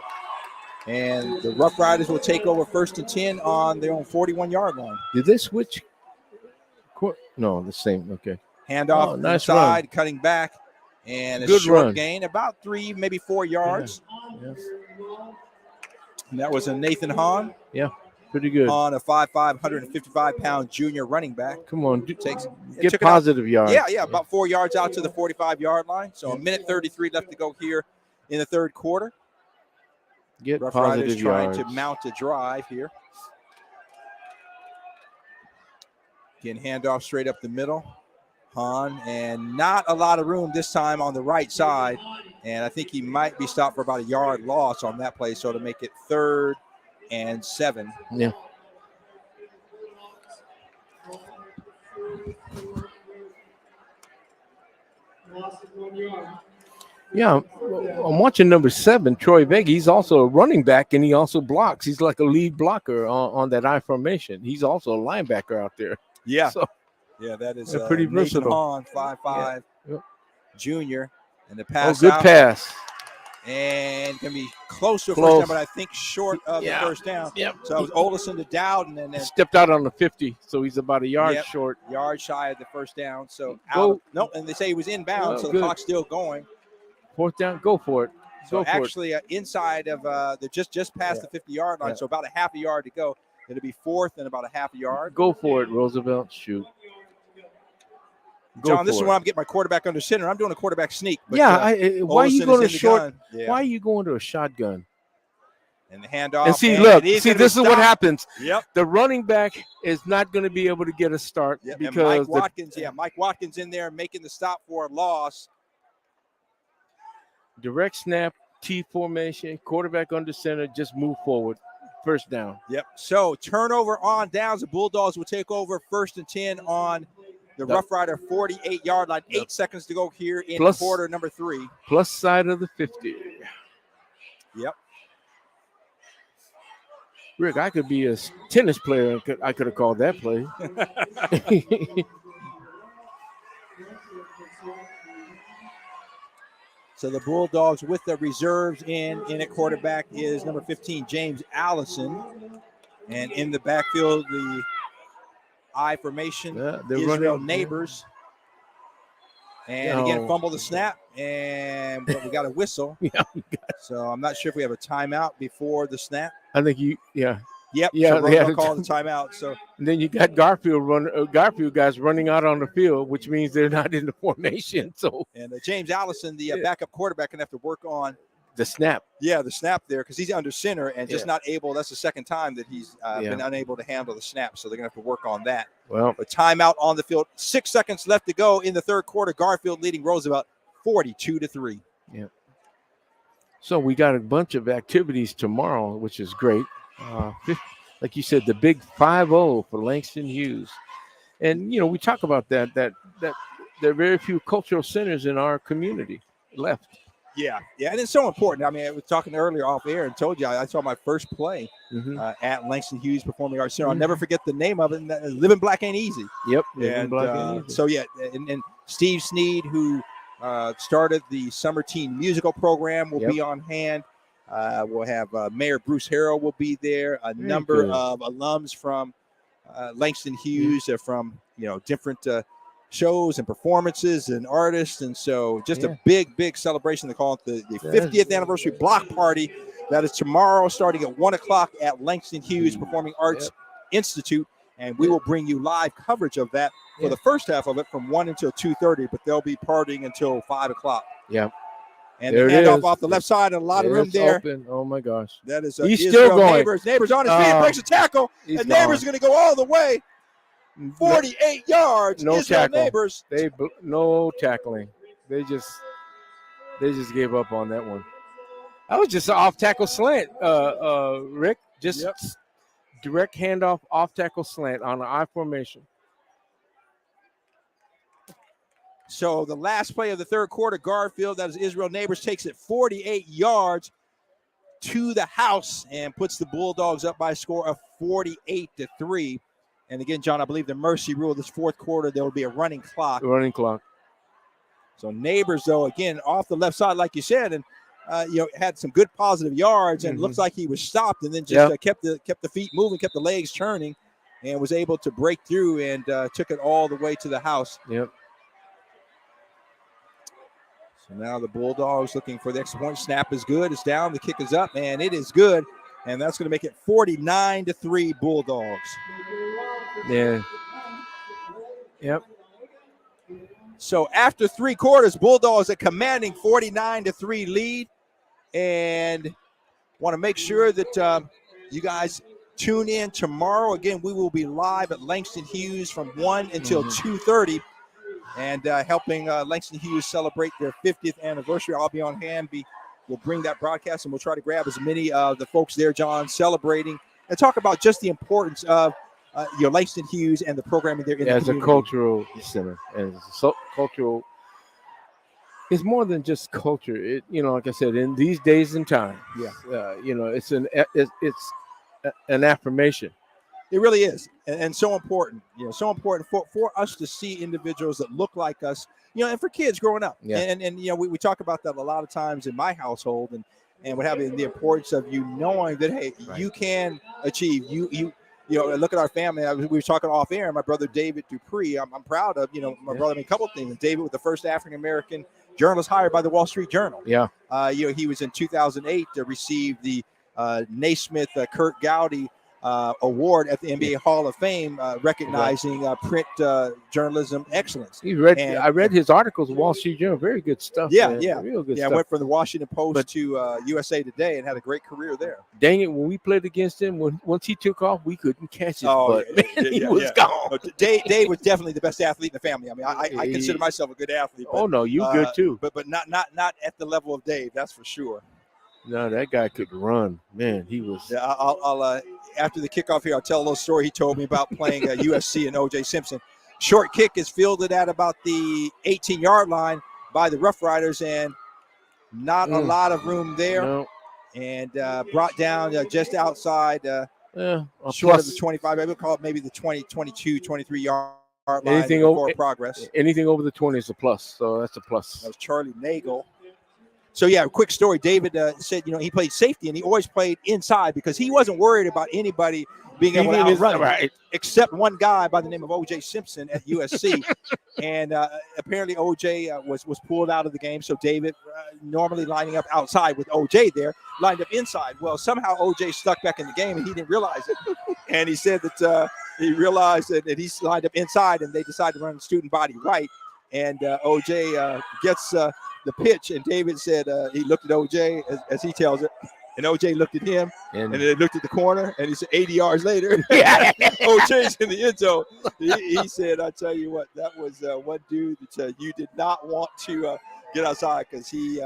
And the Rough Riders will take over 1st and 10 on their own 41-yard line. Did they switch? No, the same. Okay. Handoff nice inside, run. Cutting back, and a Good short run. gain, about 3, maybe 4 yards. Yeah. Yes. And that was a Nathan Hahn. Yeah, pretty good. On a 5'5", 155-pound junior running back. Come on, Get positive yards. Yeah, about 4 yards out to the 45-yard line. So a minute 33 left to go here in the third quarter. Get Rough positive Riders yards. trying to mount a drive here. Again, handoff straight up the middle. Hahn, and not a lot of room this time on the right side. And I think he might be stopped for about a yard loss on that play. So to make it 3rd and 7. Yeah. Yeah, I'm watching number 7, Troy Vega. He's also a running back, and he also blocks. He's like a lead blocker on that I formation. He's also a linebacker out there. Yeah. So, yeah, that is pretty Nathan versatile. Hahn, 5'5", yeah. junior. And the pass good out. pass. And can be close to a Close. first down, but I think short of the first down. Yep. So it was Olison to Dowden, and then Stepped out on the 50, so he's about a yard short. Yard shy of the first down. So Go. and they say he was inbound, so the Good. clock's still going. 4th down, go for it. So Go for actually, inside of the just past the 50-yard line, so about a half a yard to go. It'll be 4th and about a half a yard. Go for it, Roosevelt. Shoot. Go John, this for is when I'm getting my quarterback under center. I'm doing a quarterback sneak. But, why are you Olison going is to in the short? gun. Yeah. Why are you going to a shotgun? And the handoff. And see, this is what happens. Yep. The running back is not going to be able to get a start because and Mike Watkins in there making the stop for a loss. Direct snap, T formation, quarterback under center, just move forward. First down. Yep. So turnover on downs. The Bulldogs will take over 1st and 10 on the Rough Rider 48-yard line. 8 seconds to go here in quarter number 3. Plus side of the 50. Yep. Rick, I could be a tennis player. I could have called that play. So the Bulldogs with the reserves in at quarterback is number 15, James Allison. And in the backfield, the I formation, Israel Neighbors. And again, fumble the snap, but we got a whistle. So I'm not sure if we have a timeout before the snap. I think Yep. So we're going to call the timeout. So and then you got Garfield guys running out on the field, which means they're not in the formation. So James Allison, the backup quarterback, can have to work on the snap. Yeah, the snap there because he's under center and just not able. That's the second time that he's been unable to handle the snap. So they're going to have to work on that. Well, a timeout on the field. 6 seconds left to go in the third quarter. Garfield leading Roosevelt 42-3. Yeah. So we got a bunch of activities tomorrow, which is great. Like you said, the big 5-0 for Langston Hughes. And, we talk about that there are very few cultural centers in our community left. Yeah, and it's so important. I mean, I was talking earlier off air and told you I saw my first play at Langston Hughes Performing Arts Center. I'll never forget the name of it. Living Black Ain't Easy. Yep, Living Black Ain't Easy. So, and Steve Sneed, who started the Summer Teen Musical Program, will be on hand. We'll have Mayor Bruce Harrell will be there. A number of alums from Langston Hughes from different shows and performances and artists, and so just a big celebration. They call it the 50th anniversary block party. That is tomorrow, starting at 1:00 at Langston Hughes Performing Arts Institute, and we will bring you live coverage of that for the first half of it from 1 until 2:30. But they'll be partying until 5:00. Yeah. And the handoff off the left side, and a lot of room there. Open. Oh my gosh! That is he's still going. Neighbors on his feet, breaks a tackle, and Neighbors is going to go all the way. 48 yards. No tackle. Neighbors. No tackling. They just gave up on that one. That was just an off-tackle slant, Rick. Just direct handoff, off-tackle slant on an I formation. So the last play of the third quarter, Garfield, that is Israel Neighbors, takes it 48 yards to the house and puts the Bulldogs up by a score of 48-3. And again, John, I believe the mercy rule this fourth quarter, there will be a running clock. Running clock. So Neighbors, though, again, off the left side, like you said, and had some good positive yards, and looks like he was stopped, and then just kept the feet moving, kept the legs turning, and was able to break through and took it all the way to the house. Yep. So now the Bulldogs looking for the extra point. Snap is good. It's down. The kick is up, and it is good. And that's going to make it 49-3 Bulldogs. Yeah. Yep. So after three quarters, Bulldogs are commanding 49-3 lead. And want to make sure that you guys tune in tomorrow. Again, we will be live at Langston Hughes from 1 until 2:30. And helping Langston Hughes celebrate their 50th anniversary. I'll be on hand. We'll bring that broadcast, and we'll try to grab as many of the folks there, John, celebrating and talk about just the importance of Langston Hughes and the programming there in the as community. a cultural center, as cultural. It's more than just culture. It, like I said, in these days and times, it's an affirmation. It really is, and so important. So important for us to see individuals that look like us. And for kids growing up. Yeah. And we talk about that a lot of times in my household, and what have you, the importance of knowing that hey, you can achieve. You look at our family. We were talking off air. My brother David Dupree. I'm proud of my brother. A couple of things. David was the first African American journalist hired by the Wall Street Journal. Yeah. He was in 2008 to receive the Naismith Kurt Gowdy award at the NBA Hall of Fame, recognizing print journalism excellence. I read his articles in Wall Street Journal. Very good stuff. Yeah, man. yeah, real good yeah. stuff. I went from the Washington Post to USA Today and had a great career there. Dang it! When we played against him, once he took off, we couldn't catch his butt. He was gone. No, Dave was definitely the best athlete in the family. I mean, I consider myself a good athlete. But, no, you good too. But not at the level of Dave. That's for sure. No, that guy could run. Man, he was. Yeah, I'll after the kickoff here, I'll tell a little story he told me about playing USC and O.J. Simpson. Short kick is fielded at about the 18-yard line by the Rough Riders, and not a lot of room there. No. And brought down just outside, short of the 25. I would call it maybe the 20, 22, 23-yard line for progress. Anything over the 20 is a plus, so that's a plus. That was Charlie Nagel. So, yeah, quick story. David said, he played safety, and he always played inside because he wasn't worried about anybody being able to outrun him, except one guy by the name of O.J. Simpson at USC. And apparently O.J. was pulled out of the game. So David, normally lining up outside with O.J. there, lined up inside. Well, somehow O.J. stuck back in the game, and he didn't realize it. And he said that he realized that he's lined up inside, and they decided to run the student body right. And O.J. gets the pitch, and David said he looked at O.J. as he tells it, and O.J. looked at him, and then they looked at the corner, and he said 80 yards later, O.J.'s in the end zone. He said, I tell you what, that was one dude that you did not want to get outside because he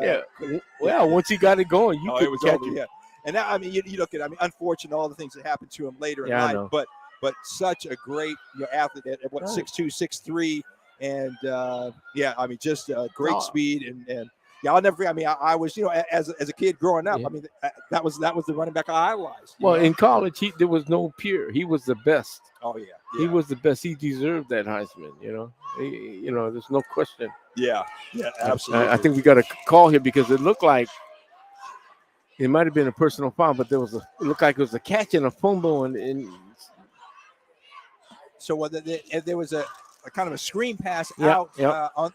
once he got it going, you could catch it. Yeah. And now, I mean, you look at, unfortunate all the things that happened to him later in life, but such a great athlete at 6'2", 6'3", and just great speed and I'll never forget. I mean, I was as a kid growing up. I mean, that was the running back I idolized. Well, in college, there was no peer. He was the best. Oh yeah, he was the best. He deserved that Heisman. There's no question. Yeah, absolutely. I think we got a call here because it looked like it might have been a personal foul, but it looked like it was a catch and a fumble and so there was a kind of a screen pass out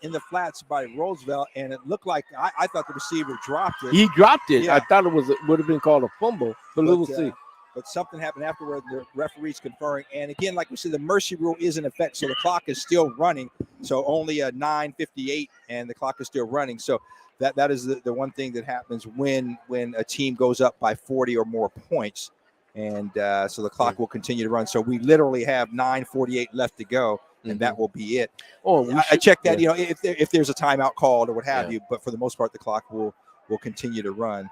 in the flats by Roosevelt, and it looked like I thought the receiver dropped it. He dropped it. Yeah. I thought it would have been called a fumble, but we'll see. But something happened afterward. The referee's conferring, and again, like we said, the mercy rule is in effect, so the clock is still running. So only 9:58, and the clock is still running. So that is the one thing that happens when a team goes up by 40 or more points, and so the clock will continue to run. So we literally have 9:48 left to go. And that will be it. I checked that, if there's a timeout called or what have you, but for the most part, the clock will continue to run.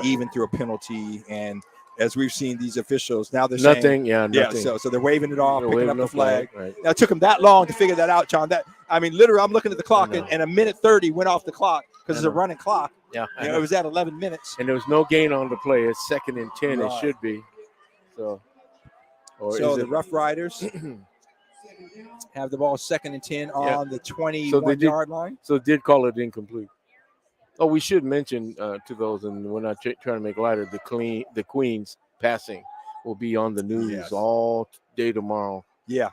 even through a penalty. And as we've seen, these officials now they're nothing. saying, Nothing. So they're waving it off, picking up the flag. Right. Now it took them that long to figure that out, John. Literally, I'm looking at the clock, and a minute 30 went off the clock because it's a running clock. Yeah, it was at 11 minutes, and there was no gain on the play. It's 2nd and 10. It should be. So the Rough Riders have the ball 2nd and 10 on the 21-yard line. So did call it incomplete. Oh, we should mention to those, and we're not trying to make lighter. The Queens passing will be on the news all day tomorrow. Yeah.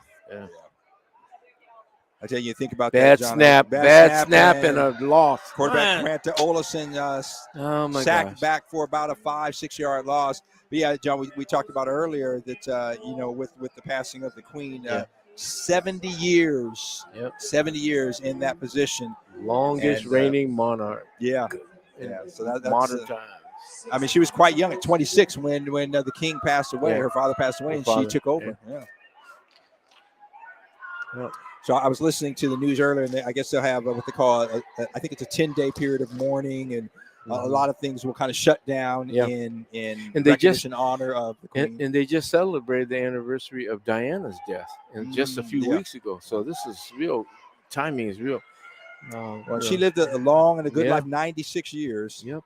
I tell you, think about bad that, John. Bad snap and a loss. Quarterback Grant Olafson sacked back for about a 5-6 yard loss. But yeah, John, we talked about earlier that with the passing of the Queen, 70 years. 70 years in that position. Longest reigning monarch. Yeah. So that's modern times. I mean, she was quite young at 26 when the king passed away. Her father passed away, and she took over. So I was listening to the news earlier, and I guess they'll have what they call I think it's a 10-day period of mourning, and a lot of things will kind of shut down in recognition honor of the Queen. And they just celebrated the anniversary of Diana's death just a few weeks ago. So this is real. Timing is real. She lived a long and a good life, 96 years. Yep.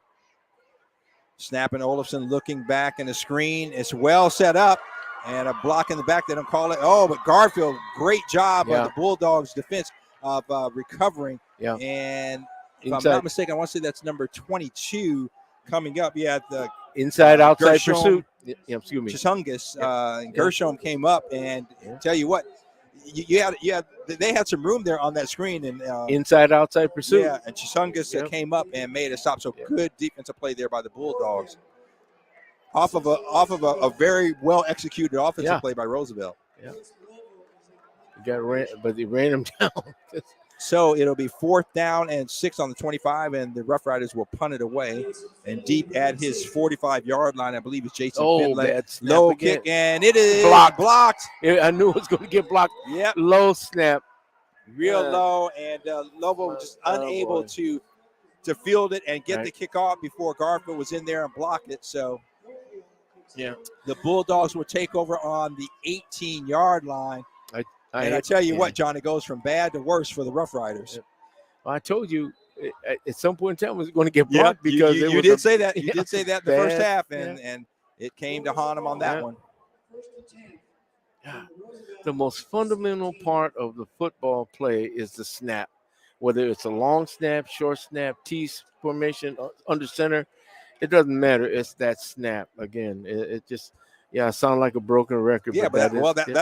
Snap and Olafson looking back in the screen. It's well set up. And a block in the back, they don't call it. Oh, but Garfield, great job of the Bulldogs' defense of recovering. Yeah. And if I'm not mistaken, I want to say that's number 22 coming up. Yeah, the inside-outside pursuit. Yeah, excuse me. Chisungus and Gershom came up, and tell you what, they had some room there on that screen. And inside-outside pursuit. Yeah, and Chisungus came up and made a stop. So good defensive play there by the Bulldogs. Off of a very well executed offensive play by Roosevelt. Yeah. But they ran him down. So it'll be 4th down and 6 on the 25, and the Rough Riders will punt it away. And deep at his 45-yard line, I believe it's Jason Finlay. Low kick, and it is blocked. I knew it was going to get blocked. Yep. Low snap. Real low, and Lobo was just unable to field it and get the kickoff before Garfield was in there and blocked it. So the Bulldogs will take over on the 18-yard line. I tell you what, John, it goes from bad to worse for the Rough Riders. Well, I told you at some point in time it was going to get blocked because you did say that. You did say that in the first half, and it came to haunt them on that one. The most fundamental part of the football play is the snap, whether it's a long snap, short snap, T formation, under center. It doesn't matter. It's that snap again. It just. Yeah, it sounds like a broken record. Yeah, but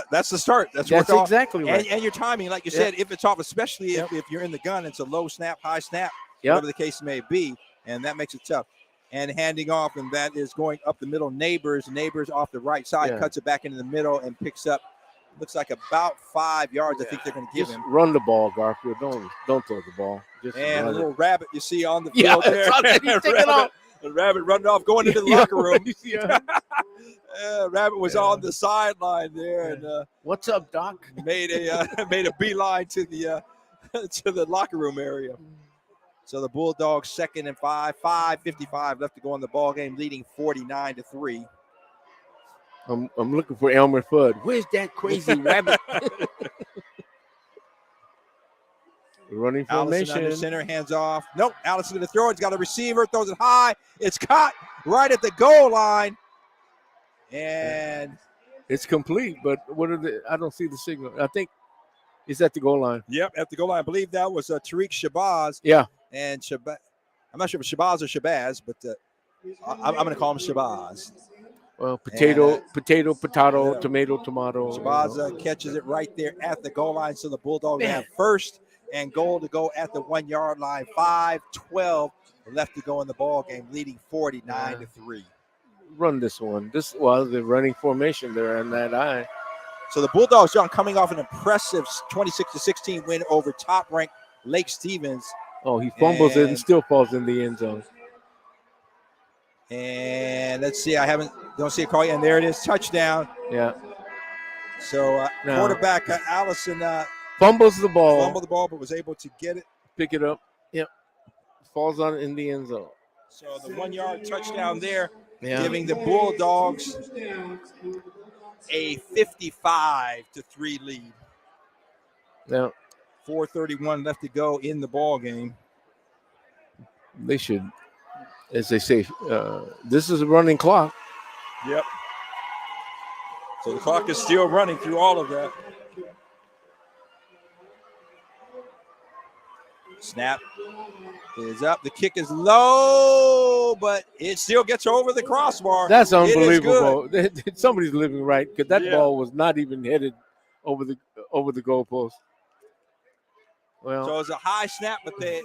that's the start. That's exactly right. And your timing, like you said, if it's off, especially if you're in the gun, it's a low snap, high snap, whatever the case may be, and that makes it tough. And handing off, and that is going up the middle. Neighbors off the right side, cuts it back into the middle and picks up, looks like about 5 yards. I think they're going to give him. Run the ball, Garfield. Don't throw the ball. And a little rabbit you see on the field there. The rabbit running off, going into the locker room. Rabbit was on the sideline there, and what's up, Doc? Made a beeline to the locker room area. So the Bulldogs 2nd and 5, 5:55 left to go in the ball game, leading 49-3. I'm looking for Elmer Fudd. Where's that crazy rabbit? Running formation. Allison under center, hands off. Nope, Allison going to throw it. He's got a receiver, throws it high. It's caught right at the goal line. And it's complete, but I don't see the signal. I think it's at the goal line. Yep, at the goal line. I believe that was Tariq Shabazz. Yeah. And I'm not sure if it's Shabazz or Shabazz, but I'm going to call him Shabazz. Well, potato, tomato. Shabazz catches it right there at the goal line. So the Bulldogs have 1st and goal to go at the 1 yard line. 5:12 left to go in the ball game, leading 49-3. Run this one. The running formation there in that eye. So the Bulldogs, John, coming off an impressive 26-16 win over top-ranked Lake Stevens. Oh, he fumbles it and still falls in the end zone. And let's see, don't see a call yet. And there it is, touchdown. Yeah. So quarterback Allison fumbles the ball. Fumbled the ball, but was able to get it. Pick it up. Yep. Falls on it in the end zone. So the 1 yard touchdown there, giving the Bulldogs a 55-3 lead. Yeah. 4:31 left to go in the ball game. They should, as they say, this is a running clock. Yep. So the clock is still running through all of that. Snap is up. The kick is low, but it still gets over the crossbar. That's unbelievable. Somebody's living right, because that ball was not even headed over the goalpost. Well, so it was a high snap, but the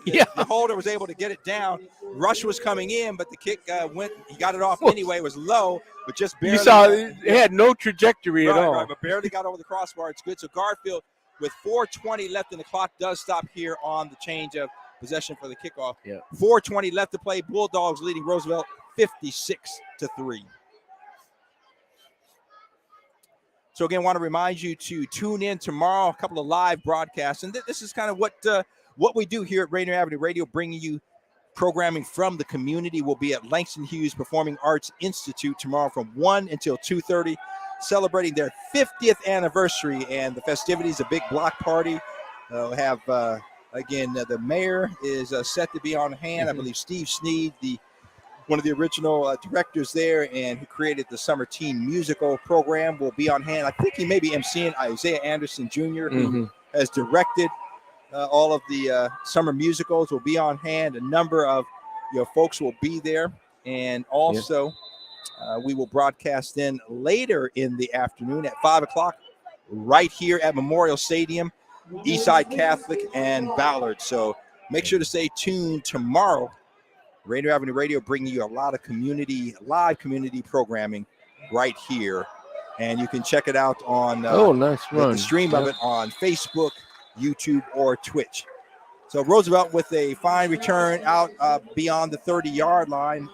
holder was able to get it down. Rush was coming in, but the kick went. He got it off anyway. It was low, but just barely. You saw it had no trajectory at all. Right, but barely got over the crossbar. It's good. So Garfield, with 4:20 left, and the clock does stop here on the change of possession for the kickoff. 4:20 left to play. Bulldogs leading Roosevelt 56-3. So again, want to remind you to tune in tomorrow, a couple of live broadcasts. And this is kind of what we do here at Rainier Avenue Radio, bringing you programming from the community. We'll be at Langston Hughes Performing Arts Institute tomorrow from 1 until 2:30, celebrating their 50th anniversary. And the festivities, a big block party. We'll have, the mayor is set to be on hand. I believe Steve Sneed, one of the original directors there and who created the summer teen musical program, will be on hand. I think he may be emceeing. Isaiah Anderson Jr., who has directed all of the summer musicals, will be on hand. A number of folks will be there. And also we will broadcast in later in the afternoon at 5 o'clock right here at Memorial Stadium, Eastside Catholic and Ballard. So make sure to stay tuned tomorrow. Rainier Avenue Radio bringing you a lot of live community programming right here. And you can check it out on the stream of it on Facebook, YouTube, or Twitch. So Roosevelt with a fine return out beyond the 30-yard line.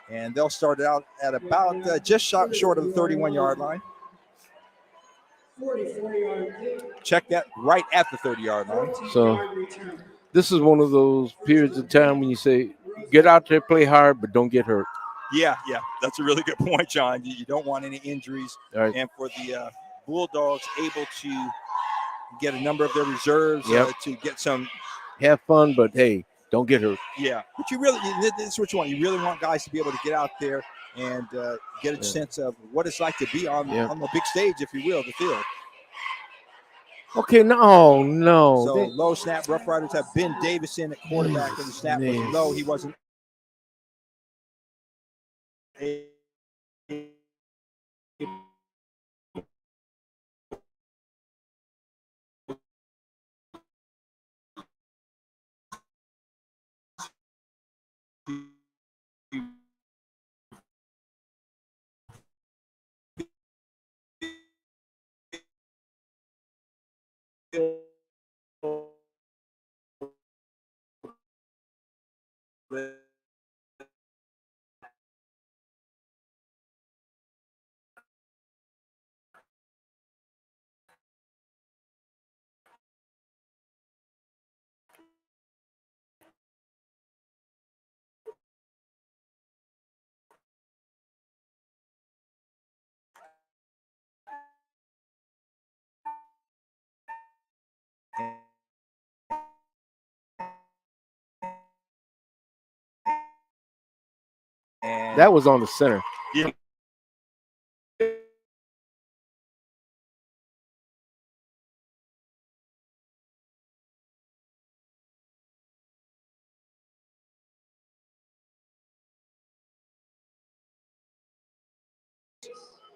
And they'll start it out at about just short of the 31-yard line. Check that right at the 30-yard line. So this is one of those periods of time when you say, get out there, play hard, but don't get hurt. Yeah, that's a really good point, John. You don't want any injuries. Right. And for the Bulldogs able to get a number of their reserves to get some. Have fun, but hey, don't get hurt. Yeah, but this is what you want. You really want guys to be able to get out there and get a sense of what it's like to be on the big stage, if you will, the field. Okay, no. So low snap. Rough Riders have Ben Davison at quarterback, and the snap was low. He wasn't. And that was on the center. Yeah.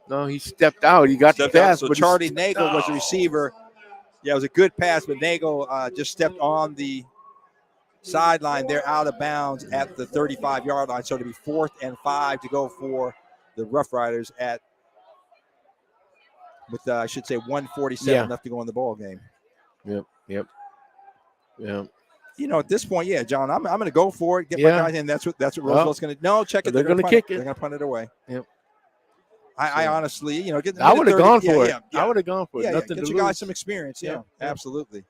No, he stepped out. He got the pass. So Charlie Nagel was the receiver. Yeah, it was a good pass, but Nagel just stepped on the sideline. They're out of bounds at the 35-yard line. So to be 4th and 5 to go for the Rough Riders with 1:47 left to go in the ball game. Yep. You know, at this point, John, I'm going to go for it. Get my guys in. That's what Roosevelt's going to. No, check it. They're going to kick it. They're going to punt it away. Yep. I honestly, get. I would have gone for it. I would have gone for it. Yeah, Nothing get to you lose. guys some experience. Yeah, absolutely.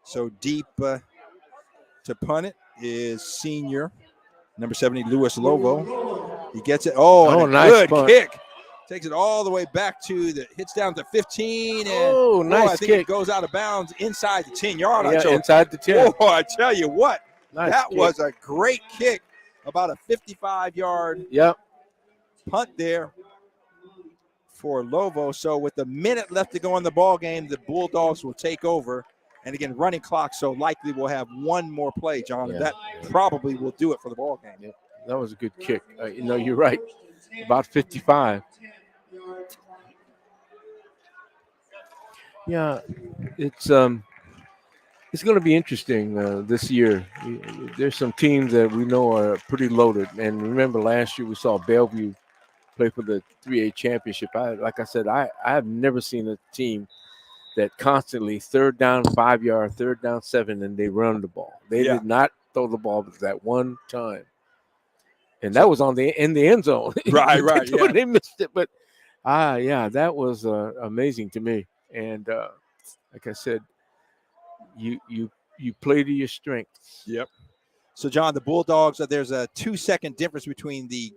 So deep to punt it is senior Number 70, Louis Lovo. He gets it. Oh, and a nice good punt. kick. Takes it all the way back to hits down to 15. And nice I think kick. it goes out of bounds inside the 10-yard line. Yeah, So, inside the 10. I tell you what, Nice that kick. was a great kick. About a 55-yard punt there for Lovo. So with a minute left to go in the ball game, the Bulldogs will take over. And again, running clock, so likely we'll have one more play, John. And that probably will do it for the ball game. Yeah, that was a good kick. You're right. About 55. Yeah, it's going to be interesting this year. There's some teams that we know are pretty loaded. And remember last year we saw Bellevue play for the 3A championship. Like I said, I have never seen a team that constantly 3rd down, 5-yard, 3rd down, 7, and they run the ball. They did not throw the ball that one time. And that was in the end zone. Right. Yeah. They missed it. But, that was amazing to me. And like I said, you play to your strengths. Yep. So, John, the Bulldogs, there's a 2-second difference between the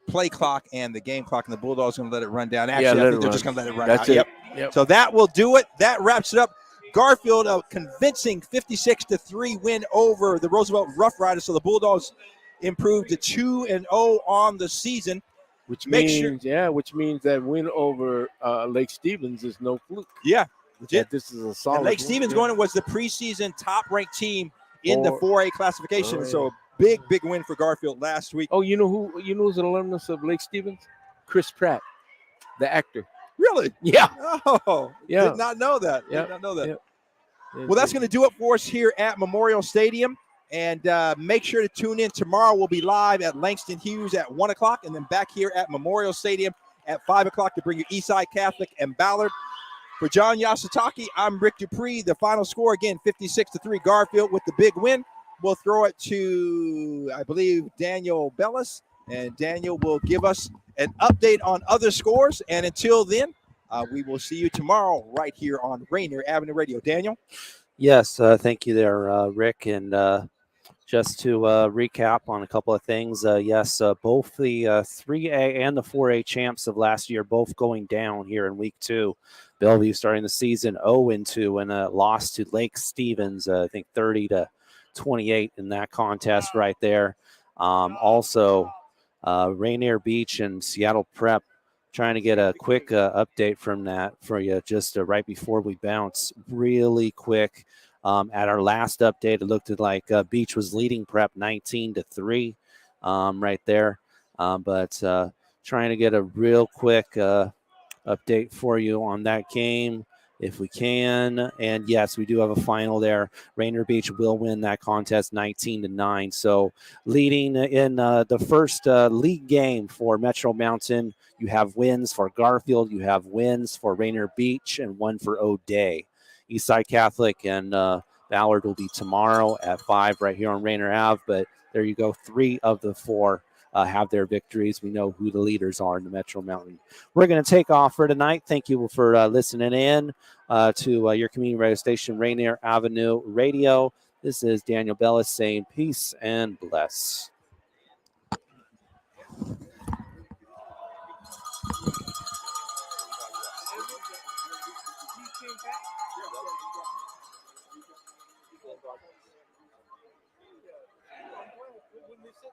play clock and the game clock, and the Bulldogs going to let it run down. Actually, I think they're just going to let it run out. It. Yep. So that will do it. That wraps it up. Garfield, a convincing 56-3 win over the Roosevelt Rough Riders. So the Bulldogs improved to 2-0 on the season. Which means that win over Lake Stevens is no fluke. Yeah, legit. This is a solid. And Lake Stevens was the preseason top-ranked team in the 4A classification. So a big win for Garfield last week. Oh, you know who's an alumnus of Lake Stevens? Chris Pratt, the actor. Really? Yeah. Oh, yeah. Did not know that. Did not know that. Yeah. Well, that's going to do it for us here at Memorial Stadium. And make sure to tune in tomorrow. We'll be live at Langston Hughes at 1 o'clock and then back here at Memorial Stadium at 5 o'clock to bring you Eastside Catholic and Ballard. For John Yasutaki, I'm Rick Dupree. The final score, again, 56-3, Garfield with the big win. We'll throw it to, I believe, Daniel Bellis. And Daniel will give us an update on other scores. And until then, we will see you tomorrow right here on Rainier Avenue Radio. Daniel? Yes, thank you there, Rick. And just to recap on a couple of things, both the 3A and the 4A champs of last year both going down here in week 2. Bellevue starting the season 0-2 and a loss to Lake Stevens, I think 30-28 in that contest right there. Also, Rainier Beach and Seattle Prep trying to get a quick update from that for you just right before we bounce really quick. At our last update, it looked like Beach was leading Prep 19-3 right there. But trying to get a real quick update for you on that game if we can. And yes, we do have a final there. Rainier Beach will win that contest 19-9. So leading in the first league game for Metro Mountain, you have wins for Garfield, you have wins for Rainier Beach, and one for O'Day. Eastside Catholic and Ballard will be tomorrow at 5 right here on Rainier Ave. But there you go. 3 of the 4 have their victories. We know who the leaders are in the Metro Mountain. We're going to take off for tonight. Thank you for listening in to your community radio station, Rainier Avenue Radio. This is Daniel Bellis saying peace and bless.